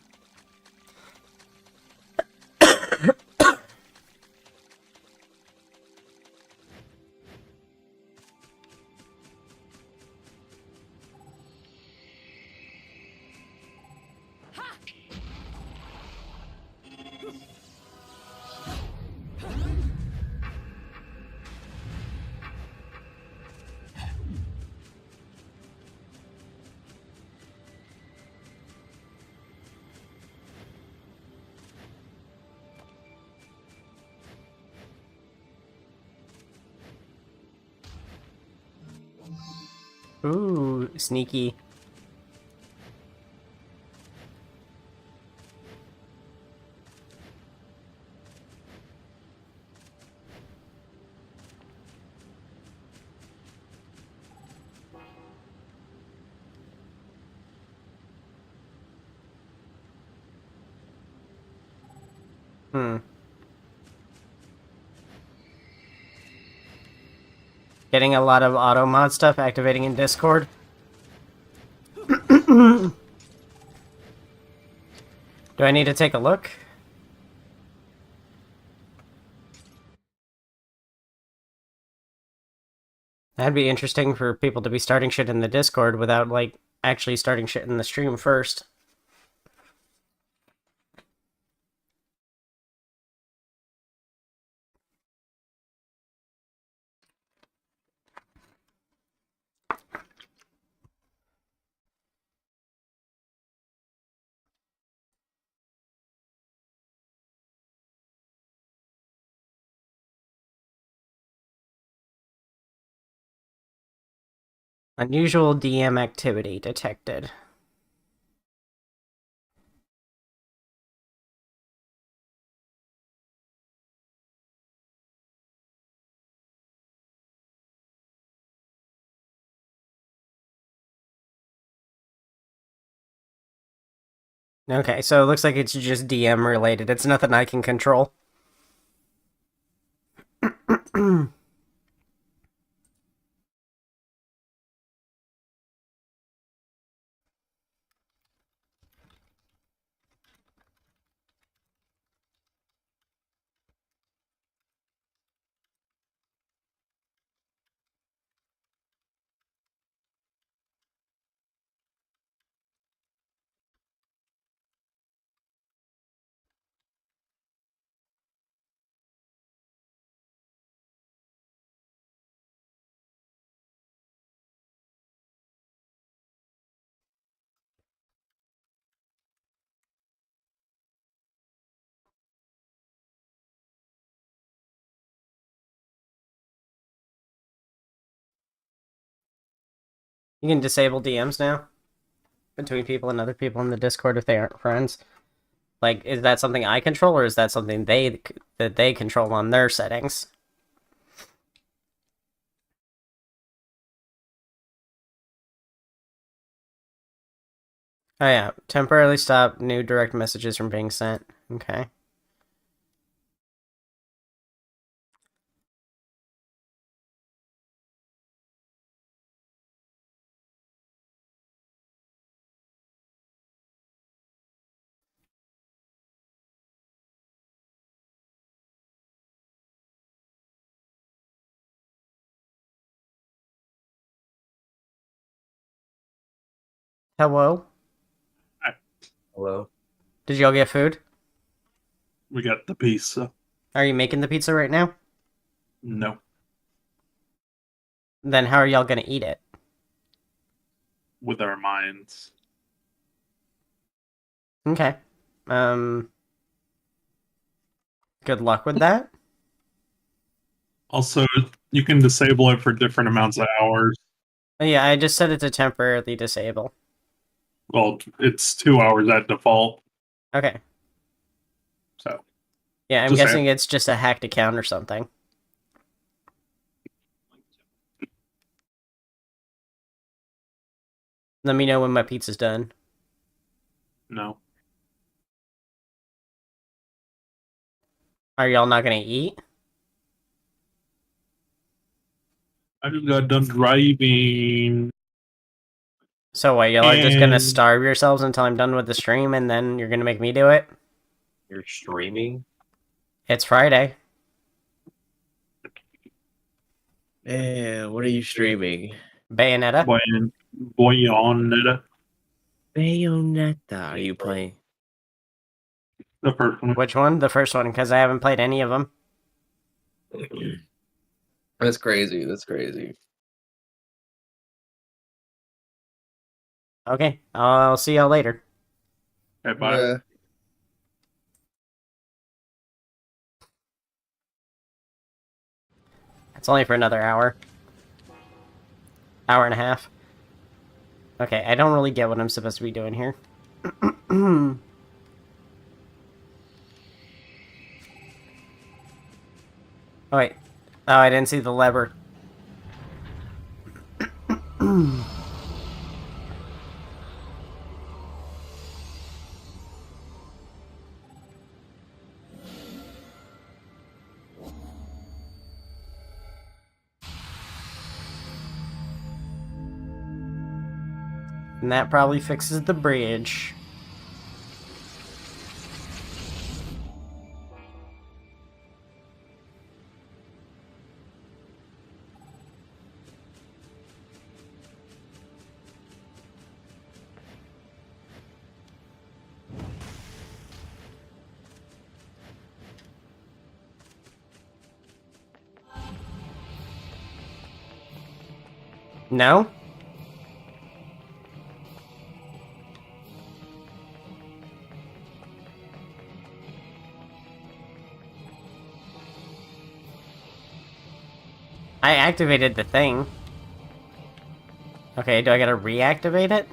Ooh, sneaky. Hmm. Getting a lot of auto mod stuff activating in Discord. Do I need to take a look? That'd be interesting for people to be starting shit in the Discord without, like, actually starting shit in the stream first. Unusual DM activity detected. Okay, so it looks like it's just DM related. It's nothing I can control. You can disable DMs now between people and other people in the Discord if they aren't friends. Like, is that something I control, or is that something that they control on their settings? Oh yeah, temporarily stop new direct messages from being sent. Okay. Hello? Hello? Did y'all get food? We got the pizza. Are you making the pizza right now? No. Then how are y'all gonna eat it? With our minds. Okay. Good luck with that. Also, you can disable it for different amounts of hours. Yeah, I just set it to temporarily disable. Well, it's 2 hours at default. Okay. So. Yeah, I'm Just guessing it's just a hacked account or something. Let me know when my pizza's done. No. Are y'all not gonna eat? I just got done driving. So what, y'all are just gonna starve yourselves until I'm done with the stream and then you're gonna make me do it? You're streaming? It's Friday. What are you streaming? Bayonetta. Bayonetta. Bayonetta. Are you playing? The first one. Which one? The first one, because I haven't played any of them. That's crazy. That's crazy. Okay, I'll see y'all later. Okay, bye. Yeah. It's only for another hour. Hour and a half. Okay, I don't really get what I'm supposed to be doing here. Oh, wait. Oh, I didn't see the lever. And that probably fixes the bridge. No? I activated the thing. Okay, do I gotta reactivate it?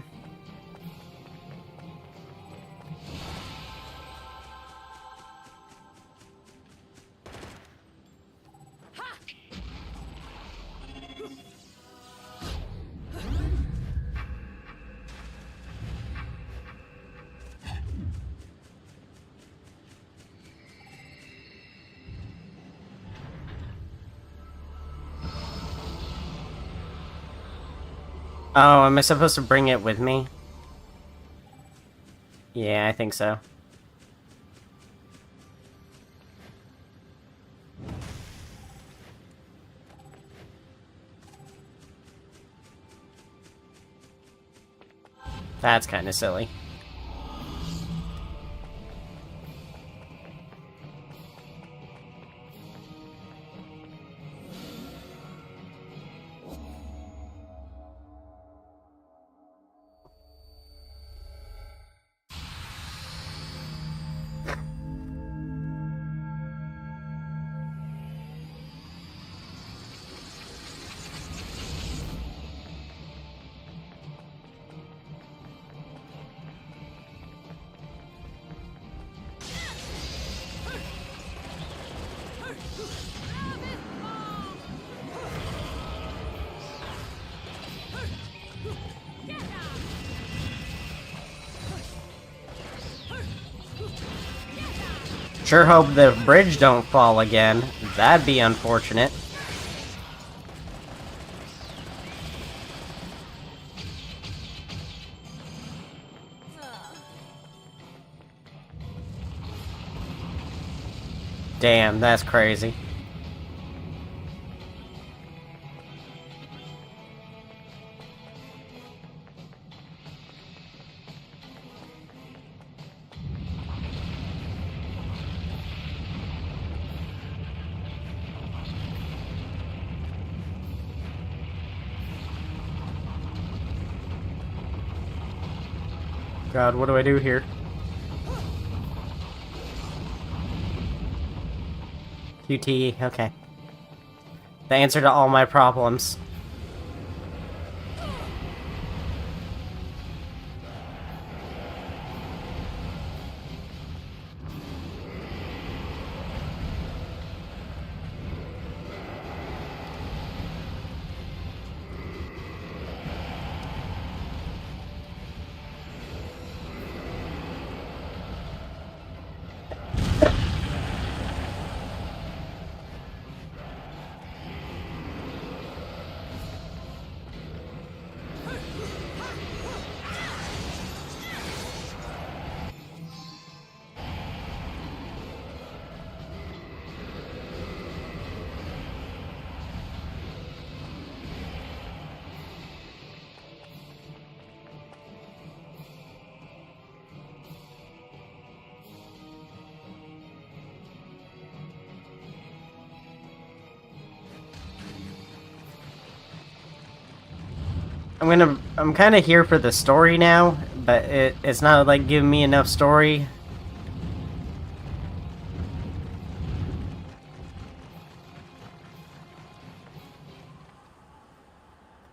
Oh, am I supposed to bring it with me? Yeah, I think so. That's kind of silly. Sure hope the bridge don't fall again. That'd be unfortunate. Damn, that's crazy. God, what do I do here? QT, okay. The answer to all my problems. I'm kind of here for the story now, but it's not like giving me enough story.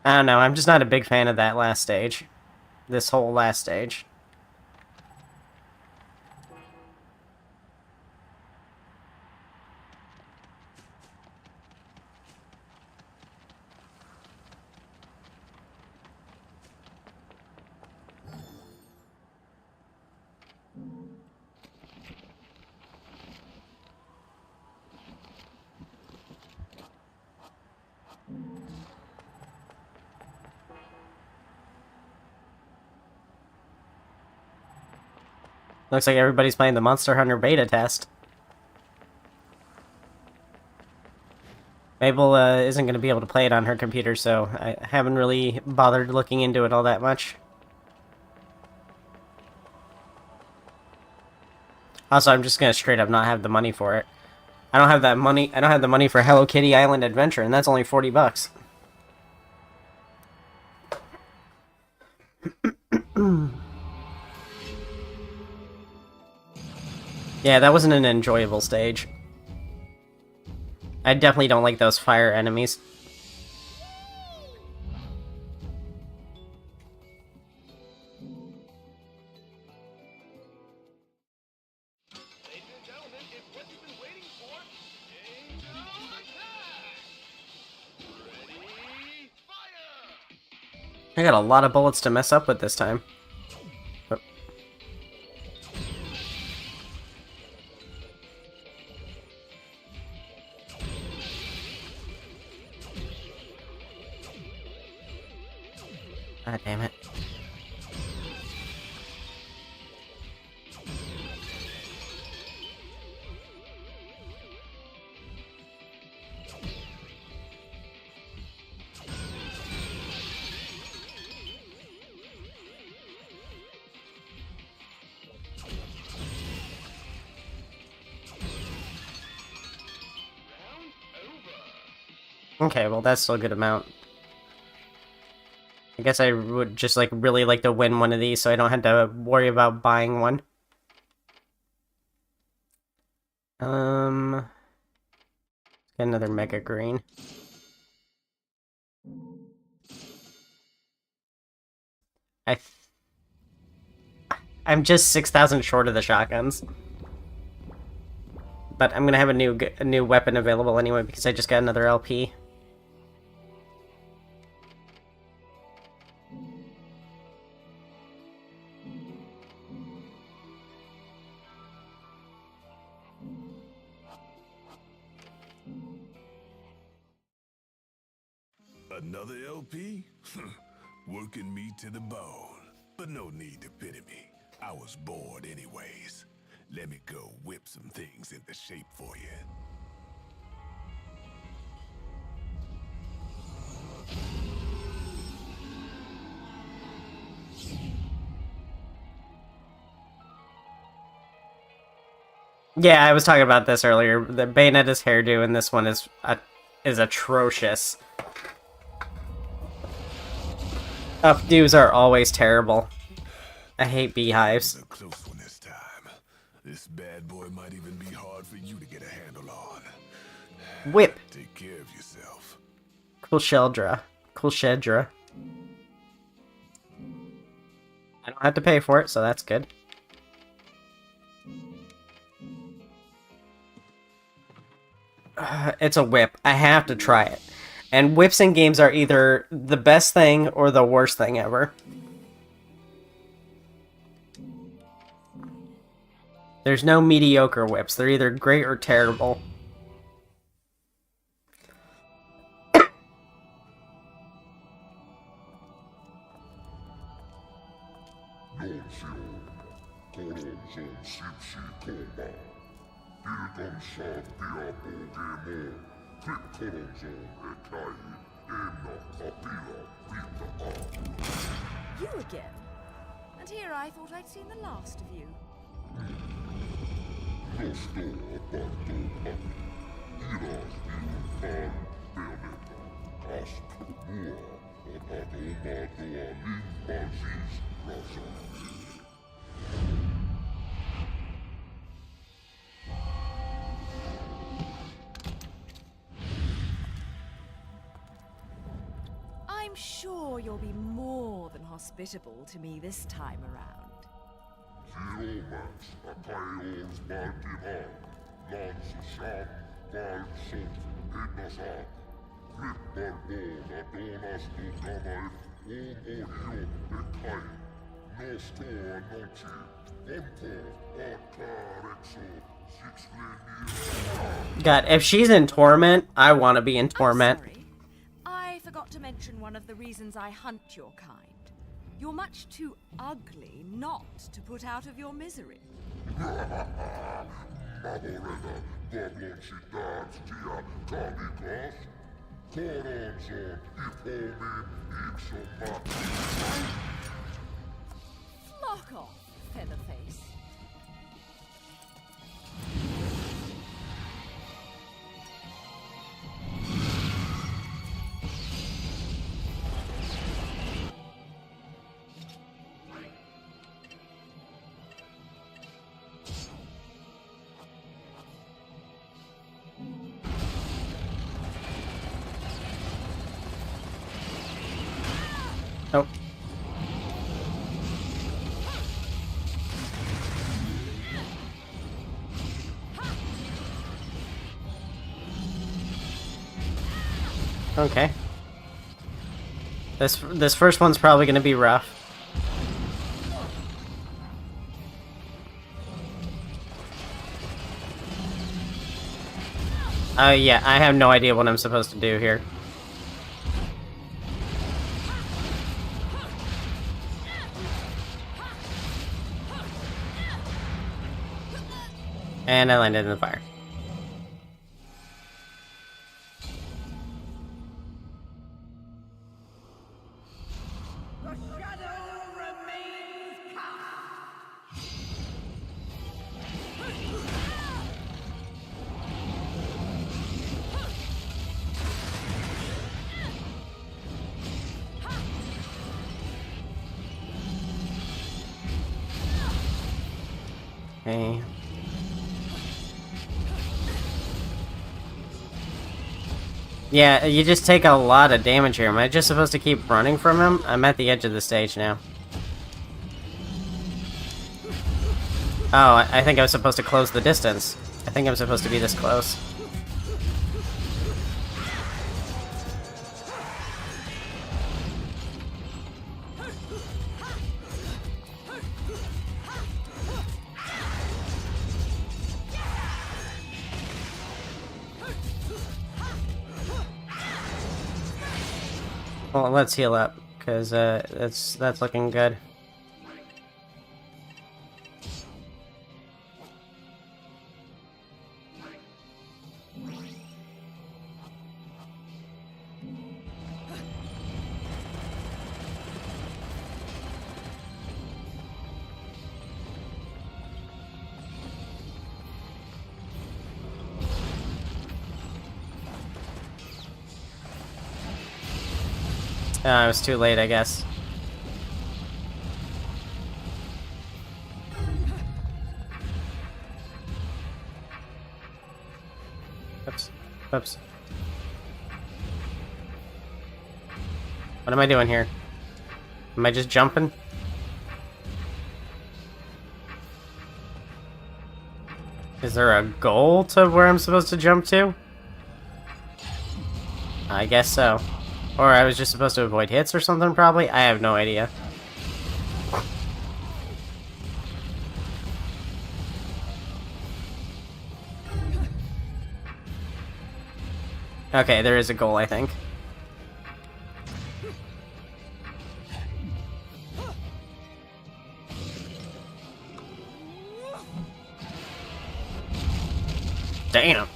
I don't know, I'm just not a big fan of that last stage. this whole last stage. Looks like everybody's playing the Monster Hunter beta test. Mabel isn't going to be able to play it on her computer, so I haven't really bothered looking into it all that much. Also, I'm just going to straight up not have the money for it. I don't have that money. I don't have the money for Hello Kitty Island Adventure, and that's only $40. Yeah, that wasn't an enjoyable stage. I definitely don't like those fire enemies. Ladies and gentlemen, it's what you've been waiting for. Angel attack! Ready, fire! I got a lot of bullets to mess up with this time. Oh. God damn it. Okay, well that's still a good amount. I guess I would just like really like to win one of these so I don't have to worry about buying one. Get another Mega Green. I'm just 6,000 short of the shotguns. But I'm gonna have a new weapon available anyway because I just got another LP. Another LP? Working me to the bone. But no need to pity me. I was bored anyways. Let me go whip some things into shape for you. Yeah, I was talking about this earlier. The Bayonetta's hairdo in this one is atrocious. Updos are always terrible. I hate beehives. A close one this time. This bad boy might even be hard for you to get a handle on. Whip. Take care of yourself. Cool Sheldra. Cool Shedra. I don't have to pay for it, so that's good. It's a whip. I have to try it. And whips in games are either the best thing or the worst thing ever. There's no mediocre whips. They're either great or terrible. You again? And here I thought I'd seen the last of you. I'm sure you'll be more than hospitable to me this time around. God, if she's in torment, I want to be in torment. Sorry, I forgot to mention one of the reasons I hunt your kind. You're much too ugly not to put out of your misery. Flock off, Featherface. Oh. Okay. This first one's probably going to be rough. Yeah, I have no idea what I'm supposed to do here. And I landed in the fire. The shadow remains cast. Okay. Yeah, you just take a lot of damage here. Am I just supposed to keep running from him? I'm at the edge of the stage now. Oh, I think I was supposed to close the distance. I think I'm supposed to be this close. Well, let's heal up, because that's looking good. I was too late, I guess. Oops. Oops. What am I doing here? Am I just jumping? Is there a goal to where I'm supposed to jump to? I guess so. Or I was just supposed to avoid hits or something, probably? I have no idea. Okay, there is a goal, I think. Damn.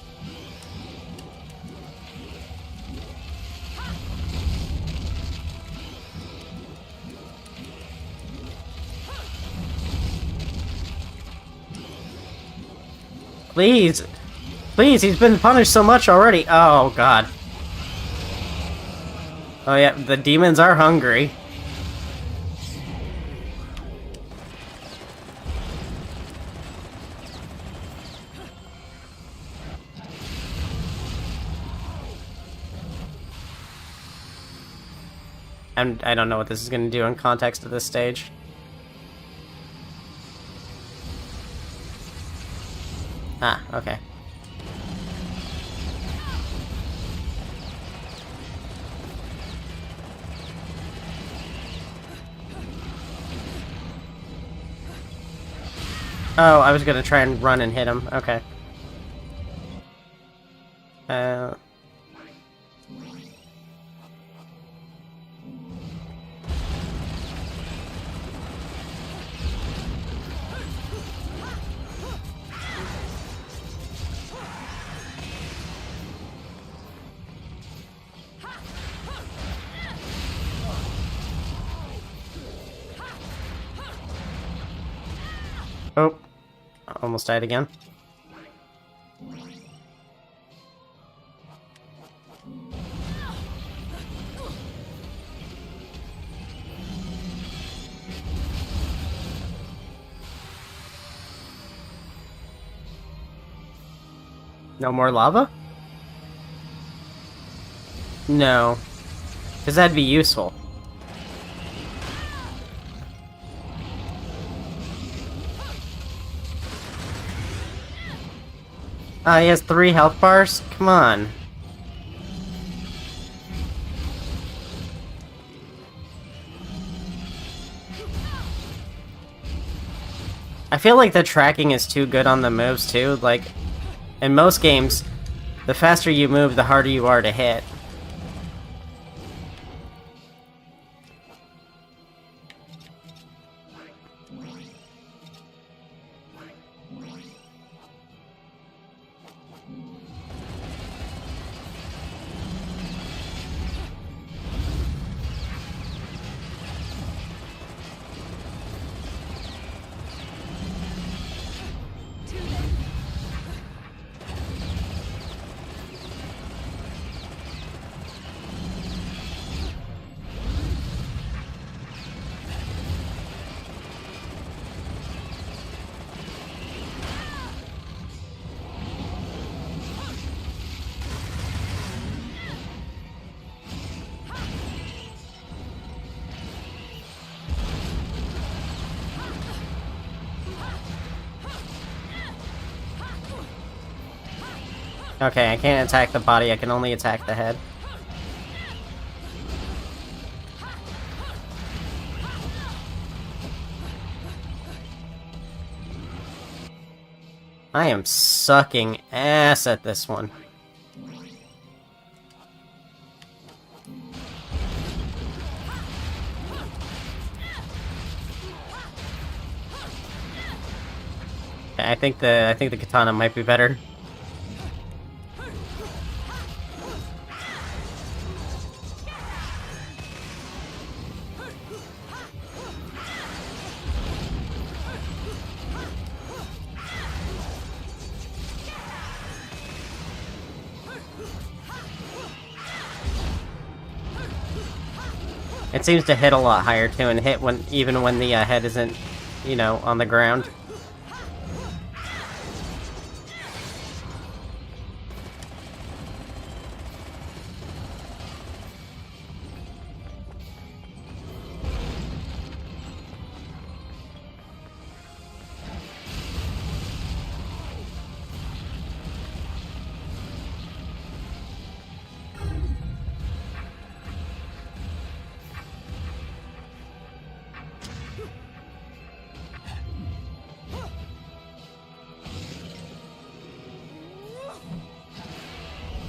Please! Please, he's been punished so much already! Oh, God. Oh yeah, the demons are hungry. I don't know what this is going to do in context of this stage. Ah, okay. Oh, I was gonna try and run and hit him. Okay. Oh. Almost died again. No more lava? No. Because that'd be useful. He has 3 health bars? Come on. I feel like the tracking is too good on the moves, too. Like, in most games, the faster you move, the harder you are to hit. Okay, I can't attack the body, I can only attack the head. I am sucking ass at this one. I think the katana might be better. It seems to hit a lot higher too, and hit when even when the head isn't, you know, on the ground.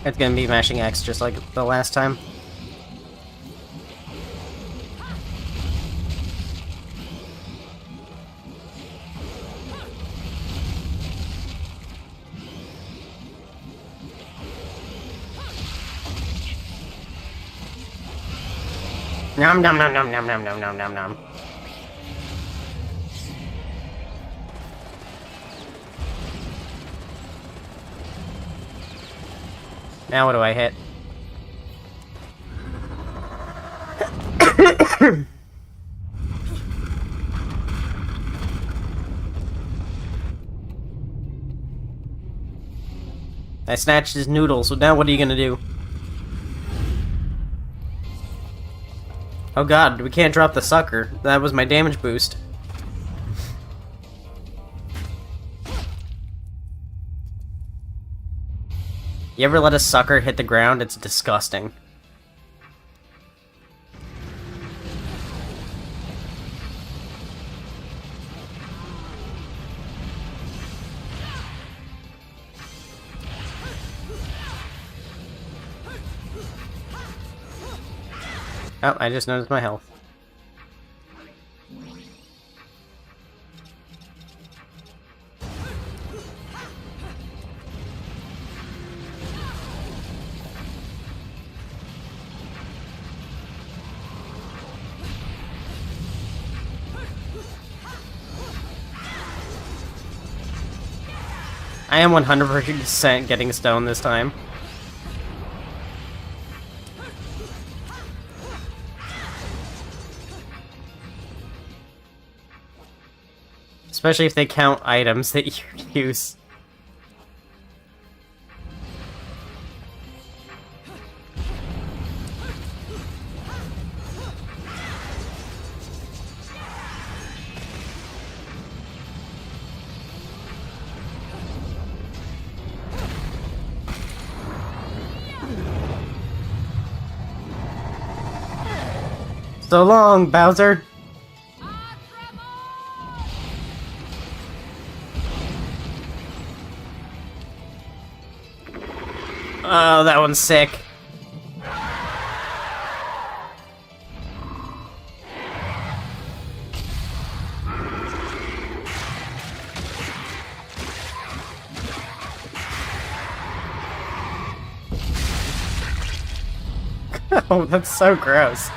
It's gonna be mashing X just like the last time. Nom nom nom nom nom nom nom nom nom nom. Now what do I hit? I snatched his noodle, so now what are you gonna do? Oh god, we can't drop the sucker. That was my damage boost. You ever let a sucker hit the ground? It's disgusting. Oh, I just noticed my health. I am 100% getting stone this time. Especially if they count items that you use. So long, Bowser! Oh, that one's sick. Oh, that's so gross.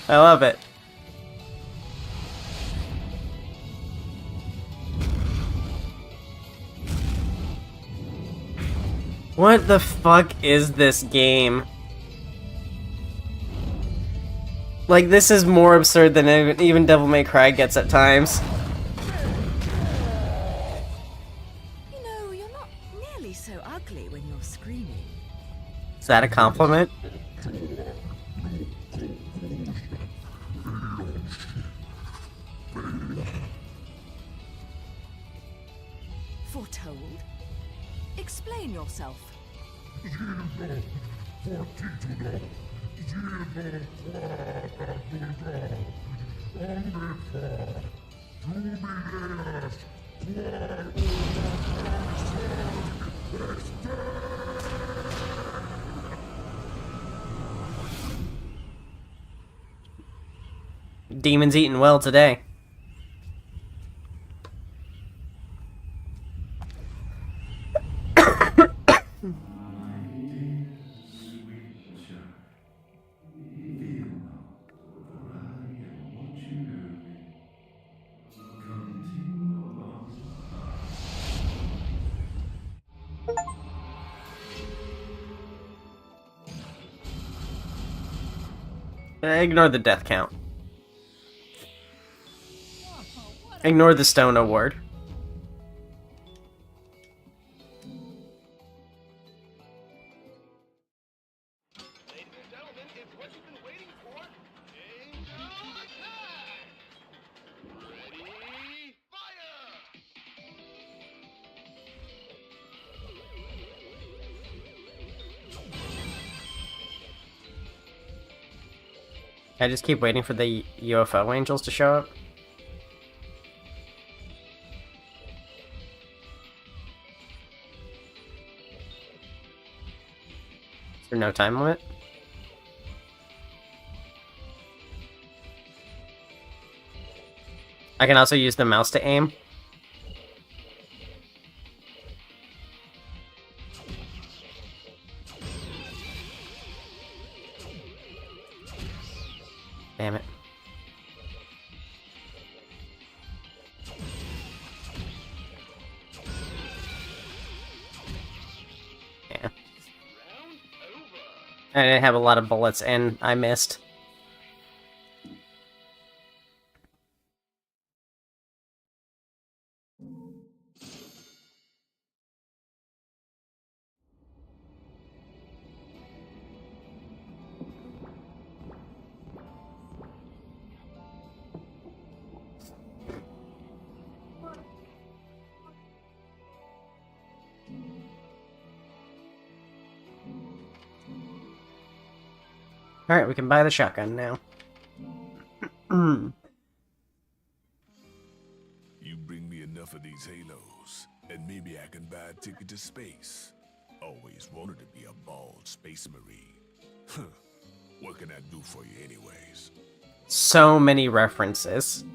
I love it. What the fuck is this game? Like, this is more absurd than even Devil May Cry gets at times. You know, you're not nearly so ugly when you're screaming. Is that a compliment? Foretold? Explain yourself. Demon's eating well today. Ignore the death count. Ignore the stone award. Ladies and gentlemen, it's what you've been waiting for. Angel attack! Ready, fire! I just keep waiting for the UFO angels to show up. Is there no time limit? I can also use the mouse to aim. Damn it. Yeah. I didn't have a lot of bullets and I missed. Alright, we can buy the shotgun now. You bring me enough of these halos, and maybe I can buy a ticket to space. Always wanted to be a bald space marine. Huh. What can I do for you anyways? So many references.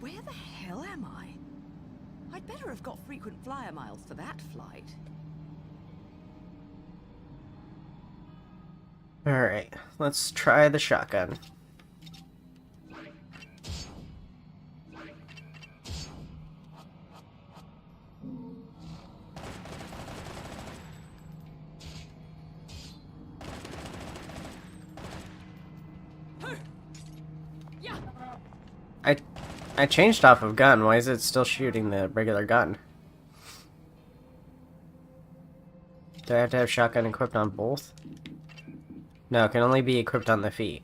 Where the hell am I? I'd better have got frequent flyer miles for that flight. Alright, let's try the shotgun. I changed off of gun. Why is it still shooting the regular gun? Do I have to have shotgun equipped on both? No, it can only be equipped on the feet.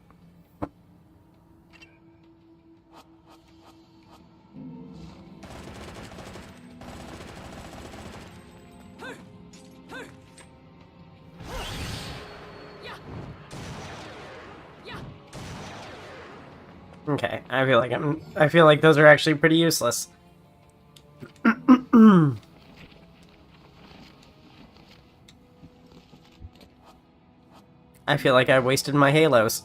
Okay, I feel like those are actually pretty useless. I feel like I wasted my halos.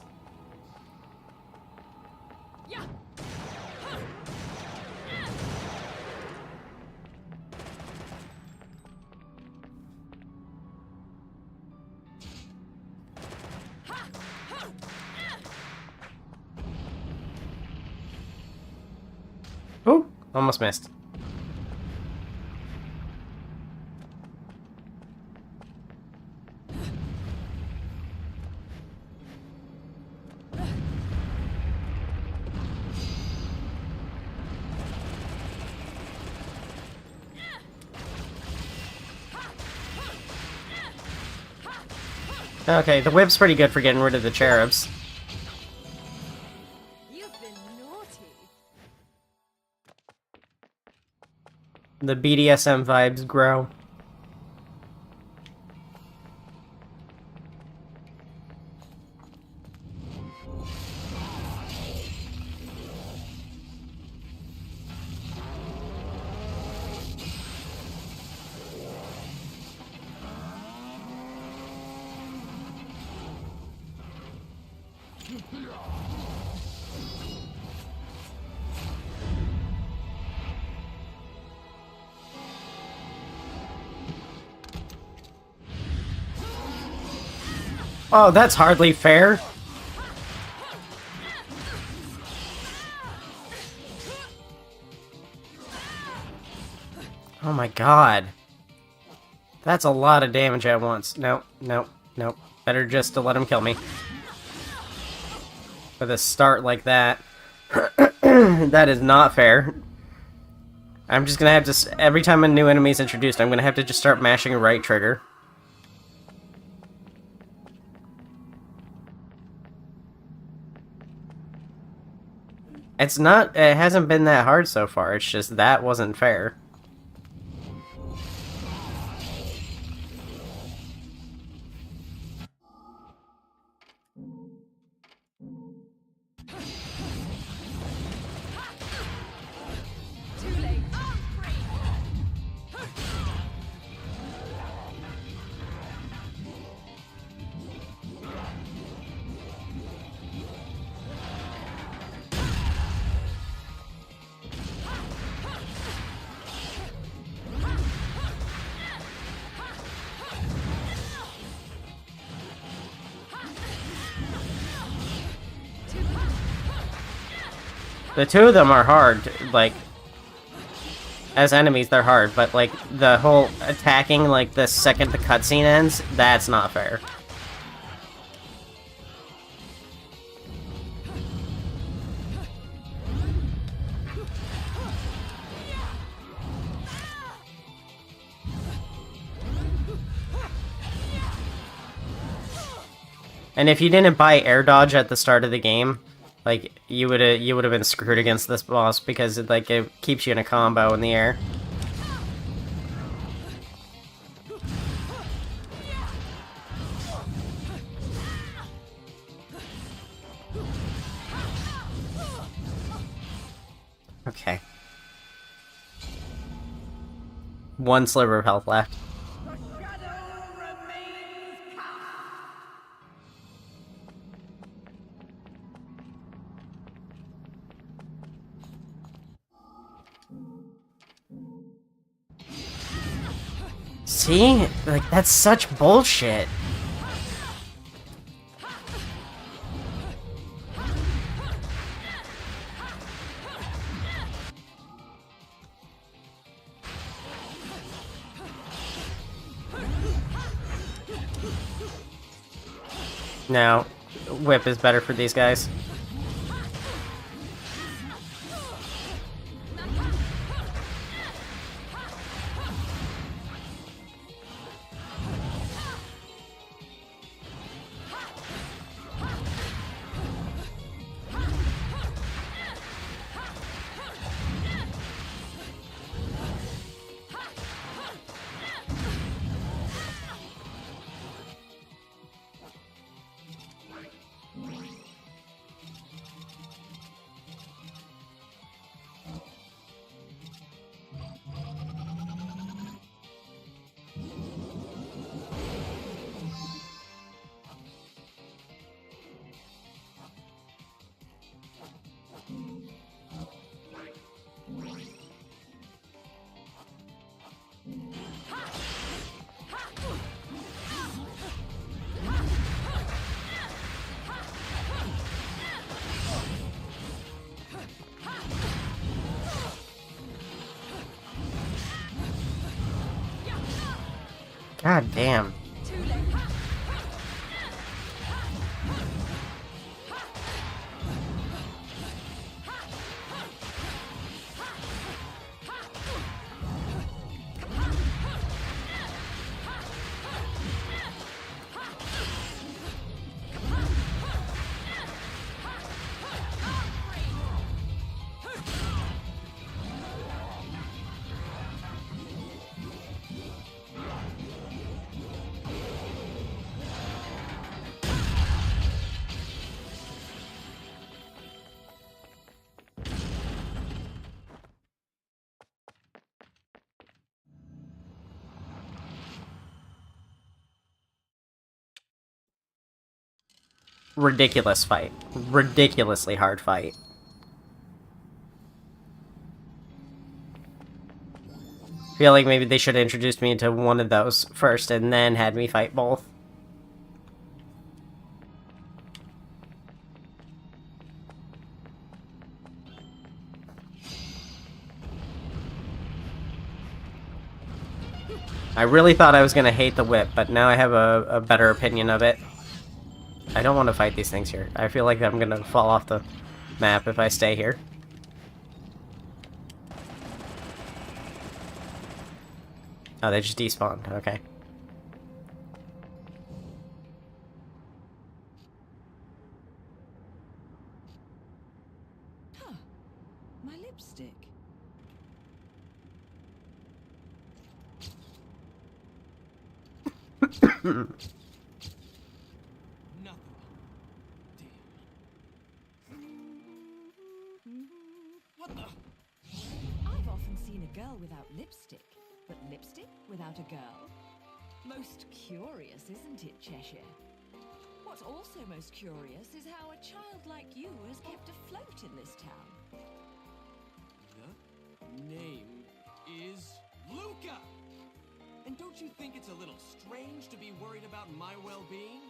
Oh, almost missed. Okay, the whip's pretty good for getting rid of the cherubs. You've been naughty. The BDSM vibes grow. Oh, that's hardly fair. Oh my god. That's a lot of damage at once. Nope, nope, nope. Better just to let him kill me. With a start like that. That is not fair. I'm just gonna have to... Every time a new enemy is introduced, I'm gonna have to just start mashing right trigger. It's not... It hasn't been that hard so far. It's just that wasn't fair. Too late. I'm free. The two of them are hard, like, as enemies they're hard, but like, the whole attacking, like, the second the cutscene ends, that's not fair. And if you didn't buy air dodge at the start of the game, like, you would have been screwed against this boss because it keeps you in a combo in the air. Okay. One sliver of health left. See? Like, that's such bullshit. No, whip is better for these guys. God damn. Ridiculous fight. Ridiculously hard fight. Feel like maybe they should have introduced me into one of those first and then had me fight both. I really thought I was gonna hate the whip, but now I have a better opinion of it. I don't want to fight these things here. I feel like I'm gonna fall off the map if I stay here. Oh, they just despawned. Okay. Huh. My lipstick. What the? I've often seen a girl without lipstick, but lipstick without a girl? Most curious, isn't it, Cheshire? What's also most curious is how a child like you has kept afloat in this town. The name is Luca! And don't you think it's a little strange to be worried about my well-being?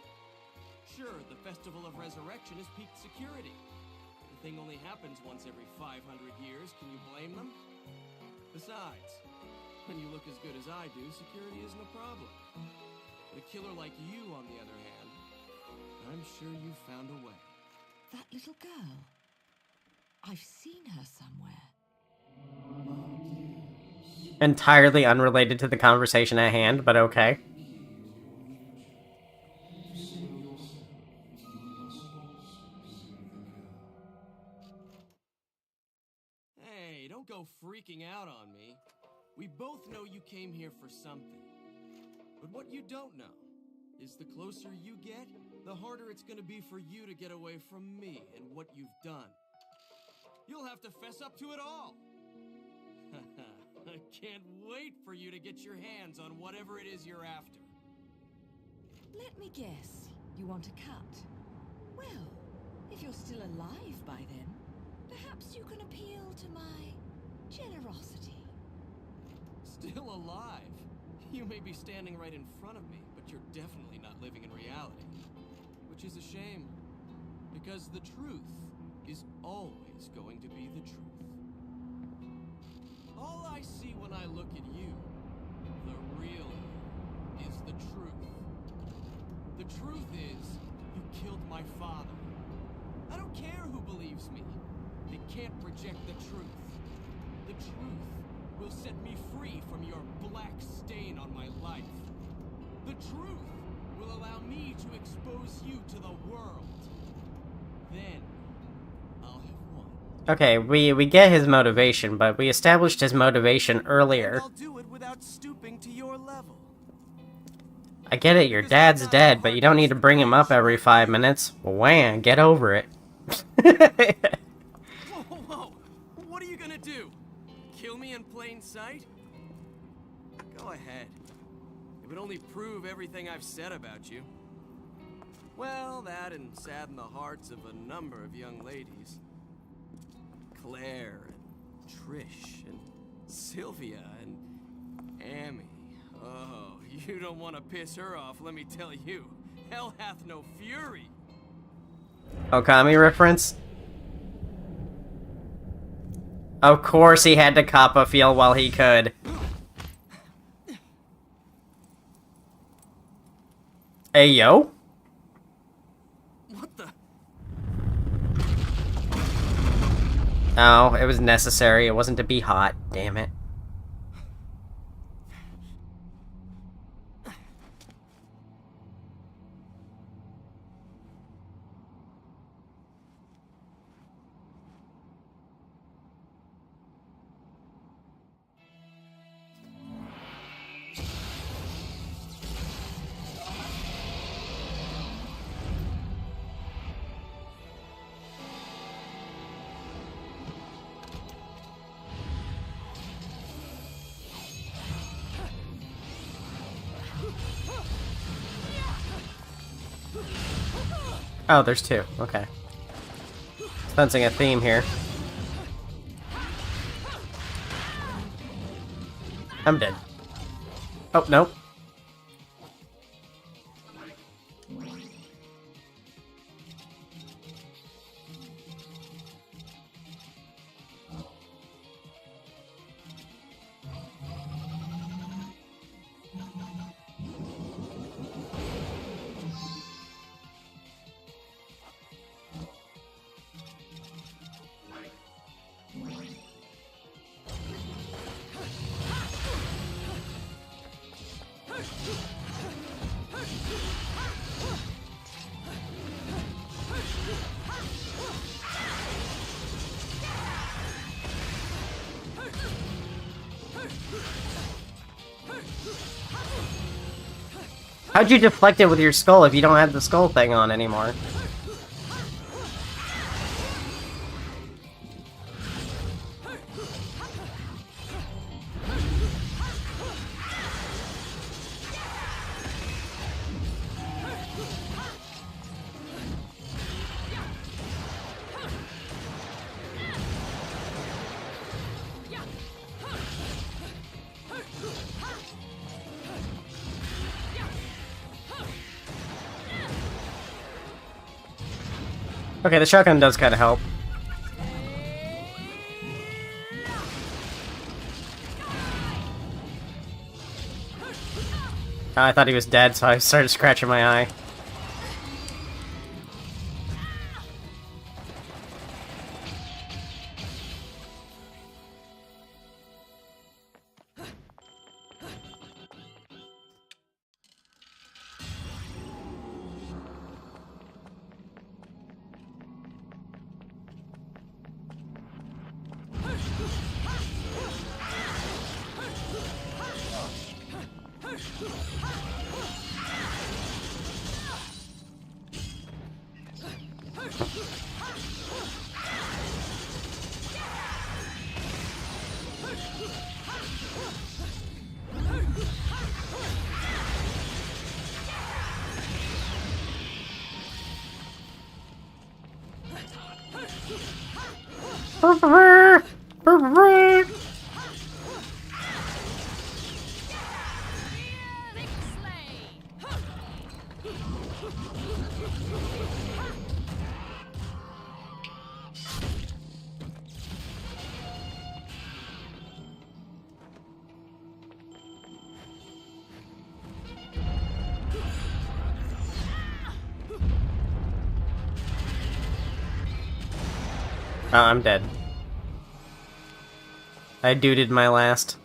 Sure, the Festival of Resurrection is peak security. thing only happens once every 500 years. Can you blame them? Besides, when you look as good as I do, security isn't a problem. But a killer like you, on the other hand, I'm sure you found a way. That little girl. I've seen her somewhere. Entirely unrelated to the conversation at hand, but okay. Hey, don't go freaking out on me. We both know you came here for something. But what you don't know is the closer you get, the harder it's gonna be for you to get away from me and what you've done. You'll have to fess up to it all. I can't wait for you to get your hands on whatever it is you're after. Let me guess. You want a cut? Well, if you're still alive by then, perhaps you can appeal to my generosity. Still alive? You may be standing right in front of me, but you're definitely not living in reality. Which is a shame, because the truth is always going to be the truth. All I see when I look at you, the real you, is the truth. The truth is, you killed my father. I don't care who believes me. They can't reject the truth. The truth will set me free from your black stain on my life. The truth will allow me to expose you to the world. Then, I'll have won. Okay, we get his motivation, but we established his motivation earlier. And I'll do it without stooping to your level. I get it, your dad's dead, but you don't need to bring him up every 5 minutes. Wham, get over it. Whoa! What are you gonna do? Kill me in plain sight? Go ahead. It would only prove everything I've said about you. Well, that and sadden the hearts of a number of young ladies. Claire, and Trish, and Sylvia, and Amy. Oh, you don't want to piss her off, let me tell you. Hell hath no fury. Okami reference? Of course he had to cop a feel while he could. Hey, yo? What the? Oh, it was necessary. It wasn't to be hot. Damn it. Oh, there's two. Okay. Sensing a theme here. I'm dead. Oh, nope. How'd you deflect it with your skull if you don't have the skull thing on anymore? Okay, the shotgun does kind of help. I thought he was dead, so I started scratching my eye. Oh, I'm dead. I duded my last.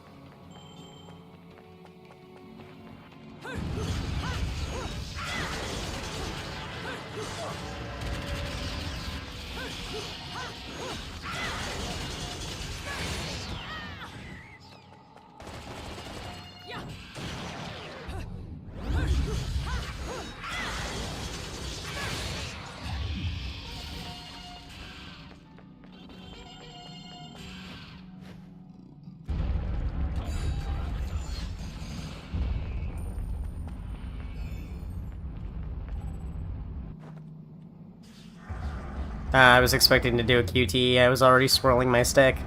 I was expecting to do a QTE. I was already swirling my stick.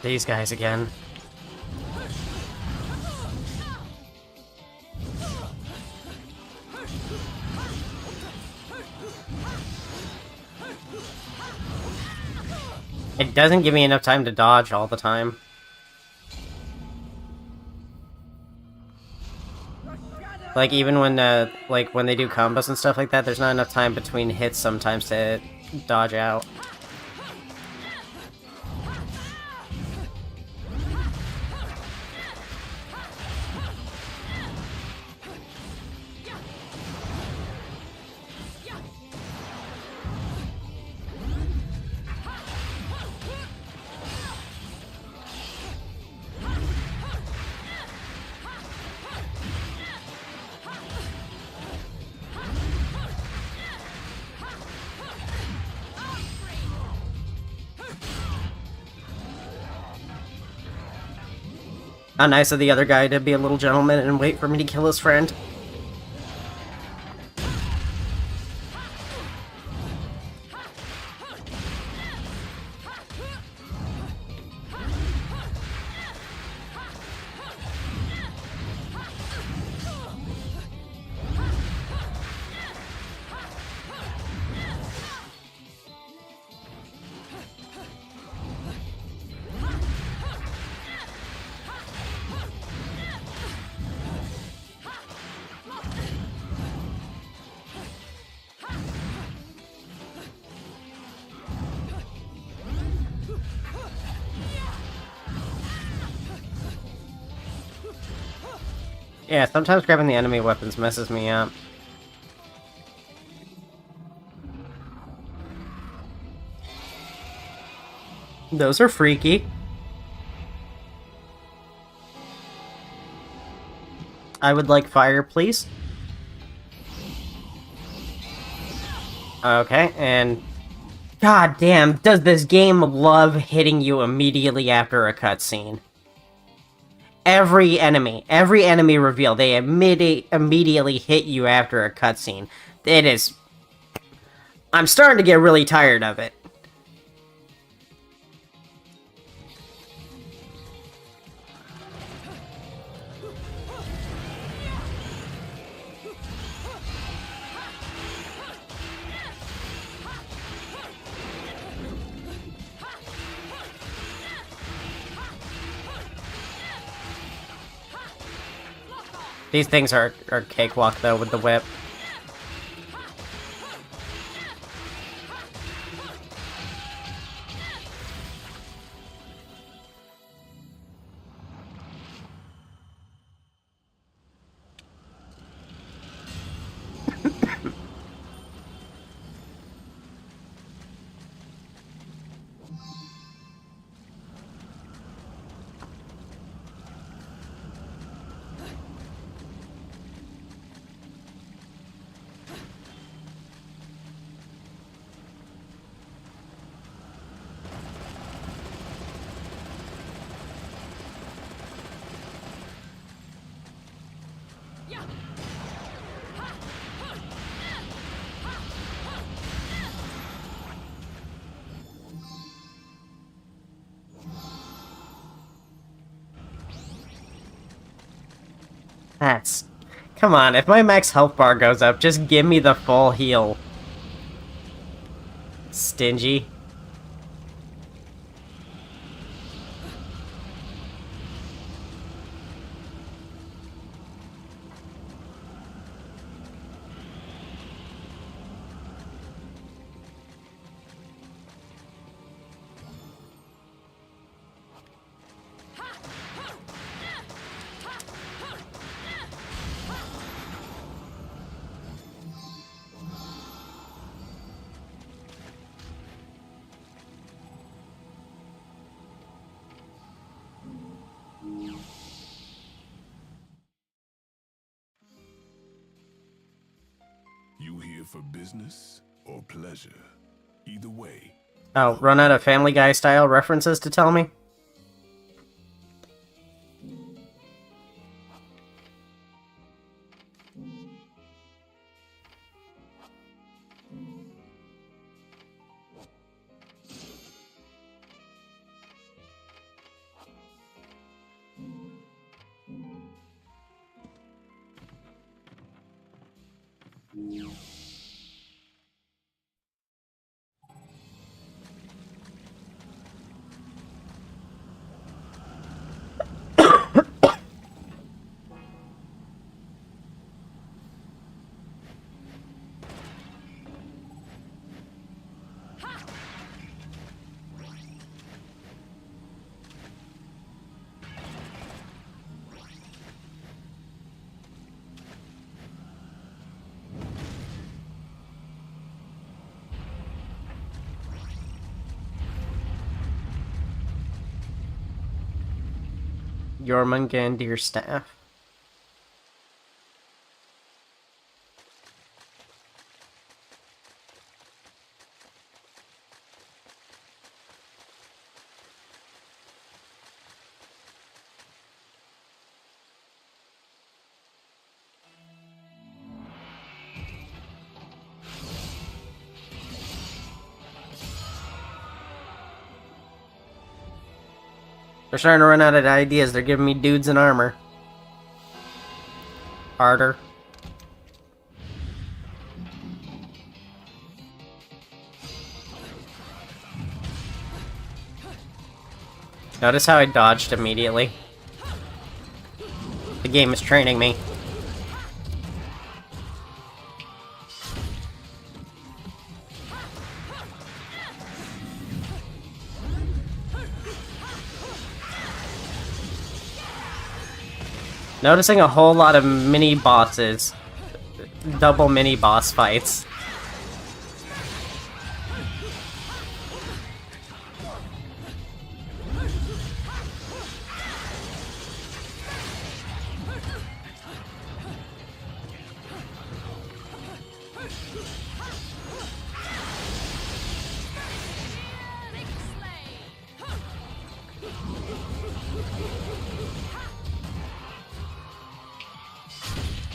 These guys again. It doesn't give me enough time to dodge all the time. Like, even when, like, when they do combos and stuff like that, there's not enough time between hits sometimes to dodge out. How nice of the other guy to be a little gentleman and wait for me to kill his friend. Yeah, sometimes grabbing the enemy weapons messes me up. Those are freaky. I would like fire, please. Okay, and... God damn, does this game love hitting you immediately after a cutscene? Every enemy reveal, they immediately hit you after a cutscene. It is... I'm starting to get really tired of it. These things are cakewalk, though, with the whip. That's... Come on, if my max health bar goes up, just give me the full heal. Stingy. You here for business or pleasure? Either way. Oh, run out of Family Guy style references to tell me? Jormungandr staff. They're starting to run out of ideas. They're giving me dudes in armor. Harder. Notice how I dodged immediately? The game is training me. Noticing a whole lot of mini bosses. Double mini boss fights.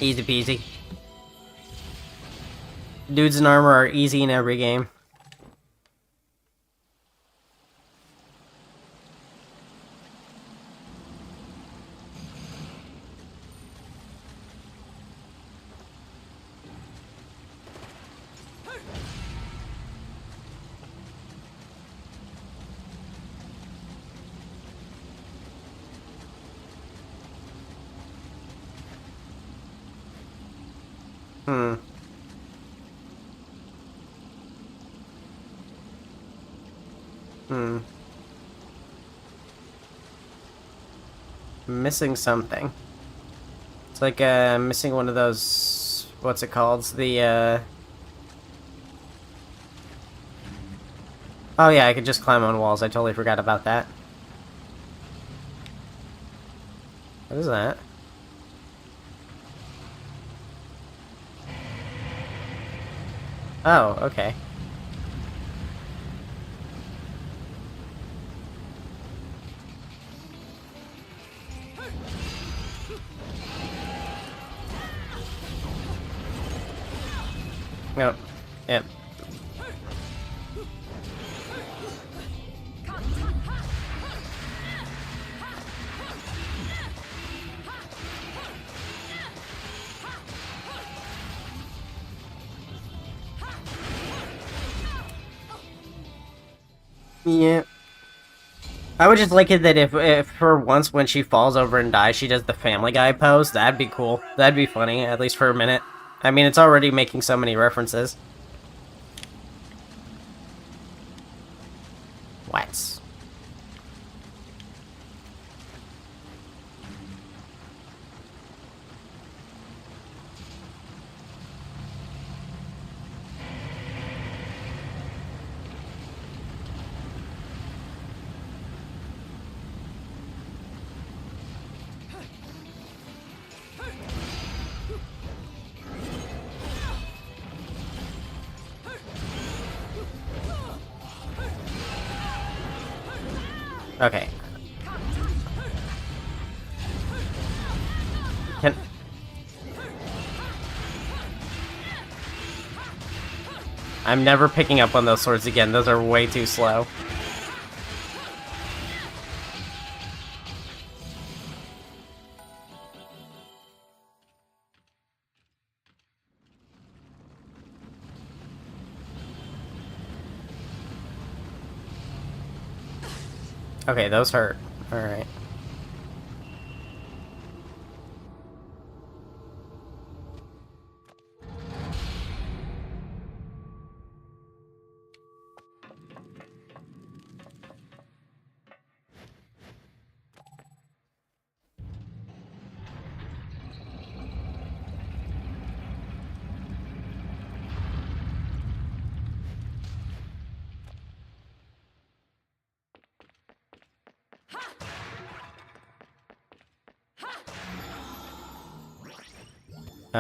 Easy peasy. Dudes in armor are easy in every game. Hmm. Hmm. Missing something. It's like, missing one of those... What's it called? Oh yeah, I could just climb on walls. I totally forgot about that. What is that? Oh, okay. Yep. Yep. Yeah. I would just like it that if for once when she falls over and dies, she does the Family Guy pose. That'd be cool. That'd be funny, at least for a minute. I mean, it's already making so many references. What? Okay. Can... I'm never picking up on those swords again. Those are way too slow. Okay, those hurt. Alright.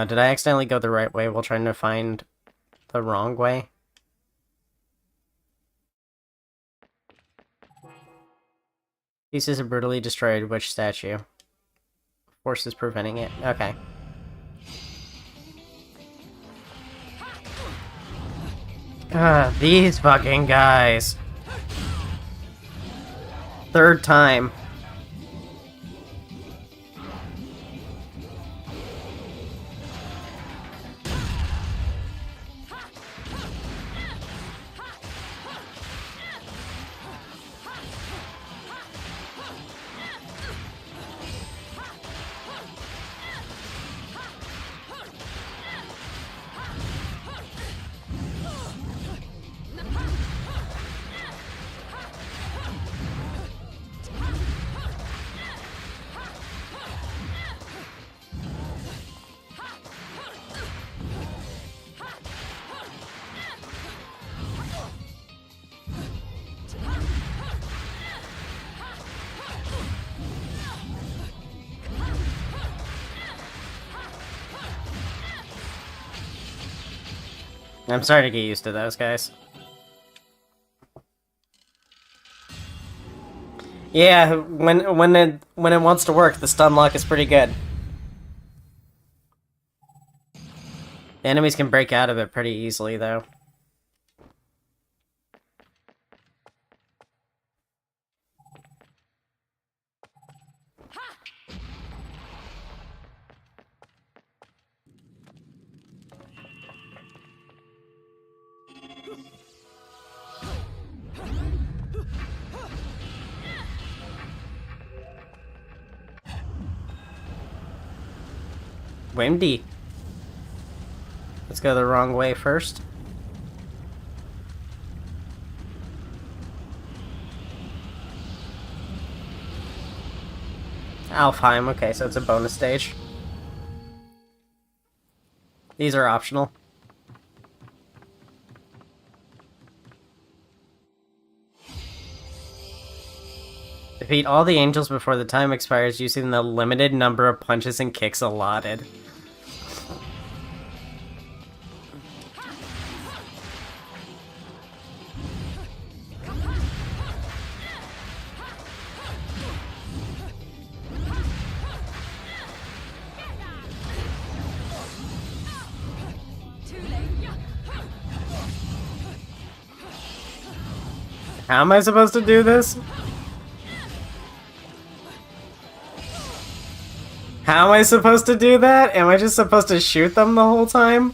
Did I accidentally go the right way while trying to find the wrong way? Pieces of brutally destroyed witch statue. Forces preventing it. Okay. These fucking guys. Third time. I'm starting to get used to those guys. Yeah, when it wants to work, the stun lock is pretty good. The enemies can break out of it pretty easily, though. Windy. Let's go the wrong way first. Alfheim, okay, so it's a bonus stage. These are optional. Defeat all the angels before the time expires using the limited number of punches and kicks allotted. How am I supposed to do this? How am I supposed to do that? Am I just supposed to shoot them the whole time?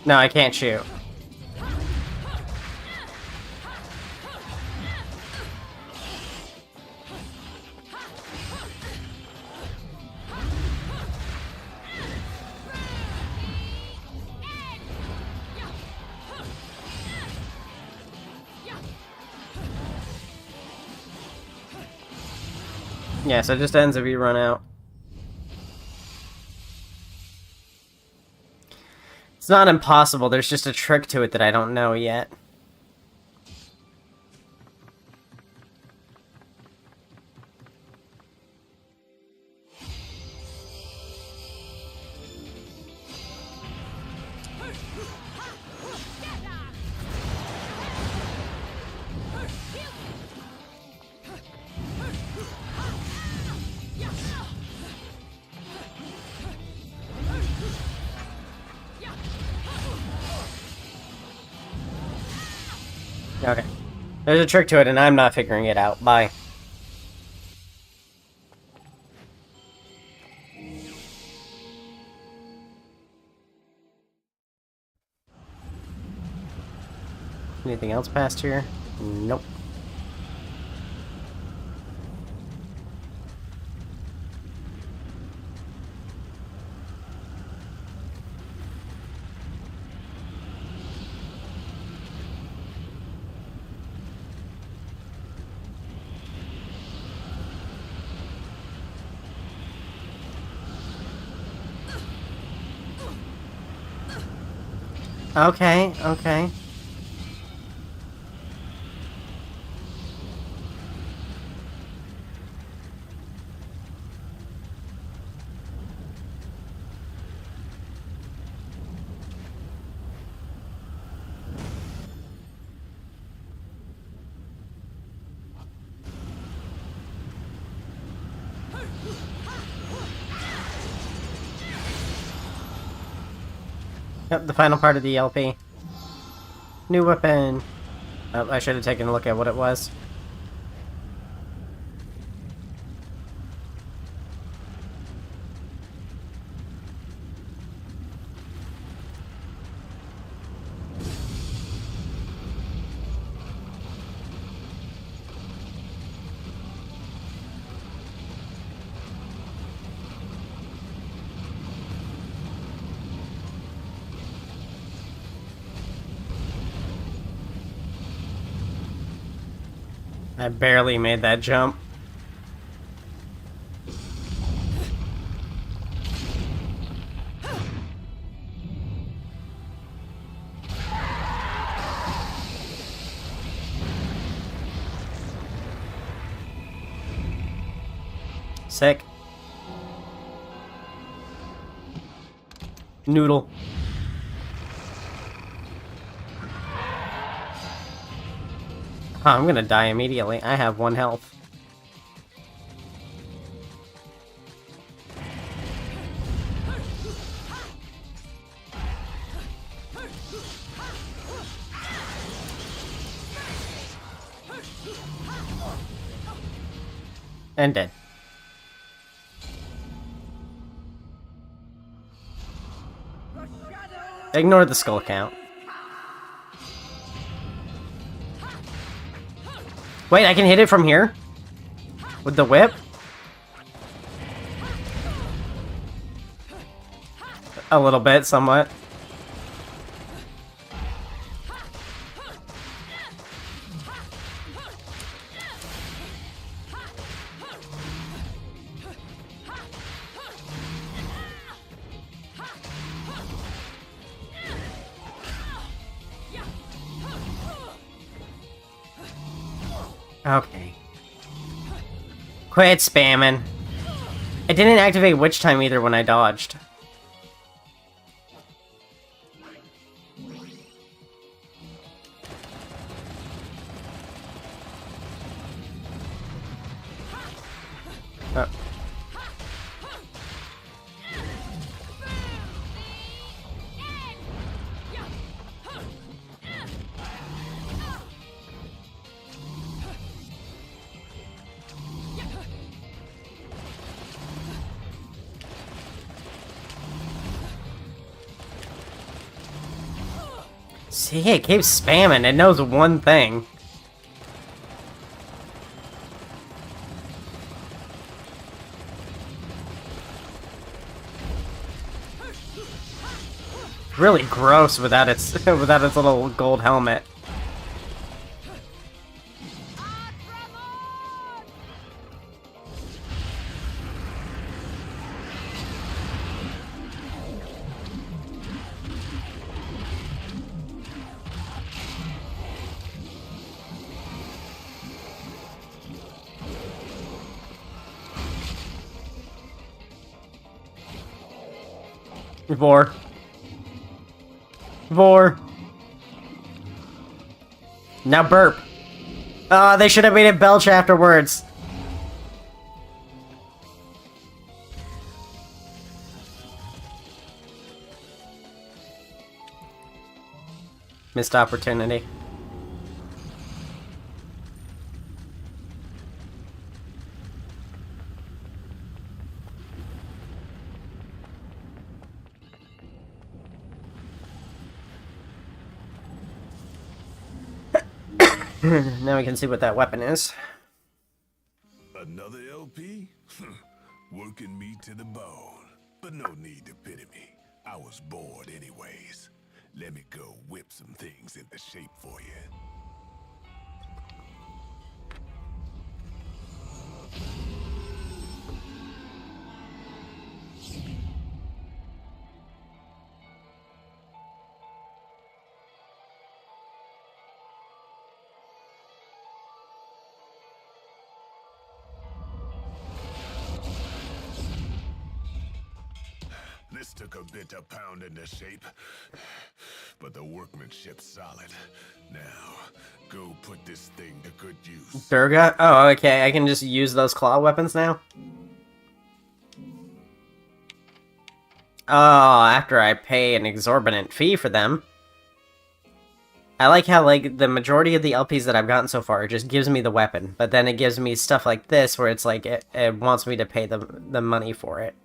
No, I can't shoot. Yeah, so it just ends if you run out. It's not impossible, there's just a trick to it that I don't know yet. Okay. There's a trick to it, and I'm not figuring it out. Bye. Anything else past here? Nope. Okay, okay. Yep, the final part of the LP. New weapon. Oh, I should have taken a look at what it was. I barely made that jump. Sick. Noodle. Oh, I'm gonna die immediately. I have 1 health. And dead. Ignore the skull count. Wait, I can hit it from here? With the whip? A little bit, somewhat. Okay. Quit spamming. It didn't activate witch time either when I dodged. Oh. See, it keeps spamming. It knows one thing. Really gross without its without its little gold helmet. Vor. Vor. Now burp. Oh, they should have made it belch afterwards. Missed opportunity. Now we can see what that weapon is. Another LP? Working me to the bone. But no need to pity me. I was bored anyways. Let me go whip some things into shape for you. This took a bit of pounding to shape, but the workmanship's solid. Now, go put this thing to good use. Durga? Oh, okay. I can just use those claw weapons now? Oh, after I pay an exorbitant fee for them. I like how, like, the majority of the LPs that I've gotten so far, it just gives me the weapon. But then it gives me stuff like this, where it's like, it wants me to pay the money for it.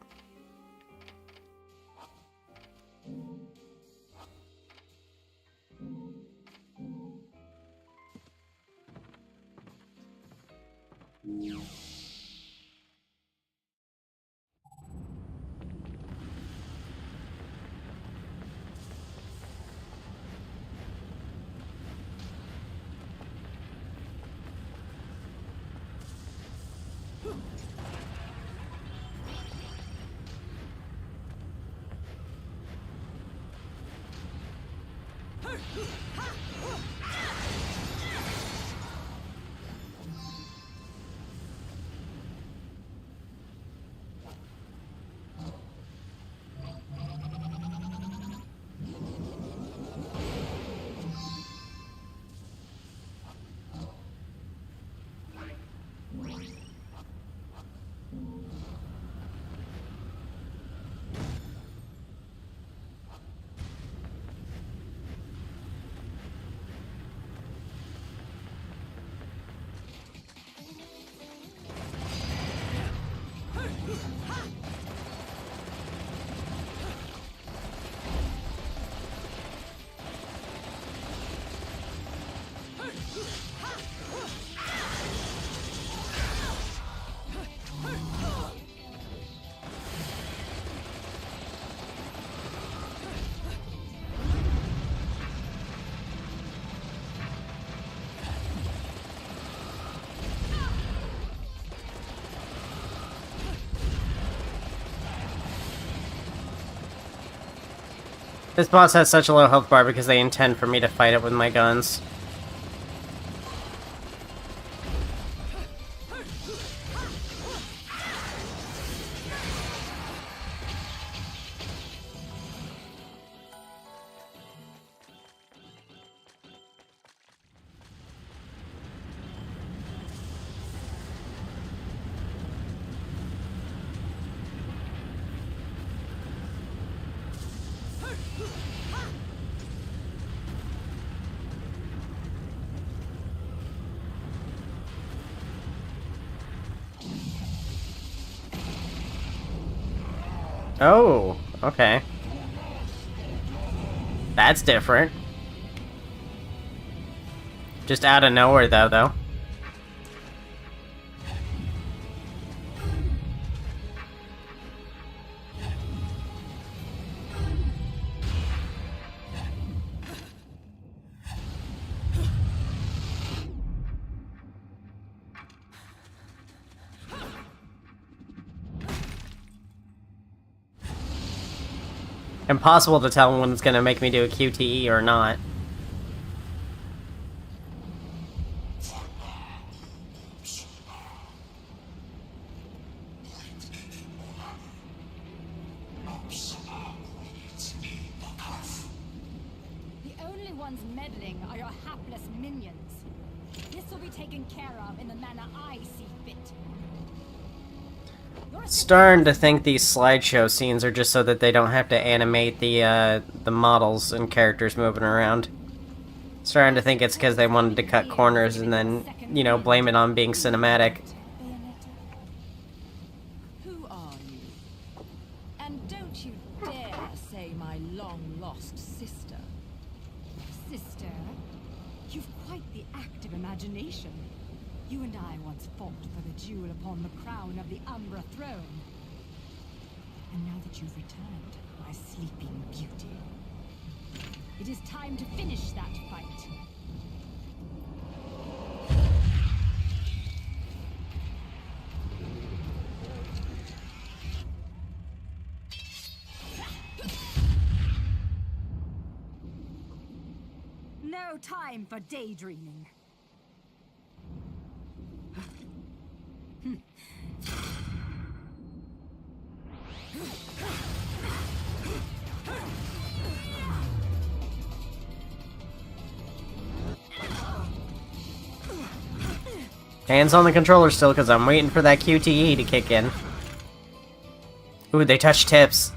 This boss has such a low health bar because they intend for me to fight it with my guns. Oh, okay. That's different. Just out of nowhere, though. Impossible to tell when it's gonna make me do a QTE or not. The only ones meddling are your hapless minions. This will be taken care of in the manner I see fit. Starting to think these slideshow scenes are just so that they don't have to animate the models and characters moving around. Starting to think it's because they wanted to cut corners and then, you know, blame it on being cinematic. Who are you? And don't you dare say my long-lost sister. Sister, you've quite the active imagination. You and I once fought for the jewel upon the crown of the Umbra throne. And now that you've returned, my sleeping beauty, it is time to finish that fight. No time for daydreaming. Hands on the controller still, because I'm waiting for that QTE to kick in. Ooh, they touch tips.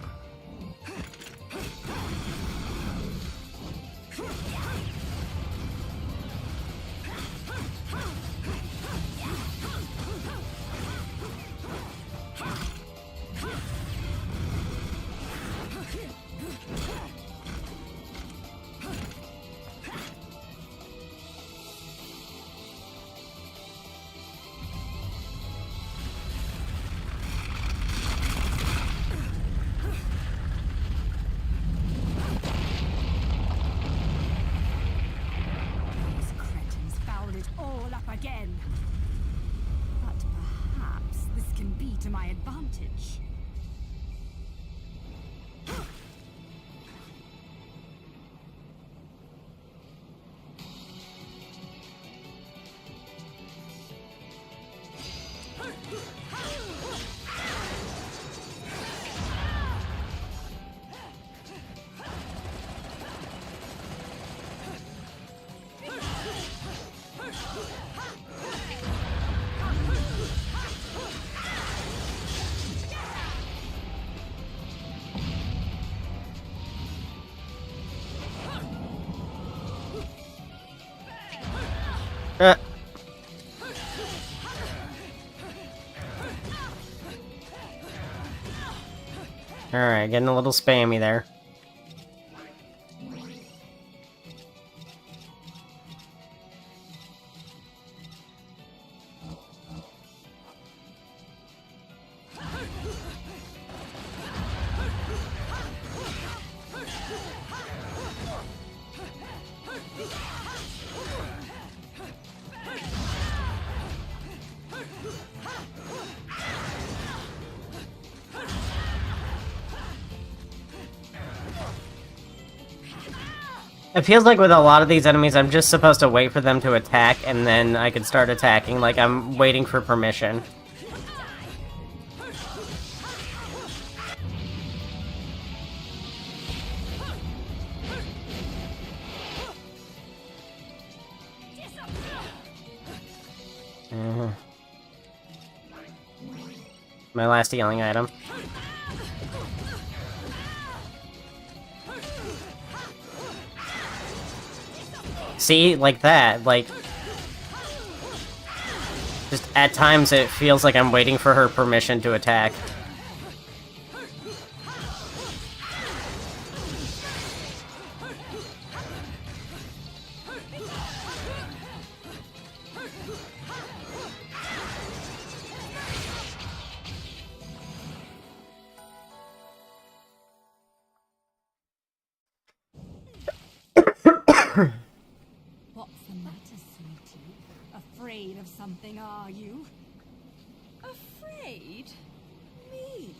Again. But perhaps this can be to my advantage. Alright, getting a little spammy there. It feels like with a lot of these enemies, I'm just supposed to wait for them to attack, and then I can start attacking, like I'm waiting for permission. My last healing item. See? Like that. Like... Just at times it feels like I'm waiting for her permission to attack. What's the matter, sweetie? Afraid of something, are you? Afraid? Me?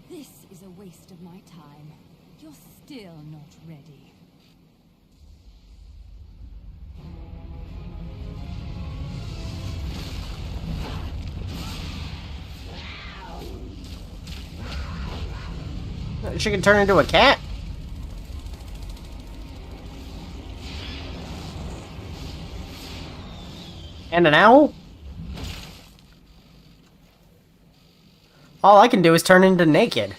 This is a waste of my time. You're still not ready. She can turn into a cat? And an owl? All I can do is turn into naked.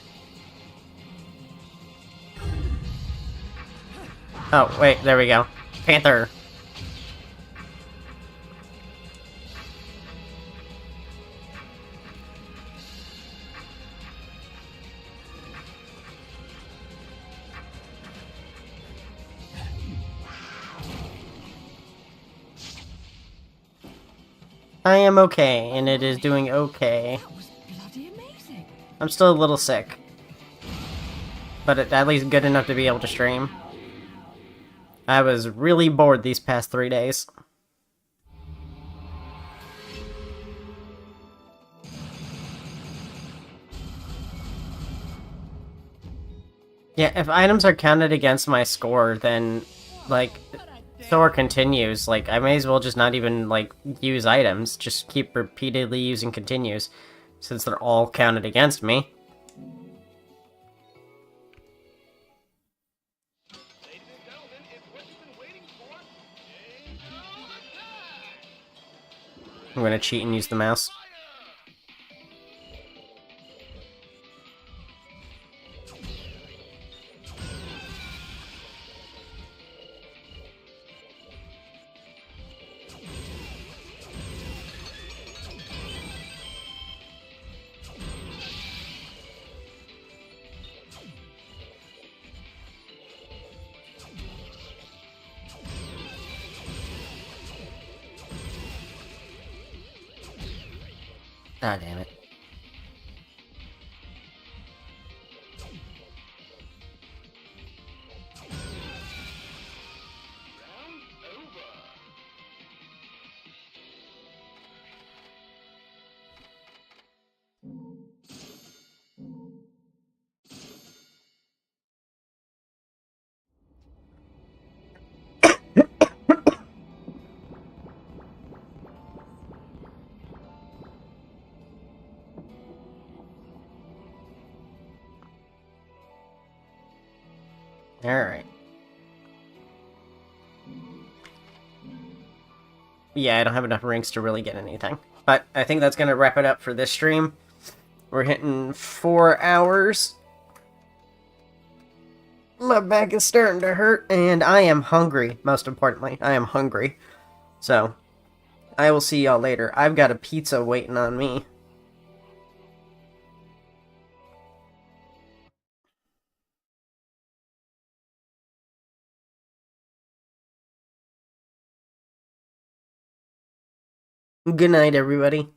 Oh, wait, there we go. Panther. I am okay, and it is doing okay. That was bloody amazing. I'm still a little sick. But at least good enough to be able to stream. I was really bored these past 3 days. Yeah, if items are counted against my score, then, like, store continues. Like, I may as well just not even, like, use items. Just keep repeatedly using continues, since they're all counted against me. Ladies and gentlemen, it's what you've been waiting for. Angel attack! I'm gonna cheat and use the mouse. Ah, damn it. Round over. Alright. Yeah, I don't have enough ranks to really get anything. But I think that's gonna wrap it up for this stream. We're hitting 4 hours. My back is starting to hurt, and I am hungry, most importantly. I am hungry. So, I will see y'all later. I've got a pizza waiting on me. Good night, everybody.